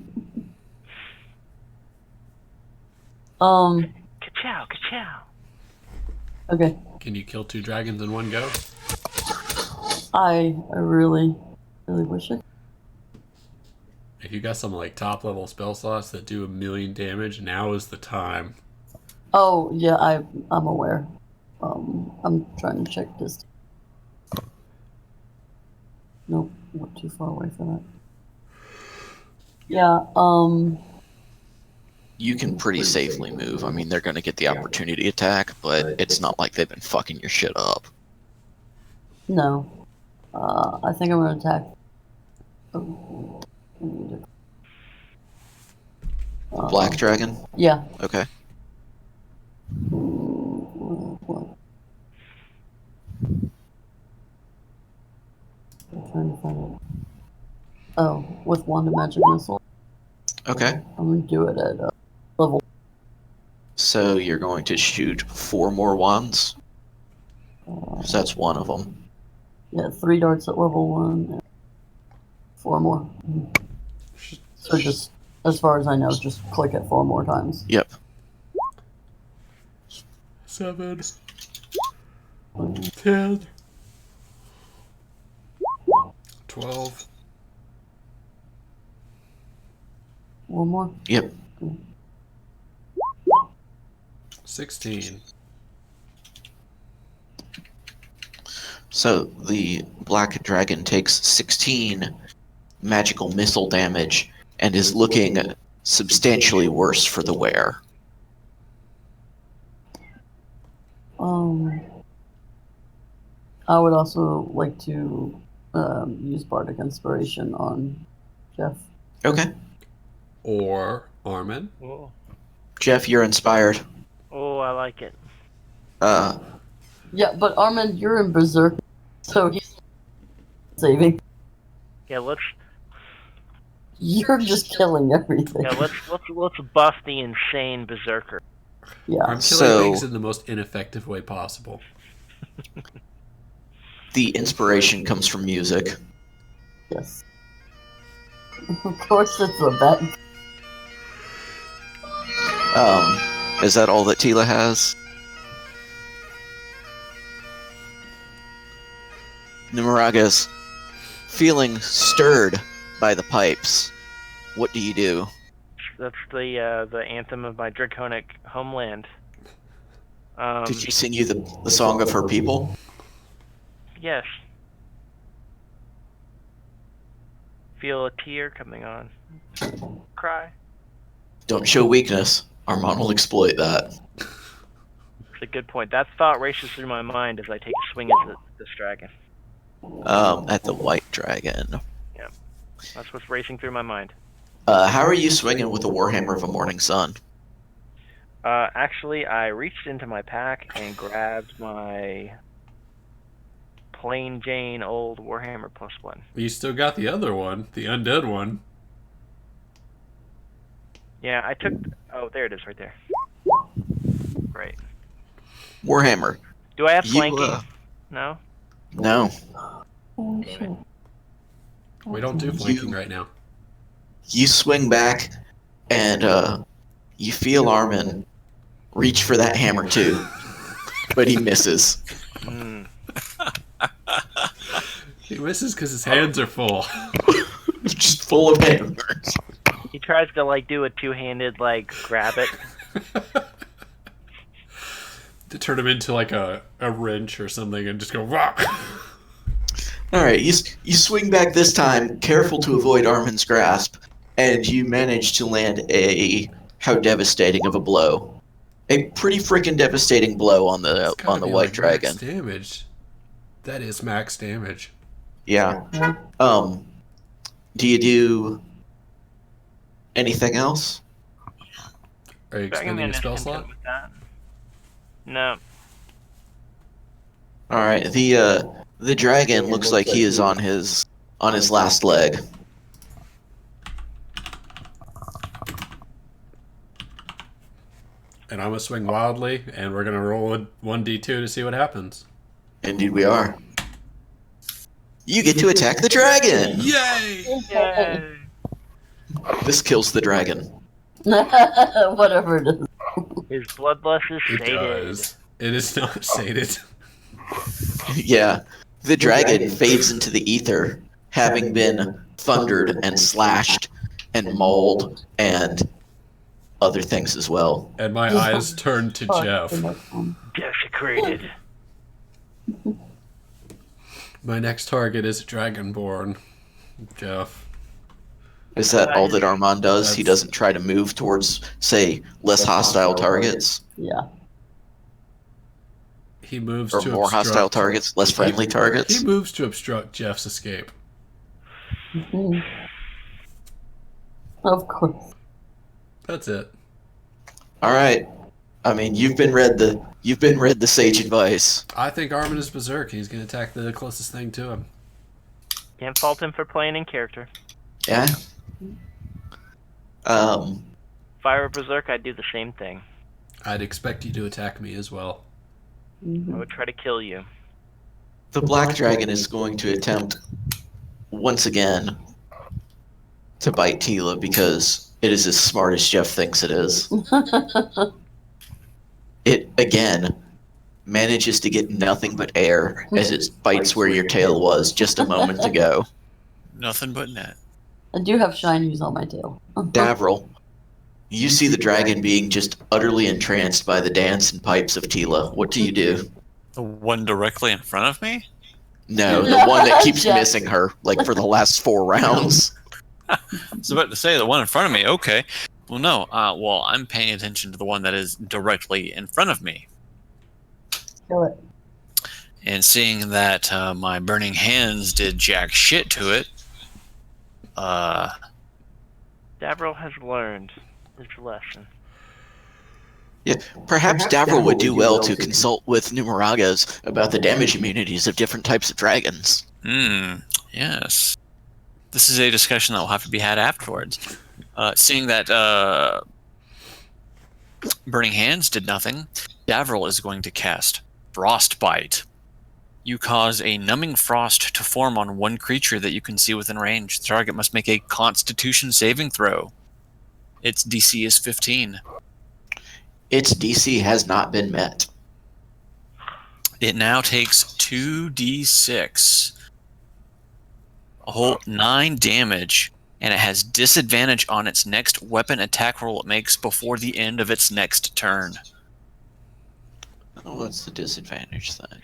Ka-chow, ka-chow. Okay. Can you kill 2 dragons in one go? I really wish I. If you got some like top level spell slots that do 1,000,000 damage, now is the time. Oh yeah, I'm aware. I'm trying to check this. Nope, not too far away for that. Yeah. You can pretty safely move. I mean, they're going to get the opportunity attack, but it's not like they've been fucking your shit up. No. I think I'm gonna attack. Oh. Black dragon? Yeah. Okay. What? I'm trying to find it. Oh, with wand of magic missile. Okay. I'm gonna do it at level. So you're going to shoot 4 more wands? So that's one of them. Yeah, 3 darts at level 1. And 4 more. So just, as far as I know, just click it 4 more times. Yep. 7. 10, 12. One more. Yep. 16. So the black dragon takes 16 magical missile damage and is looking substantially worse for the wear. I would also like to use Bardic Inspiration on Jeff. Okay. Or Armin. Oh, Jeff, you're inspired. I like it. Yeah, but Armin, you're in Berserk, so he's saving. Yeah, let's You're just killing everything. let's buff the insane berserker. Yeah. I'm killing So- things in the most ineffective way possible. The inspiration comes from music. Yes. Of course, it's a bet. Is that all that Tila has? Numeraga's feeling stirred by the pipes. What do you do? That's the anthem of my draconic homeland. Did she sing you the song of her people? Yes. Feel a tear coming on. Cry. Don't show weakness. Armand will exploit that. It's a good point. That thought races through my mind as I take a swing at this dragon. At the white dragon. That's what's racing through my mind. How are you swinging with the Warhammer of a Morning Sun? Actually, I reached into my pack and grabbed my plain Jane old Warhammer +1. You still got the other one, the undead one. Yeah, I took... Oh, there it is right there. Great. Warhammer. Do I have You, flanking? No? No. Oh, shit. We don't do flanking right now. You swing back, and you feel Armin reach for that hammer too, but he misses. Hmm. He misses because his hands are full. Just full of hammers. He tries to, like, do a two-handed, like, grab it. To turn him into like a wrench or something and just go rock. All right, you swing back this time, careful to avoid Armin's grasp, and you manage to land how devastating of a blow. A pretty freaking devastating blow on the white dragon. Max damage. That is max damage. Yeah. Do you do anything else? Are you Dragon expending Man a spell isn't slot? good with that. No. All right. The dragon looks like he is on his last leg. And I'm gonna swing wildly, and we're gonna roll a 1d2 to see what happens. Indeed, we are. You get to attack the dragon. Yay! Yay. This kills the dragon. Whatever it is. His bloodlust is It sated. does. It is not sated. Yeah. The dragon fades into the ether, having been thundered and slashed and mauled and other things as well. And my eyes turn to Jeff. Desecrated. My next target is Dragonborn. Jeff. Is that all that Armand does? He doesn't try to move towards, say, less hostile targets? Yeah. He moves Or to more obstruct. hostile targets? Less friendly targets? He moves to obstruct Jeff's escape. Mhm. Of course. That's it. All right. I mean, you've been read the sage advice. I think Armin is berserk. He's going to attack the closest thing to him. Can't fault him for playing in character. Yeah. If I were Berserk, I'd do the same thing. I'd expect you to attack me as well. I would try to kill you. The black dragon is going to attempt once again to bite Tila because it is as smart as Jeff thinks it is. It again manages to get nothing but air as it bites where your tail was just a moment ago. Nothing but net. I do have shinies on my tail. Davril, you see the dragon being just utterly entranced by the dance and pipes of Tila. What do you do? The one directly in front of me? No, the one that keeps Jack. missing her, like for the last 4 rounds. I was about to say the one in front of me. Okay. Well, no. Well, I'm paying attention to the one that is directly in front of me. Kill it. And seeing that my burning hands did jack shit to it, Davril has learned his lesson. Yeah, perhaps Davril would do well to consult with Numeragas about the damage immunities of different types of dragons. Yes. This is a discussion that will have to be had afterwards. Seeing that Burning Hands did nothing, Davril is going to cast Frostbite. You cause a numbing frost to form on one creature that you can see within range. The target must make a Constitution saving throw. Its DC is 15. Its DC has not been met. It now takes 2d6. A whole 9 damage, and it has disadvantage on its next weapon attack roll it makes before the end of its next turn. Oh, what's the disadvantage then?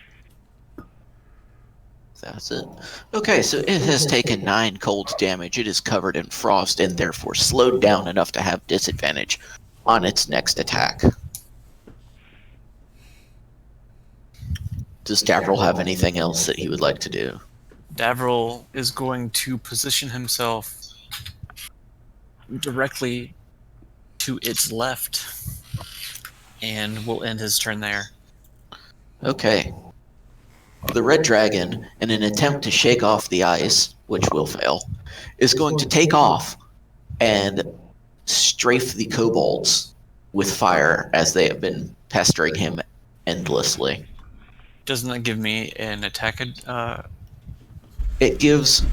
That's it. Okay, so it has taken 9 cold damage. It is covered in frost and therefore slowed down enough to have disadvantage on its next attack. Does Davril have anything else that he would like to do? Davril is going to position himself directly to its left, and will end his turn there. Okay. The red dragon, in an attempt to shake off the ice, which will fail, is going to take off and strafe the kobolds with fire as they have been pestering him endlessly. Doesn't that give me an attack? It gives...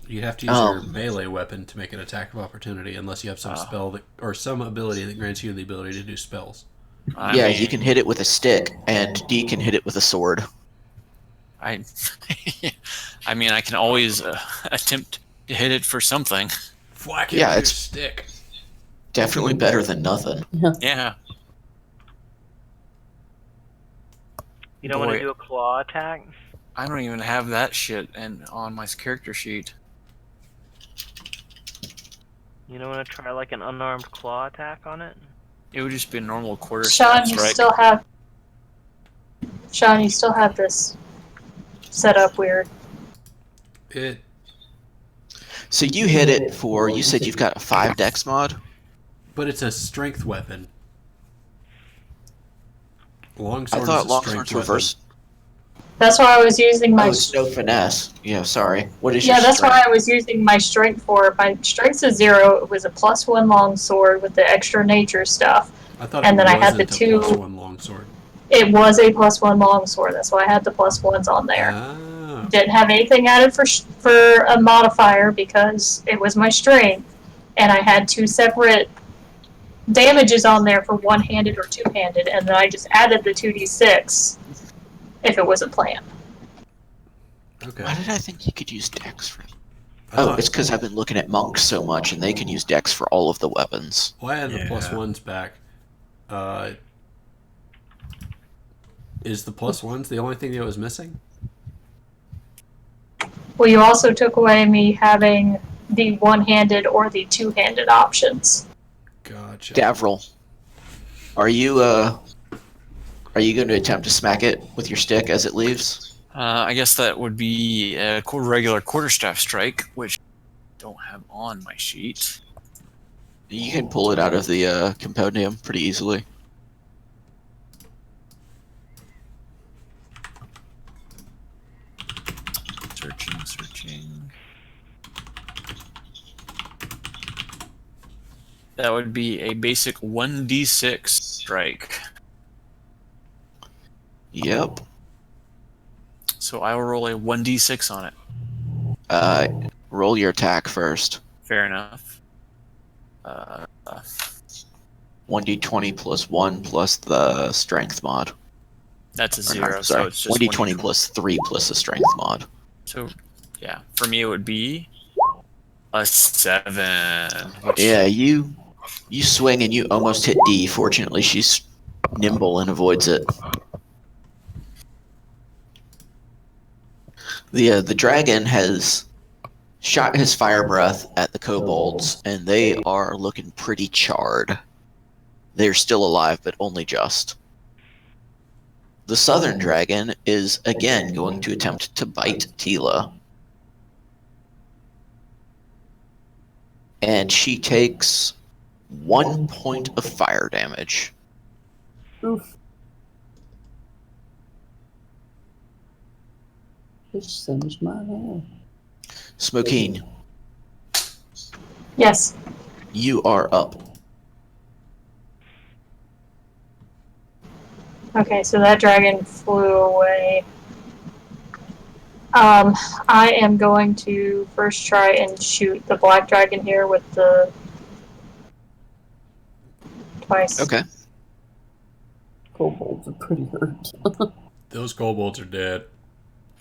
You'd have to use your melee weapon to make an attack of opportunity, unless you have some spell that, or some ability that grants you the ability to do spells. Yeah, you can hit it with a stick, and D can hit it with a sword. I mean, I can always attempt to hit it for something. Whack it Yeah, with your it's stick. definitely better than nothing. Yeah. You don't want Boy. to do a claw attack? I don't even have that shit on my character sheet. You don't want to try like an unarmed claw attack on it? It would just be a normal quarter Sean, staff you strike. still have this set up weird. So you hit it for... You said you've got a 5 dex mod? But it's a strength weapon. I Longsword thought is a strength longswords weapon. reverse... That's why I was using my. Oh, it's no finesse. Yeah, sorry. What is your Yeah, that's strength? why I was using my strength for. My strength's a 0. It was a +1 longsword with the extra nature stuff. I thought And it then I had the wasn't a two- +1 longsword. It was a +1 longsword. That's why I had the +1s on there. Ah. Didn't have anything added for a modifier because it was my strength, and I had 2 separate damages on there for one-handed or two-handed, and then I just added the 2d6 if it wasn't planned. Okay. Why did I think you could use dex for... I Oh, thought- it's because I've been looking at monks so much, and they can use dex for all of the weapons. Well, I had the Yeah. +1s back. Is the +1s the only thing that was missing? Well, you also took away me having the one-handed or the two-handed options. Gotcha. Davril, are you going to attempt to smack it with your stick as it leaves? I guess that would be a regular quarterstaff strike, which I don't have on my sheet. You can pull it out of the compendium pretty easily. Searching. That would be a basic 1d6 strike. Yep. So I will roll a 1d6 on it. Roll your attack first. Fair enough. 1d20 plus 1 plus the strength mod. That's a Or zero, not, so sorry, it's just 1d20 plus 3 plus a strength mod. So, yeah, for me it would be a 7. Which, Yeah, you swing and you almost hit D. Fortunately, she's nimble and avoids it. The dragon has shot his fire breath at the kobolds, and they are looking pretty charred. They're still alive, but only just. The southern dragon is again going to attempt to bite Tila. And she takes 1 point of fire damage. Oof. Just singed my hair. Smokeen, Yes. you are up. Okay, so that dragon flew away. I am going to first try and shoot the black dragon here with the twice. Okay. Kobolds are pretty hurt. Those kobolds are dead.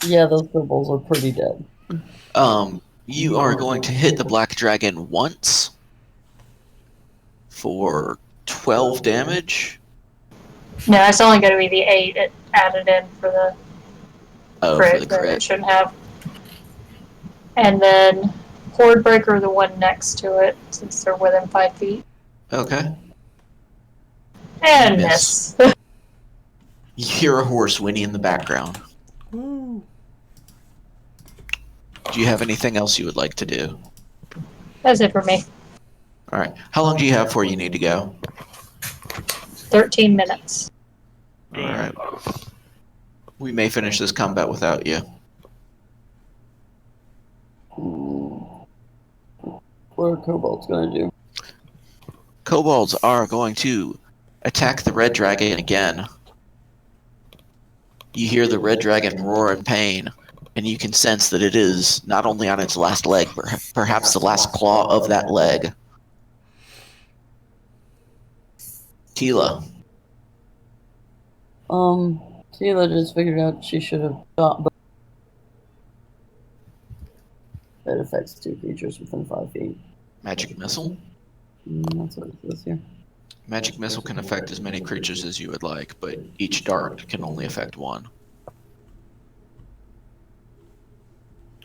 Yeah, those kobolds are pretty dead. You are going to hit the black dragon once for 12 damage. No, it's only going to be the 8 it added in for the For crit the that it crit. shouldn't have. And then Horde Breaker, the one next to it, since they're within 5 feet. Okay. And Miss. miss. You hear a horse whinny in the background. Woo. Do you have anything else you would like to do? That's it for me. All right. How long do you have before you need to go? 13 minutes. All right. We may finish this combat without you. What are kobolds gonna do? Kobolds are going to attack the red dragon again. You hear the red dragon roar in pain, and you can sense that it is not only on its last leg, but perhaps the last claw of that leg. Tila. Tila just figured out she should have shot, but that affects 2 creatures within 5 feet. Magic missile? That's what it says here. Magic missile can affect as many creatures as you would like, but each dart can only affect one.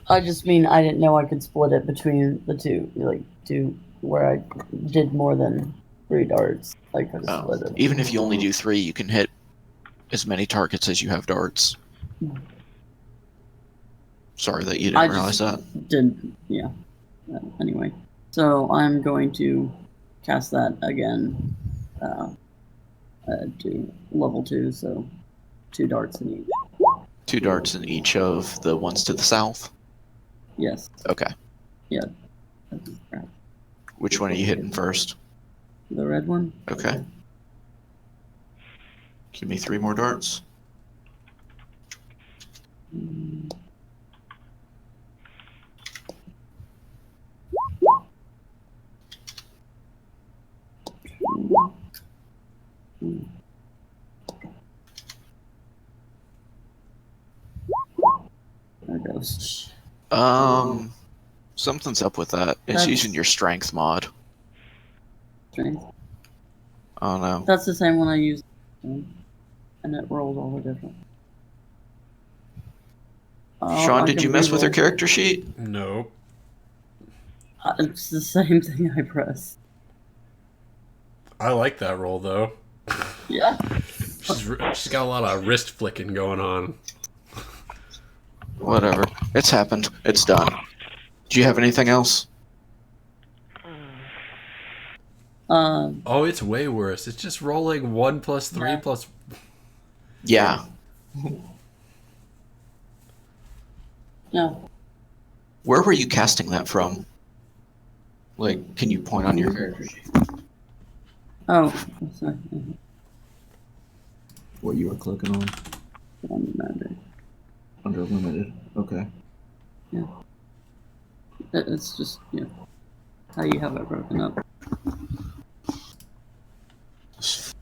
I just mean I didn't know I could split it between the two, like two where I did more than 3 darts. I could have split it. Even if you only do 3, you can hit as many targets as you have darts. Sorry that you didn't realize that. Yeah. Anyway, so I'm going to cast that again to level 2, so 2 darts in each. 2 darts in each of the ones to the south? Yes. Okay. Yeah. Which one are you hitting first? The red one? Okay. Give me 3 more darts. There goes. Something's up with that. It's That's- using your strength mod. Strength. Oh no. That's the same one I used, and it rolls all the different. Sean, I did can you mess with her reroll. character sheet? Nope. It's the same thing I press. I like that roll though. Yeah. She's got a lot of wrist flicking going on. Whatever. It's happened. It's done. Do you have anything else? Oh, it's way worse. It's just rolling 1 plus 3 Yeah. plus. Yeah. No. Where were you casting that from? Like, can you point on your character sheet? Oh, sorry. What you were clicking on? On the Magic. Under limited. Okay. It's just, how you have it broken up. That's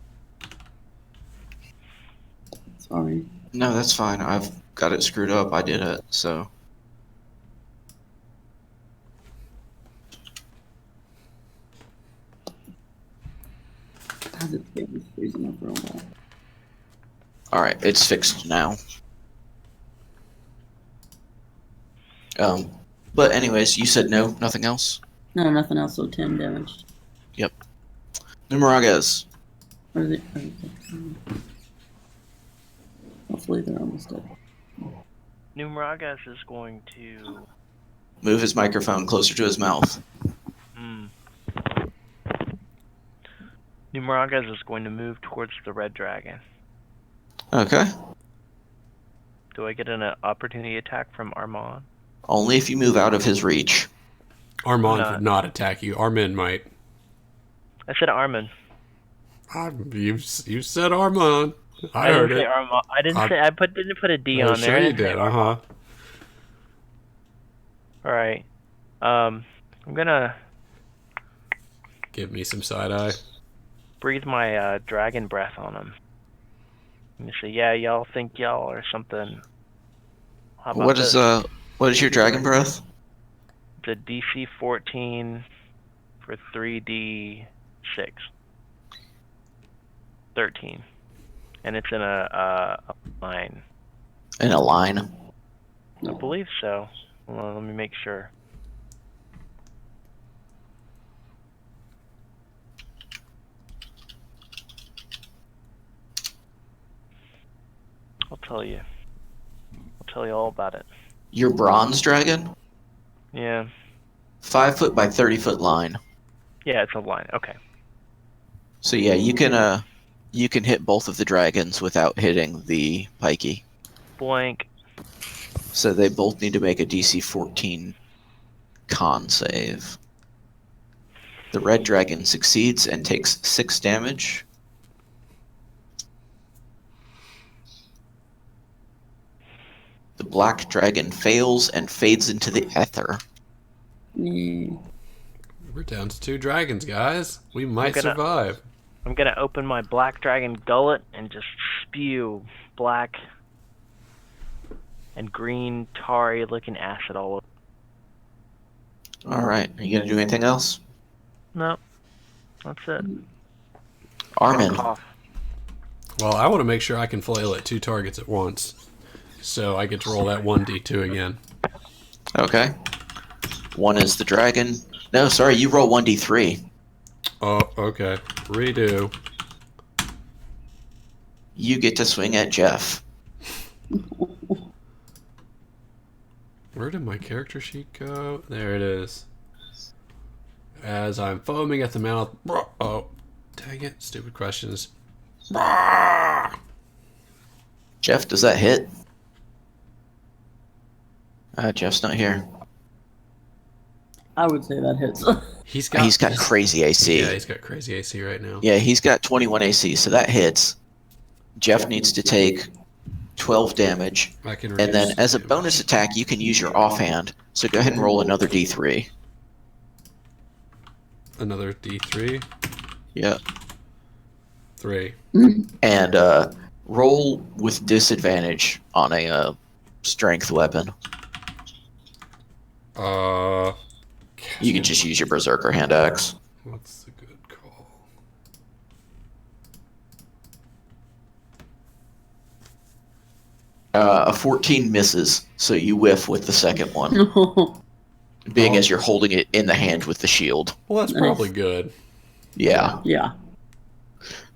Sorry. No, that's fine. I've got it screwed up. I did it, so. God, this game is freezing up real well. Alright, it's fixed now. But anyways, you said no, nothing else? No, nothing else, so 10 damage. Yep. Numeragas. Or is it? Hopefully they're almost dead. Numeragas is going to... Move his microphone closer to his mouth. Numeragas is going to move towards the red dragon. Okay. Do I get an opportunity attack from Armand? Only if you move out of his reach. Armand would not attack you. Armin might. I said Armand. You said Armand. I heard didn't say it. Armand. I didn't say. Didn't put a D Oh, on there. sure you did. All right. I'm gonna Give me some side eye. breathe my dragon breath on him. And say, yeah, y'all think y'all or something. How about What this? is your dragon breath? It's a DC 14 for 3d6. 13. And it's in a line. In a line? I believe so. Well, let me make sure. I'll tell you. I'll tell you all about it. Your bronze dragon? Yeah. 5 foot by 30 foot line. Yeah, it's a line. Okay. So yeah, you can hit both of the dragons without hitting the pikey. Blank. So they both need to make a DC 14 con save. The red dragon succeeds and takes 6 damage. The black dragon fails and fades into the ether. Yeah. We're down to 2 dragons, guys. We might survive. I'm gonna open my black dragon gullet and just spew black and green tarry looking acid all over. Alright, are you gonna do anything else? No. That's it. Armin. Cough. Well, I want to make sure I can flail at 2 targets at once. So I get to roll that 1d2 again. Okay. 1 is the dragon. No, sorry, you roll 1d3. Oh, okay. Redo. You get to swing at Jeff. Where did my character sheet go? There it is. As I'm foaming at the mouth. Oh, dang it. Stupid questions. Jeff, does that hit? Jeff's not here. I would say that hits. He's got crazy AC. Yeah, he's got crazy AC right now. Yeah, he's got 21 AC, so that hits. Jeff needs to take 12 damage. I can And then reduce as a damage. bonus attack, you can use your offhand. So go ahead and roll another d3. Another d3. Yeah. 3. And roll with disadvantage on a strength weapon. You can just use your berserker hand axe. What's the good call? A 14 misses, so you whiff with the second one. Being as you're holding it in the hand with the shield. Well, that's probably good. Yeah. Yeah.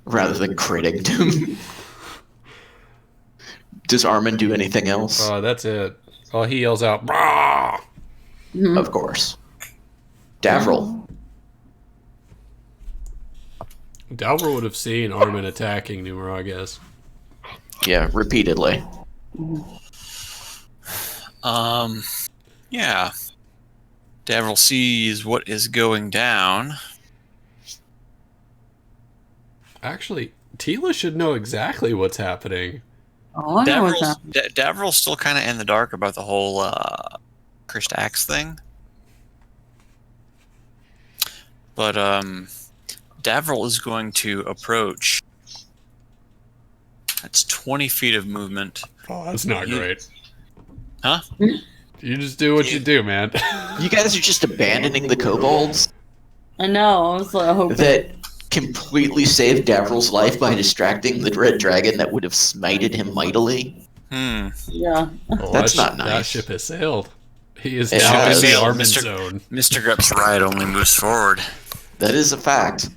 Rather than critting him. Does Armin do anything else? That's it. Oh, he yells out, "Brah!" Of course. Davril. Dalver would have seen Armin attacking Numer, I guess. Yeah, repeatedly. Yeah. Davril sees what is going down. Actually, Tila should know exactly what's happening. Oh, I know what's happening. Davril's still kind of in the dark about the whole cursed axe thing. But Davril is going to approach That's 20 feet of movement. Oh, that's not great. Huh? You just do what you do, man. You guys are just abandoning the kobolds I know. I was like, hoping. that completely saved Davril's life by distracting the red dragon that would have smited him mightily. Yeah. Oh, That's that not nice. That ship has sailed. He is It now in has. the Sailed, Armin Mr. zone. Mr. Grep's ride only moves forward. That is a fact.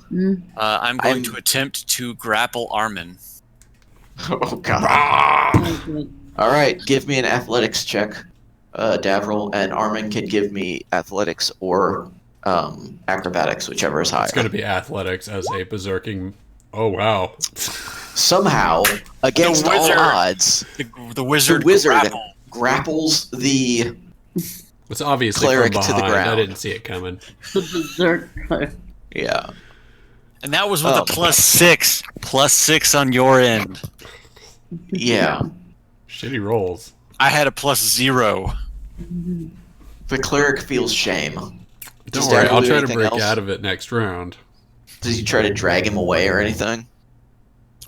I'm going to attempt to grapple Armin. Oh god. Okay. All right, give me an athletics check, Davril, and Armin can give me athletics or acrobatics, whichever is higher. It's going to be athletics as a berserking. Oh, wow. Somehow, against all wizard- odds, The wizard, the wizard grapple. grapples the It's obviously Cleric from to the behind. I ground. didn't see it coming. The berserker. yeah. And that was with Oh. a +6. +6 on your end. Yeah. Shitty rolls. I had a +0. The cleric feels shame. Don't Does worry, Davril I'll do try to anything break else? out of it next round. Does he try to drag him away or anything?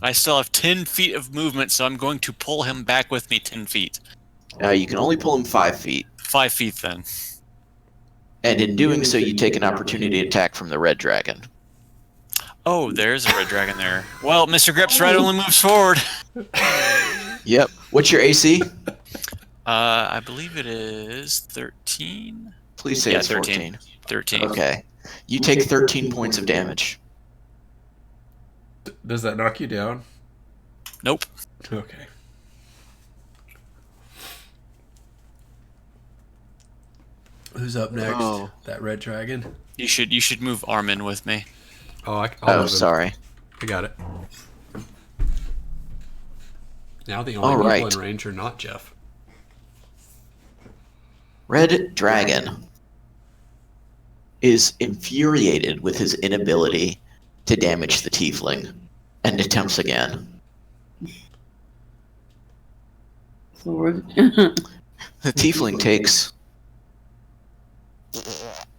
I still have 10 feet of movement, so I'm going to pull him back with me 10 feet. You can only pull him 5 feet, 5 feet then. and in doing so, you take an opportunity attack from the red dragon. Oh, there's a red dragon there. Well, Mr. Grep's ride only moves forward. Yep. What's your AC? I believe it is 13. Please say Yeah, it's 13. 14. 13. Okay. You take 13 points of damage. Does that knock you down? Nope. Okay. Who's up next? Oh. That red dragon? You should move Armin with me. Oh, I'll Oh, move him. sorry. I got it. Now the only All people right. in range are not Jeff. Red Dragon is infuriated with his inability to damage the tiefling and attempts again. So we're The tiefling takes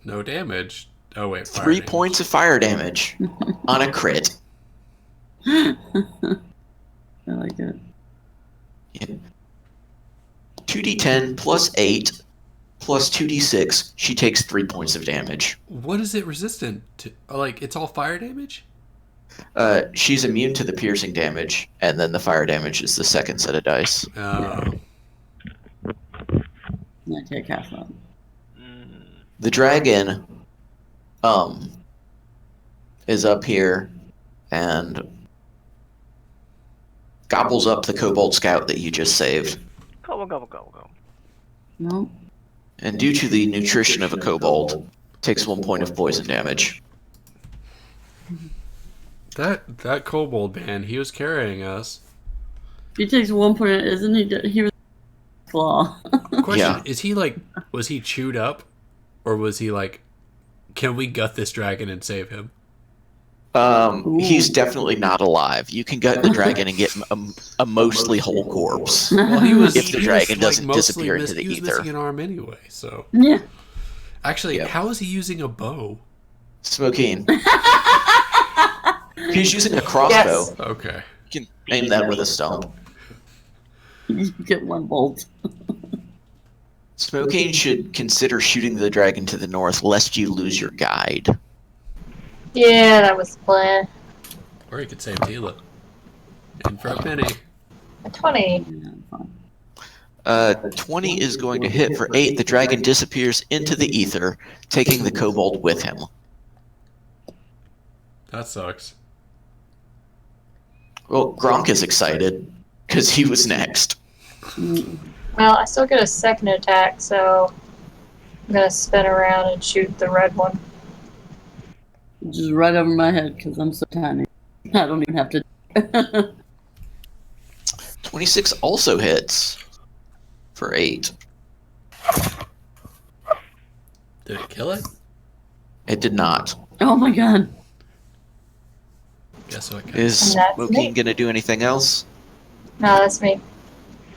No damage. Oh, wait. fire 3 damage. points of fire damage on a crit. I like it. 2d10 plus 8 plus 2d6. She takes 3 points of damage. What is it resistant to? Like, it's all fire damage? She's immune to the piercing damage, and then the fire damage is the second set of dice. Okay, cast that. The dragon is up here and gobbles up the kobold scout that you just saved. Gobble, gobble, gobble, gobble. No. And due to the nutrition of a kobold, takes 1 point of poison damage. That kobold man, he was carrying us. He takes 1 point, isn't he? He was claw. Question, Yeah. is he like, was he chewed up? Or was he like, can we gut this dragon and save him? He's definitely not alive. You can gut the dragon and get a mostly whole corpse. Well, he was. If the he dragon was, doesn't mostly disappear into the he was ether. missing an arm anyway, so. Yeah. Actually, Yep. how is he using a bow? Smokeen. He's using a crossbow. Yes. Okay. You can aim that with a stump. You get 1 bolt. Smokeen should consider shooting the dragon to the north, lest you lose your guide. Yeah, that was the plan. Or he could save Tila. And for a penny. A 20. Yeah, fine. 20 is going to hit for 8. The dragon disappears into the ether, taking the kobold with him. That sucks. Well, Gronk is excited, because he was next. Well, I still get a second attack, so I'm gonna spin around and shoot the red one. Just right over my head because I'm so tiny. I don't even have to. 26 also hits for 8. Did it kill it? It did not. Oh my god. Guess what? Is And that's Smokeen me. going to do anything else? No, that's me.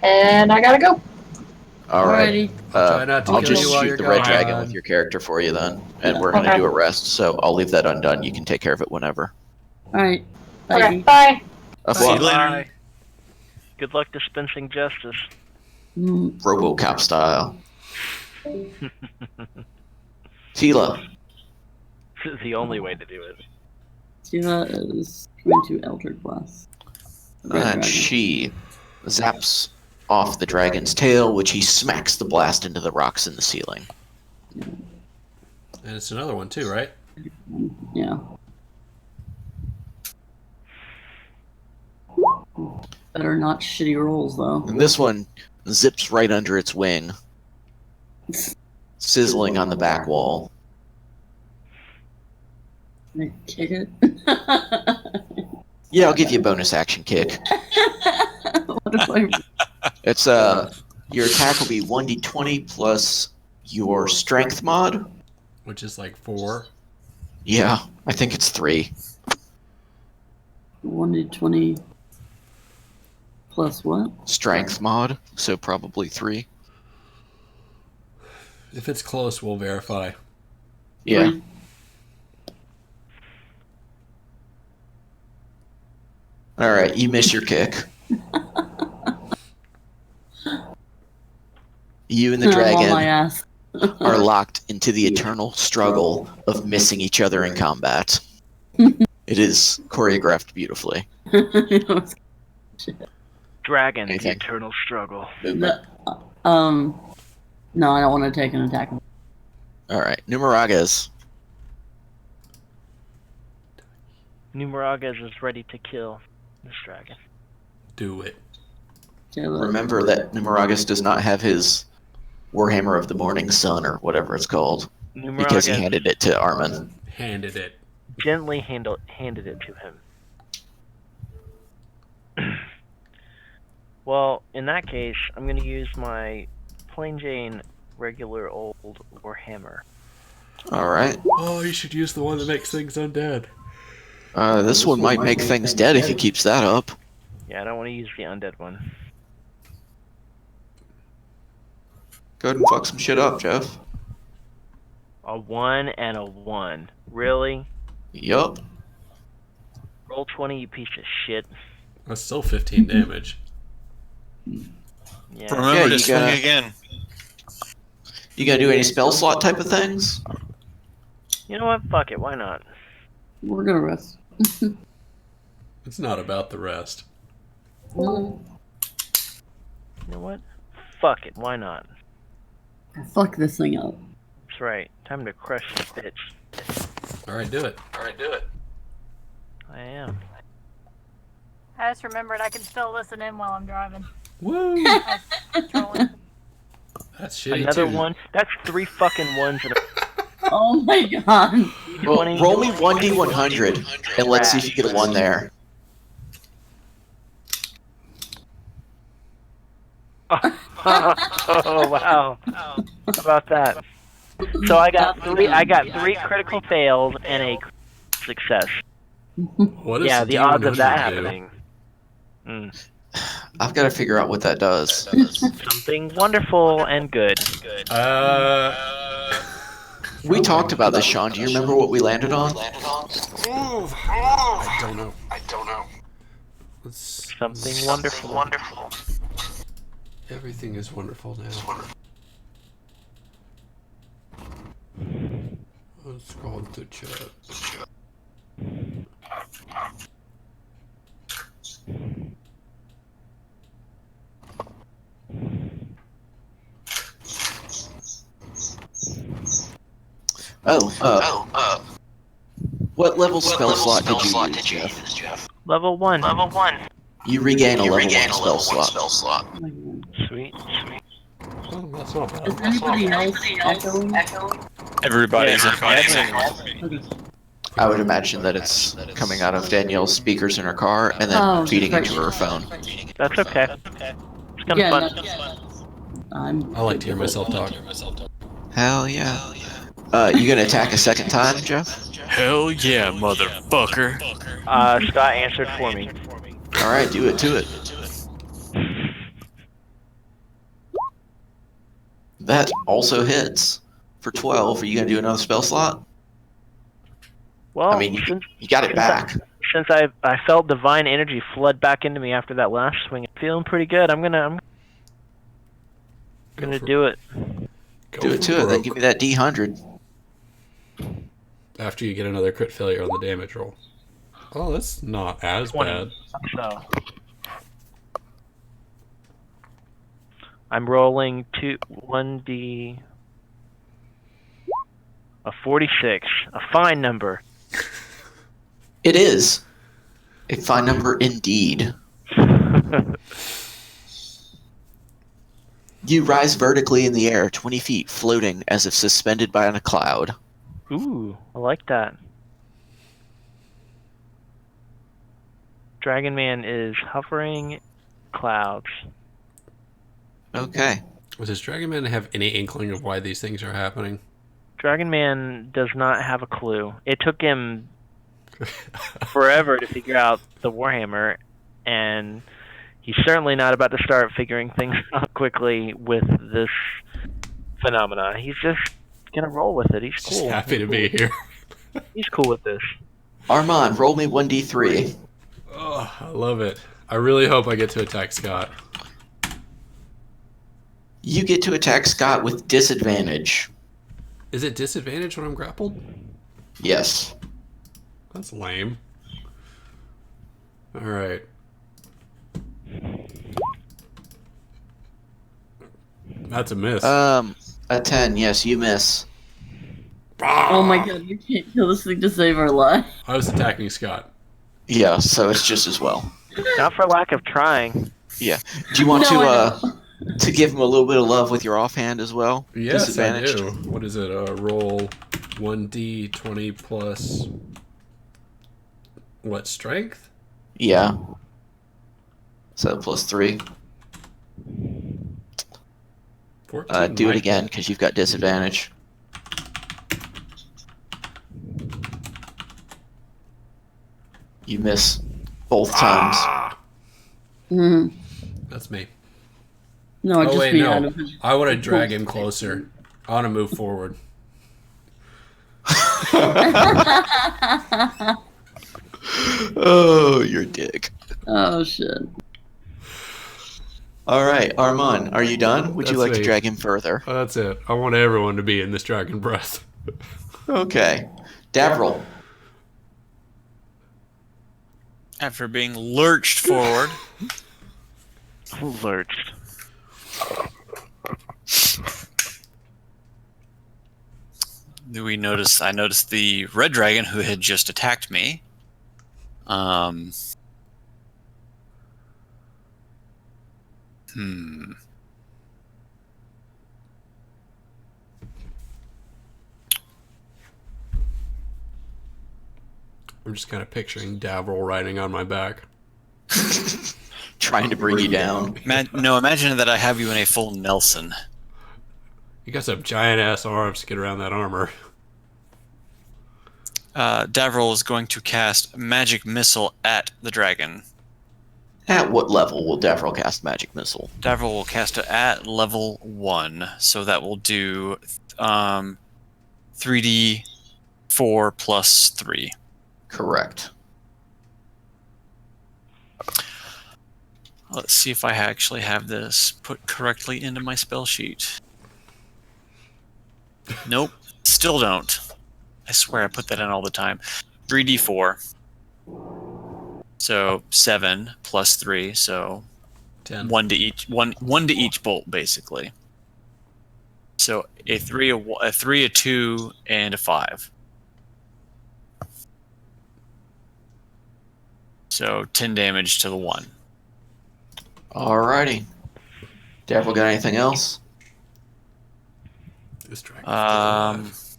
And I gotta go. All right. Alrighty. Try not to I'll kill just you while shoot you're the red gone. dragon with your character for you then, and we're going to Okay. do a rest, so I'll leave that undone. You can take care of it whenever. Alright. Okay, Bye. bye. Au See you revoir. later. Good luck dispensing justice. RoboCop style. Tila. This is the only way to do it. Tila is going to Eldritch Blast. Red And dragon. she zaps off the dragon's tail, which he smacks the blast into the rocks in the ceiling. And it's another one too, right? Yeah. Better not shitty rolls though. And this one zips right under its wing, sizzling on the back wall. Can I kick it? Yeah, I'll give you a bonus action kick. What if I... It's your attack will be 1d20 plus your strength mod. Which is like 4. Yeah, I think it's 3. 1d20 plus what? Strength mod, so probably 3. If it's close, we'll verify. Yeah. All right, you miss your kick. You and the I'm on my dragon ass. are locked into the eternal struggle of missing each other in combat. It is choreographed beautifully. Dragon, the Anything? eternal struggle. Movement. No, I don't want to take an attack. All right, Numeragas. Numeragas is ready to kill this dragon. Do it. Remember that Numeragas does not have his Warhammer of the Morning Sun or whatever it's called because he Numeragas handed it to Armin. Handed it. gently handed it to him. Well, in that case, I'm going to use my plain Jane regular old Warhammer. All right. Oh, you should use the one that makes things undead. This one might make things dead if he keeps that up. Yeah, I don't want to use the undead one. Go ahead and fuck some shit up, Jeff. A 1 and a 1. Really? Yup. Roll 20, you piece of shit. That's still 15 damage. Yeah. Remember Yeah, to you swing gotta- again. You gonna do any spell slot type of things? You know what? Fuck it. Why not? We're gonna rest. It's not about the rest. Mm. You know what? Fuck it. Why not? Fuck this thing up. That's right. Time to crush this bitch. Alright, do it. I am. I just remembered I can still listen in while I'm driving. Woo! Trolling. That's shitty Another too. one? That's 3 fucking ones in a Oh my god. Well, 20. roll me 1d100 and let's see if you get a 1 there. Oh wow! How about that? So I got three critical fails and a success. What does Yeah, the odds of that D100 do? happening. Mm. I've got to figure out what that does. Something wonderful and good. We talked about this, Sean. Do you remember what we landed on? I don't know. Let's, Something wonderful. everything is wonderful now. Let's go to chat. What level spell slot did you use, Jeff? Level 1. You regain a level 1 spell slot. Oh my god. Sweet. Oh, that's not bad. Is anybody else echoing? Everybody's Yeah, in. I would imagine that it's coming out of Danielle's speakers in her car and then Oh, feeding right. into her phone. That's okay. It's kind Yeah, of fun. I I like to hear myself talk. Hell yeah. You gonna attack a second time, Jeff? Hell yeah, motherfucker. Scott answered for me. Alright, do it. That also hits. For 12, are you gonna do another spell slot? Well, I mean, you got it back. since I felt divine energy flood back into me after that last swing, I'm feeling pretty good. I'm gonna do it. Do it to it. Then give me that D100. After you get another crit failure on the damage roll. Oh, that's not as 20. bad. So I'm rolling 1d, a 46, a fine number. It is a fine number indeed. You rise vertically in the air, 20 feet, floating as if suspended by a cloud. Ooh, I like that. Dragon Man is hovering clouds. Okay. Does Dragon Man have any inkling of why these things are happening? Dragon Man does not have a clue. It took him forever to figure out the Warhammer, and he's certainly not about to start figuring things out quickly with this phenomena. He's just gonna roll with it. He's Just cool. happy to be here. He's cool with this. Armand, roll me 1d3. Oh, I love it. I really hope I get to attack Scott. You get to attack Scott with disadvantage. Is it disadvantage when I'm grappled? Yes. That's lame. Alright. That's a miss. A 10, yes, you miss. Oh my god, you can't kill this thing to save our life. I was attacking Scott. Yeah, so it's just as well. Not for lack of trying. Yeah. Do you want No, I to give him a little bit of love with your offhand as well? Yes, I do. What is it? Roll 1d20 plus... What, strength? Yeah. So +3. 14. Do it again, because you've got disadvantage. You miss both times. Mm. That's me. No, Oh, just wait, me no. out of his... I want to drag him closer. I want to move forward. Oh, you're a dick. Oh, shit. All right, Armand, are you done? Would you That's like to me. drag him further? Oh, that's it. I want everyone to be in this dragon breath. Okay. Davril. After being lurched forward, Lurched. I noticed the red dragon who had just attacked me. I'm just kind of picturing Davril riding on my back. Trying to bring you down. Imagine that I have you in a full Nelson. You got some giant ass arms to get around that armor. Davril is going to cast Magic Missile at the dragon. At what level will Davril cast Magic Missile? Davril will cast it at level 1, so that will do 3d4 plus 3. Correct. Let's see if I actually have this put correctly into my spell sheet. Nope, still don't. I swear I put that in all the time. 3d4. So 7 plus 3, so 10. one to each bolt, basically. So a 3, a 2, and a 5. So 10 damage to the 1. Alrighty. Davril got anything else? This dragon's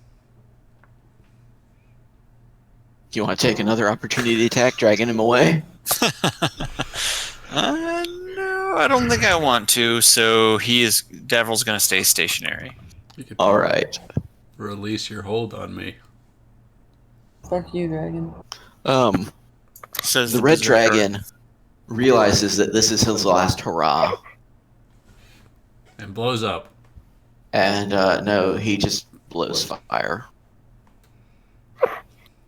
Do you want to take another opportunity to attack, dragging him away? No, I don't think I want to. So Davril's going to stay stationary. Alright. Release your hold on me. Fuck you, dragon. Says The red berserker. dragon realizes that this is his last hurrah. And blows up. And no, he just blows fire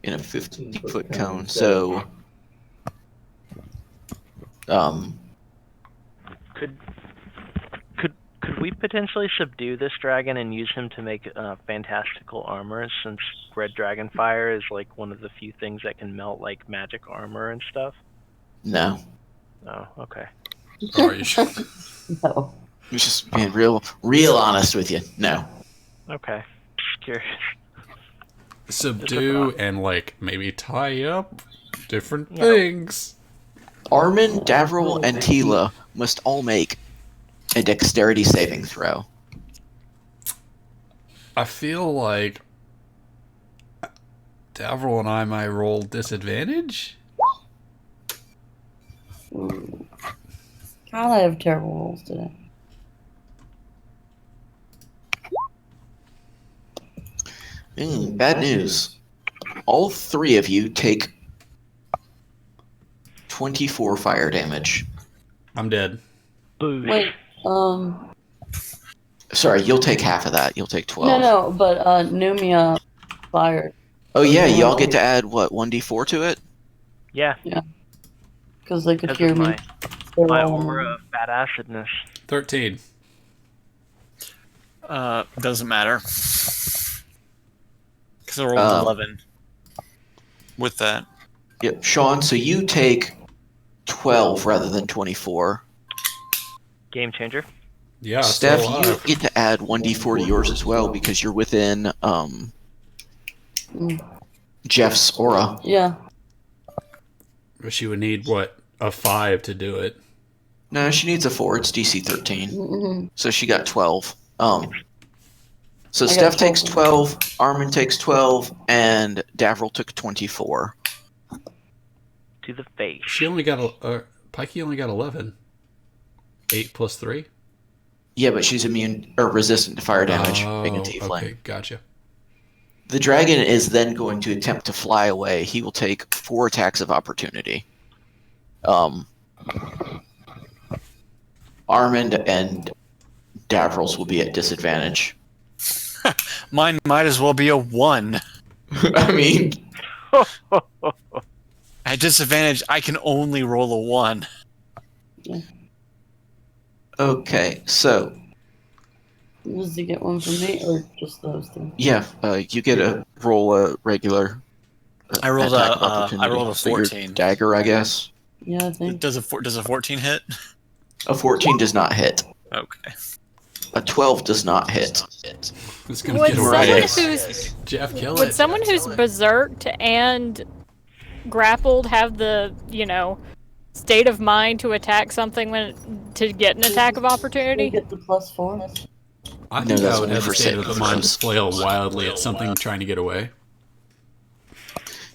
in a 50-foot cone. So Could we potentially subdue this dragon and use him to make fantastical armor, since red dragon fire is like one of the few things that can melt like magic armor and stuff? No. Oh, okay. Are you sure? No. I'm just being real honest with you. No. Okay. Just curious. Subdue and like maybe tie up different Yeah. things. Armin, Davril, and Tila must all make a dexterity saving throw. I feel like Davril and I might roll disadvantage. God, I have terrible rolls today. Bad news. All 3 of you take 24 fire damage. I'm dead. Boosh. Wait, Sorry, you'll take half of that. You'll take 12. no, but Numia fired. Oh yeah, y'all get to add what, 1d4 to it? Yeah, Because they could because hear of me. my aura of bad acidness. 13. Doesn't matter. Because I rolled 11 with that. Yep, Sean, so you take 12 rather than 24. Game changer. Yeah, Steph, still you alive. get to add 1d4 to yours as well because you're within Jeff's aura. Yeah. Mm. She would need, what, a 5 to do it. No, she needs a 4. It's DC 13. Mm-hmm. So she got 12. So I got Steph takes 12. 12, Armin takes 12, and Davril took 24. To the face. She only got Pikey only got 11. 8 plus 3? Yeah, but she's immune or resistant to fire damage, being a tiefling. Okay, gotcha. The dragon is then going to attempt to fly away. He will take 4 attacks of opportunity. Armand and Davril's will be at disadvantage. Mine might as well be a 1. I mean, At disadvantage, I can only roll a 1. okay, so Does he get one from me or just those two? yeah, you get a roll a regular. I rolled attack of a opportunity. So your 14. dagger, I guess. Yeah, I think. Does a 14 hit? A 14 does not hit. Okay. A 12 does not hit. It's gonna Would get someone away. who's Jeff, kill would it. someone who's berserked and grappled have the, state of mind to attack something to get an attack of Did he opportunity? get the +4? I No, think that's I would only have for the state of the saving mind to throws. flail wildly at something trying to get away.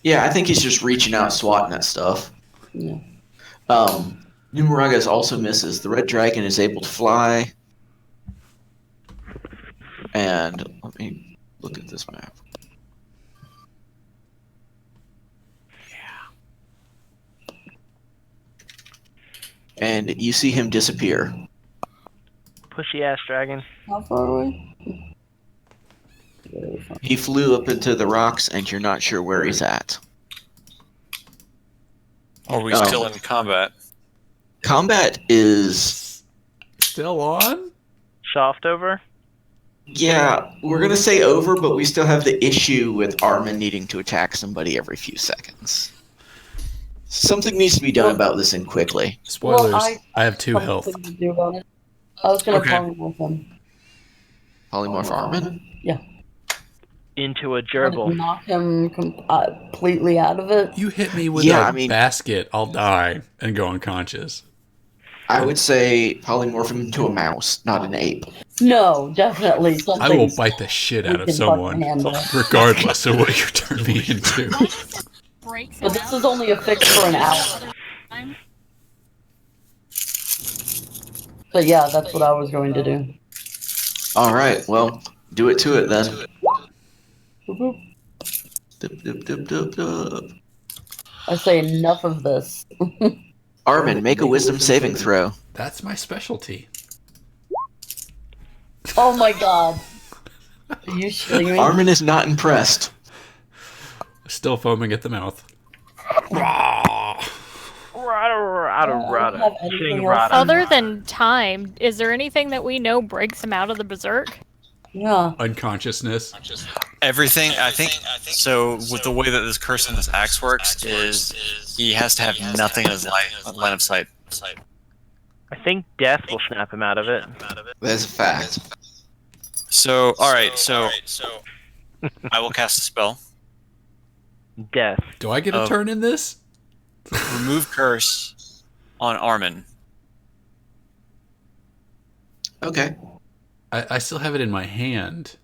Yeah, I think he's just reaching out, swatting at stuff. Yeah. Numeragas also misses. The red dragon is able to fly. And let me look at this map. And you see him disappear. Pushy ass dragon. How far away? He flew up into the rocks, and you're not sure where he's at. Are we Oh. still in combat? Combat is, Still on? Soft over. yeah, we're going to say over, but we still have the issue with Armin needing to attack somebody every few seconds. Something needs to be done about this and quickly. Spoilers. Well, I have 2 health. Something to do about it. I was gonna Okay. polymorph him. Polymorph Armin? Yeah. Into a Would gerbil. it knock him completely out of it? You hit me with Yeah, a I mean- basket, I'll die and go unconscious. I would say polymorph him into a mouse, not an ape. No, definitely. Something. I will bite the shit out we of can someone, fucking handle. regardless of what you turn me into. But this is only a fix for an hour. But yeah, that's what I was going to do. All right, well, do it to it then. Boop, boop. Dup, dup, dup, dup, dup. I say enough of this. Armin, make a wisdom saving throw. That's my specialty. Oh my god. Are you shitting me? Armin is not impressed. Still foaming at the mouth. don't have anything else. Other than time, is there anything that we know breaks him out of the berserk? Yeah. Unconsciousness. Everything, I think. So with the way that this curse on this axe works, is he has to have nothing in his line of sight. I think death will snap him out of it. That's a fact. So, all right. So I will cast a spell. Death. Do I get a Oh. turn in this? Remove curse on Armin. Okay. I still have it in my hand.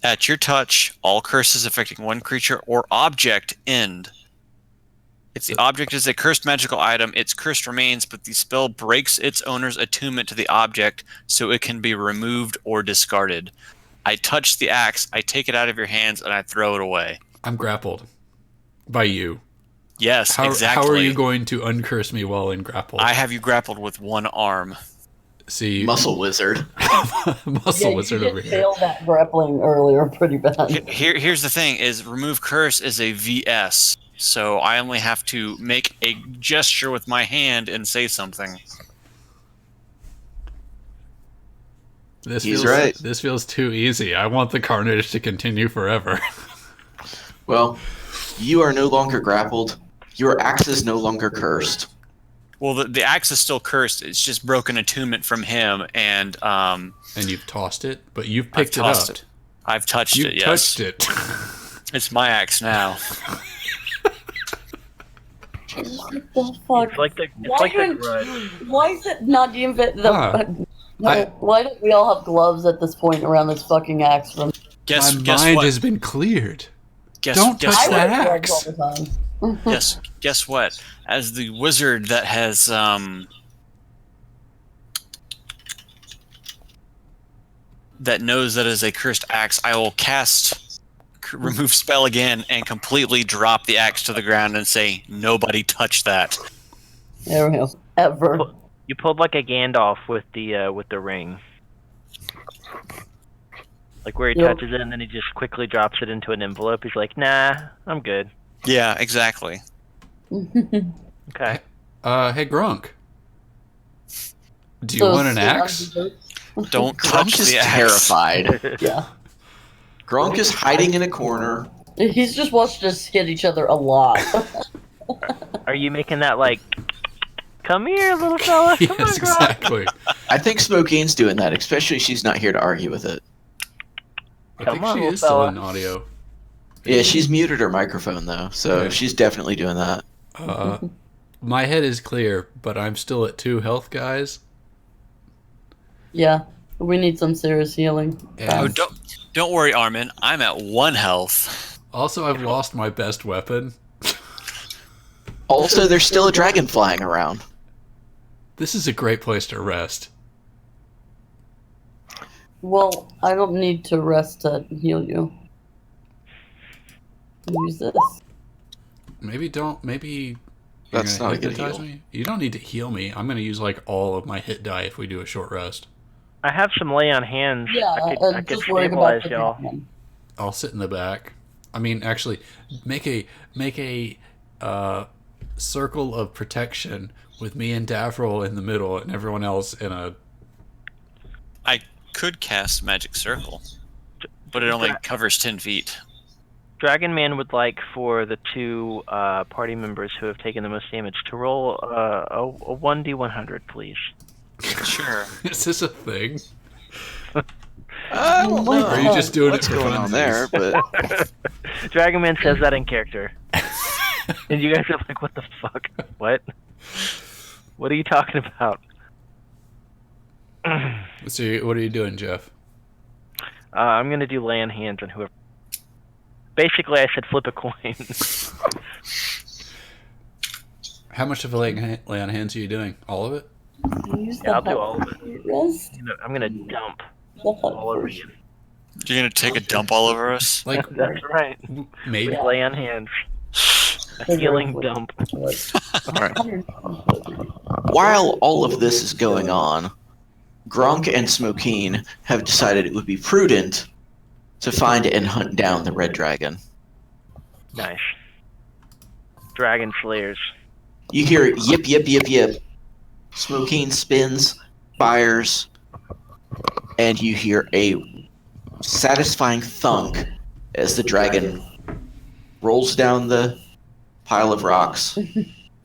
At your touch, all curses affecting one creature or object end. If the object is a cursed magical item, its curse remains, but the spell breaks its owner's attunement to the object, so it can be removed or discarded. I touch the axe, I take it out of your hands, and I throw it away. I'm grappled by you. Yes, How, exactly. How are you going to uncurse me while in grapple? I have you grappled with one arm. See, Muscle wizard. muscle Yeah, wizard you over did here. fail that grappling earlier pretty bad. Here's the thing: is remove curse is a VS, so I only have to make a gesture with my hand and say something. This He's feels, right. This feels too easy. I want the carnage to continue forever. Well, you are no longer grappled. Your axe is no longer cursed. Well, the axe is still cursed. It's just broken attunement from him, and And you've tossed it, but you've picked it tossed up. it. I've touched You it. Yes, touched it. it's my axe now. What the fuck? It's like the grudge. Why is it not the invent? I- Why don't we all have gloves at this point around this fucking axe? From Guess My mind what? has been cleared. Guess, Don't guess touch I what? that wear gloves axe. all the time. Guess what? As the wizard that has that knows that is a cursed axe, I will cast remove spell again and completely drop the axe to the ground and say, "Nobody touch that." There we go. Ever. You pulled like a Gandalf with the ring. Like where he Yep. touches it and then he just quickly drops it into an envelope. He's like, "Nah, I'm good." Yeah, exactly. Okay. Hey, Grunk. Do you want an axe? Don't Grunk touch is the axe. terrified. Yeah. Grunk is hiding in a corner. He's just watched us hit each other a lot. Are you making that like, "Come here, little fella"? Come Yes, on, Grok. exactly. I think Smokine's doing that, especially she's not here to argue with it. I Come think on, she little is still fella. in audio. Yeah, she's muted her microphone though, so Yeah. she's definitely doing that. My head is clear, but I'm still at 2 health, guys. Yeah. We need some serious healing. Oh, And don't worry, Armin. I'm at 1 health. also, I've lost my best weapon. Also, there's still a dragon flying around. This is a great place to rest. Well, I don't need to rest to heal you. Use this. Maybe you're That's gonna not a good hypnotize heal. me? You don't need to heal me. I'm gonna use like all of my hit die if we do a short rest. I have some lay on hands. Yeah, I and could just worried about stabilize the y'all. dragon. I'll sit in the back. I mean, actually, make a circle of protection with me and Davril in the middle and everyone else in a. I could cast Magic Circle, but it only covers 10 feet. Dragon Man would like for the two party members who have taken the most damage to roll a 1d100, please. Sure. Is this a thing? I don't know. Or are you just doing what's it for going on there, but Dragon Man says that in character. And you guys are like, what the fuck? What? What are you talking about? So, what are you doing, Jeff? I'm going to do lay on hands on whoever. Basically, I said flip a coin. How much of a lay on hands are you doing? All of it? Use Yeah, I'll the do all of it. rest. I'm going to dump The all over you. You're going to take a dump all over us? Like, That's right. maybe. Lay on hands. A healing dump. all right. While all of this is going on, Grunk and Smokine have decided it would be prudent to find and hunt down the red dragon. Nice. Dragon Slayers. You hear yip, yip, yip, yip. Smoking spins, fires, and you hear a satisfying thunk as the dragon rolls down the pile of rocks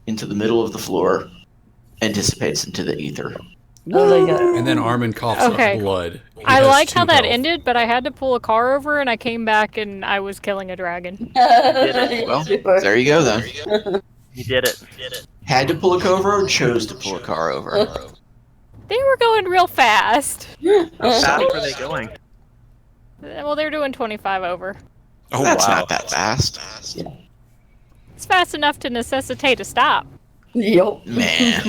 into the middle of the floor and dissipates into the ether. Oh, they got And then Armin coughs Okay. up blood. He I has like 2 how that health. ended, but I had to pull a car over, and I came back, and I was killing a dragon. Well, there you go then. You did it. Had to pull a car over or chose to pull a car over? They were going real fast. How fast were they going? Well, they were doing 25 over. Oh, That's wow. not that fast. It's fast enough to necessitate a stop. Yup. Man.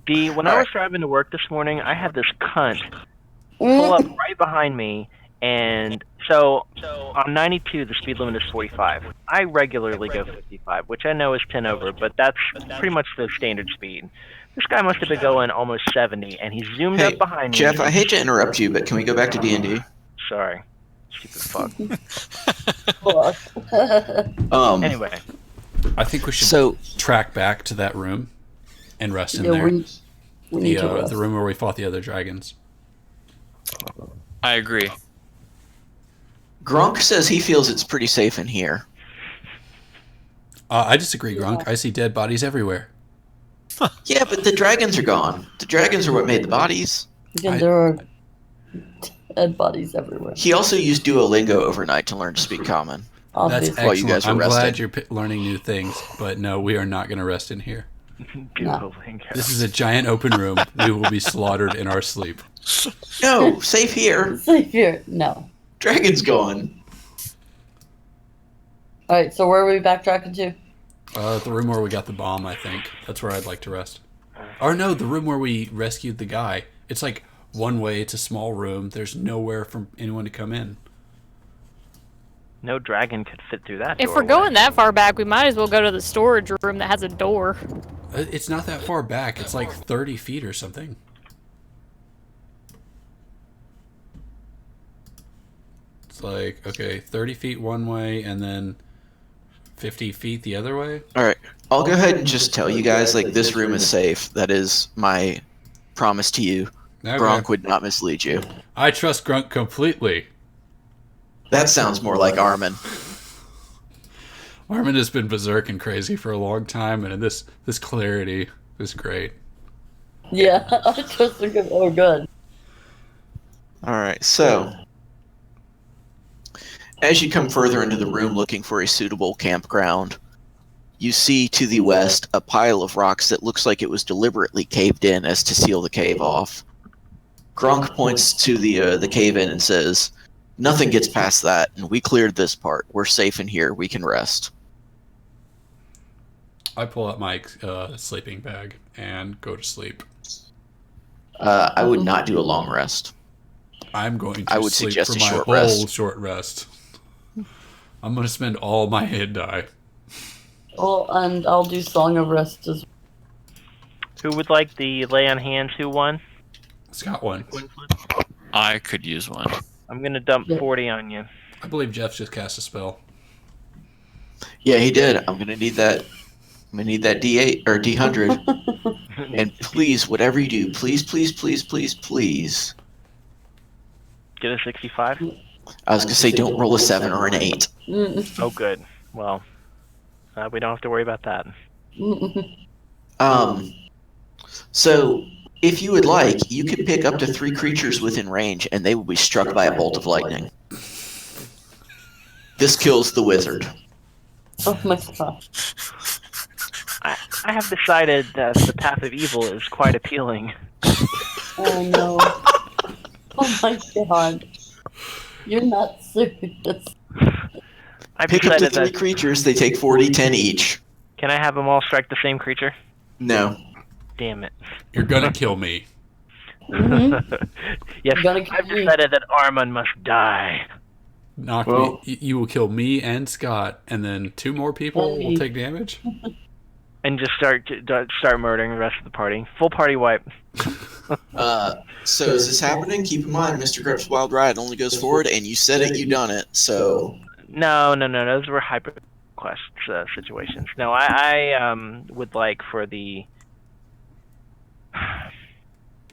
When I was driving to work this morning, I had this cunt pull up right behind me, and so on 92 the speed limit is 45. I regularly go 55, which I know is 10 over, but that's pretty much the standard speed. This guy must have been going almost 70, and he zoomed Hey, up behind me. Jeff, I hate to interrupt you, but can we go back to D&D? Sorry, stupid fuck. Anyway, I think we should So- track back to that room and rest in Yeah, there. we need to rest. The room where we fought the other dragons. I agree. Gronk says he feels it's pretty safe in here. I disagree, Grunk. I see dead bodies everywhere. Yeah, but the dragons are gone. The dragons are what made the bodies. Again, there are dead bodies everywhere. He also used Duolingo overnight to learn to speak Common. That's Obviously. While you excellent. guys were I'm glad resting. you're learning new things, but no, we are not going to rest in here. Duolingo. This is a giant open room. We will be slaughtered in our sleep. No, safe here. Safe here. No. Dragon's gone. All right. So where are we backtracking to? The room where we got the bomb, I think. That's where I'd like to rest. Or no, the room where we rescued the guy. It's like one way. It's a small room. There's nowhere for anyone to come in. No dragon could fit through that If doorway. we're going that far back, we might as well go to the storage room that has a door. It's not that far back. It's like 30 feet or something. It's like, okay, 30 feet one way and then 50 feet the other way. All right, I'll go ahead and just tell you guys, like, this room is safe. That is my promise to you. Okay. Gronk would not mislead you. I trust Grunk completely. That sounds more like Armin. Armin has been berserk and crazy for a long time, and this clarity is great. Yeah, I just think of good. All right, so as you come further into the room looking for a suitable campground, you see to the west a pile of rocks that looks like it was deliberately caved in as to seal the cave off. Gronk points to the cave in and says, "Nothing gets past that, and we cleared this part. We're safe in here. We can rest." I pull out my sleeping bag and go to sleep. I would not do a long rest. I'm going to I would sleep suggest for a my short whole rest. short rest. I'm going to spend all my hit die. Well, and I'll do Song of Rest as Who would like the lay on hands? Who won? It's got one. I could use one. I'm gonna dump 40 on you. I believe Jeff just cast a spell. Yeah, he did. I'm gonna need that. I'm gonna need that D8 or D100. And please, whatever you do, please, please, please, please, please. Get a 65. I was gonna say, don't roll a 7 or an 8. Oh, good. Well, we don't have to worry about that. So if you would like, you could pick up to 3 creatures within range, and they will be struck by a bolt of lightning. This kills the wizard. Oh my god. I have decided that the path of evil is quite appealing. Oh no. Oh my god. You're not serious. I've Pick up to decided 3 that. creatures. They take 40-10 each. Can I have them all strike the same creature? No. Damn it. You're going to kill me. Yes, Gonna kill I've me. decided that Armand must die. Knock Well- me. You will kill me and Scott, and then 2 more people will Hey. take damage. And just start murdering the rest of the party. Full party wipe. So is this happening? Keep in mind, Mr. Grep's Wild Ride only goes forward, and you said it, you done it. So No. Those were quest situations. No, I would like for the.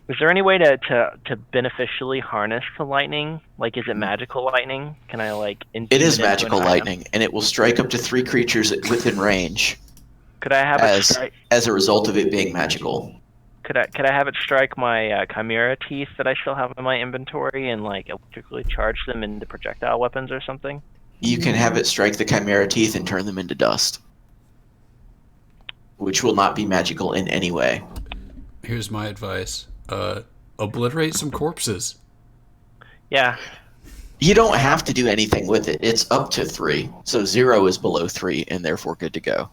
Is there any way to beneficially harness the lightning? Like, is it magical lightning? Can I like? It is magical lightning, and it will strike up to 3 creatures within range. Could I have it strike? As a result of it being magical. Could I have it strike my chimera teeth that I still have in my inventory and like electrically charge them into projectile weapons or something? You can have it strike the chimera teeth and turn them into dust, which will not be magical in any way. Here's my advice: obliterate some corpses. Yeah. You don't have to do anything with it. It's up to 3, so 0 is below 3, and therefore good to go.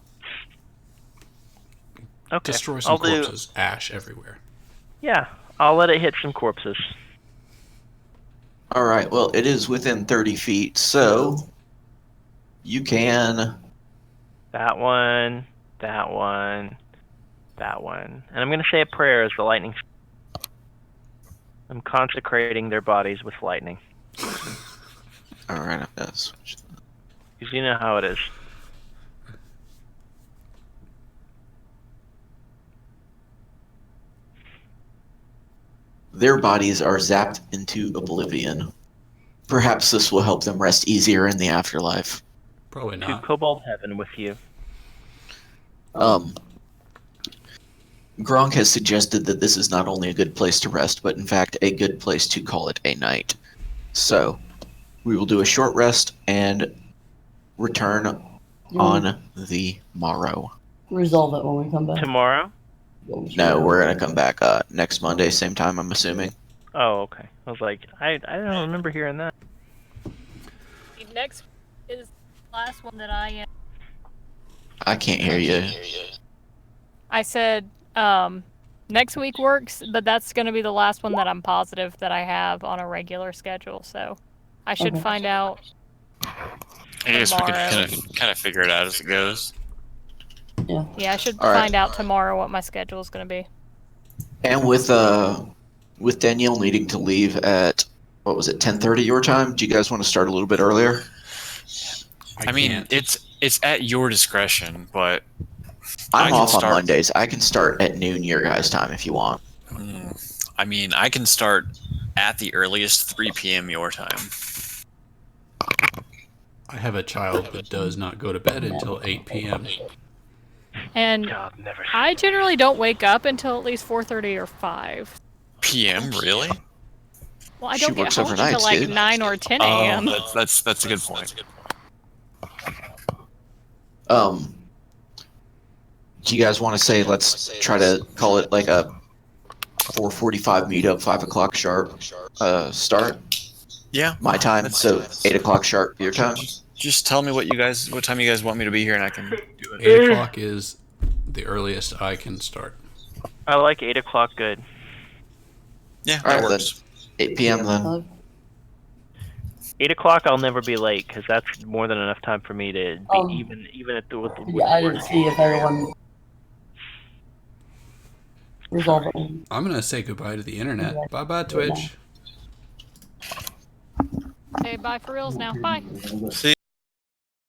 Okay. Destroy some corpses. Ash everywhere. Yeah, I'll let it hit some corpses. All right. Well, it is within 30 feet, so you can. That one, that one, that one, and I'm gonna say a prayer as the lightning. I'm consecrating their bodies with lightning. All right. I've got to switch. Because you know how it is. Their bodies are zapped into oblivion. Perhaps this will help them rest easier in the afterlife. Probably To not. Cobalt Heaven with you. Gronk has suggested that this is not only a good place to rest, but in fact a good place to call it a night. So, we will do a short rest and return on the morrow. Resolve it when we come back. Tomorrow? No, we're going to come back next Monday, same time, I'm assuming. Oh, okay. I was like, I don't remember hearing that. Next is the last one that I can't hear you. I said next week works, but that's going to be the last one that I'm positive that I have on a regular schedule. So I should find out. I guess we could tomorrow. kind of figure it out as it goes. Yeah. Yeah, I should All right. find out tomorrow what my schedule is going to be. And with Danielle needing to leave at, what was it, 10:30 your time? Do you guys want to start a little bit earlier? I mean, can't. it's at your discretion, but I'm I can off on start- Mondays. I can start at noon your guys' time if you want. I mean, I can start at the earliest 3 p.m. your time. I have a child that does not go to bed until 8 p.m. And God, never. I generally don't wake up until at least 4:30 or 5. PM, really? Well, I She don't get works home until overnights, like dude. 9 or 10 a.m. Oh, that's a good point. Do you guys want to say let's try to call it like a 4:45 meetup, 5 o'clock sharp start? Yeah, My time, so 8 o'clock sharp your time. just tell me what time you guys want me to be here, and I can do it. 8 o'clock is the earliest I can start. I like 8 o'clock good. Yeah, All that right, works. then 8 p.m. then. 8 o'clock, I'll never be late because that's more than enough time for me to be even at with Yeah, I work. didn't see if everyone resolve it. I'm going to say goodbye to the internet. Bye-bye, Twitch. Okay, bye for reals now. Bye. See.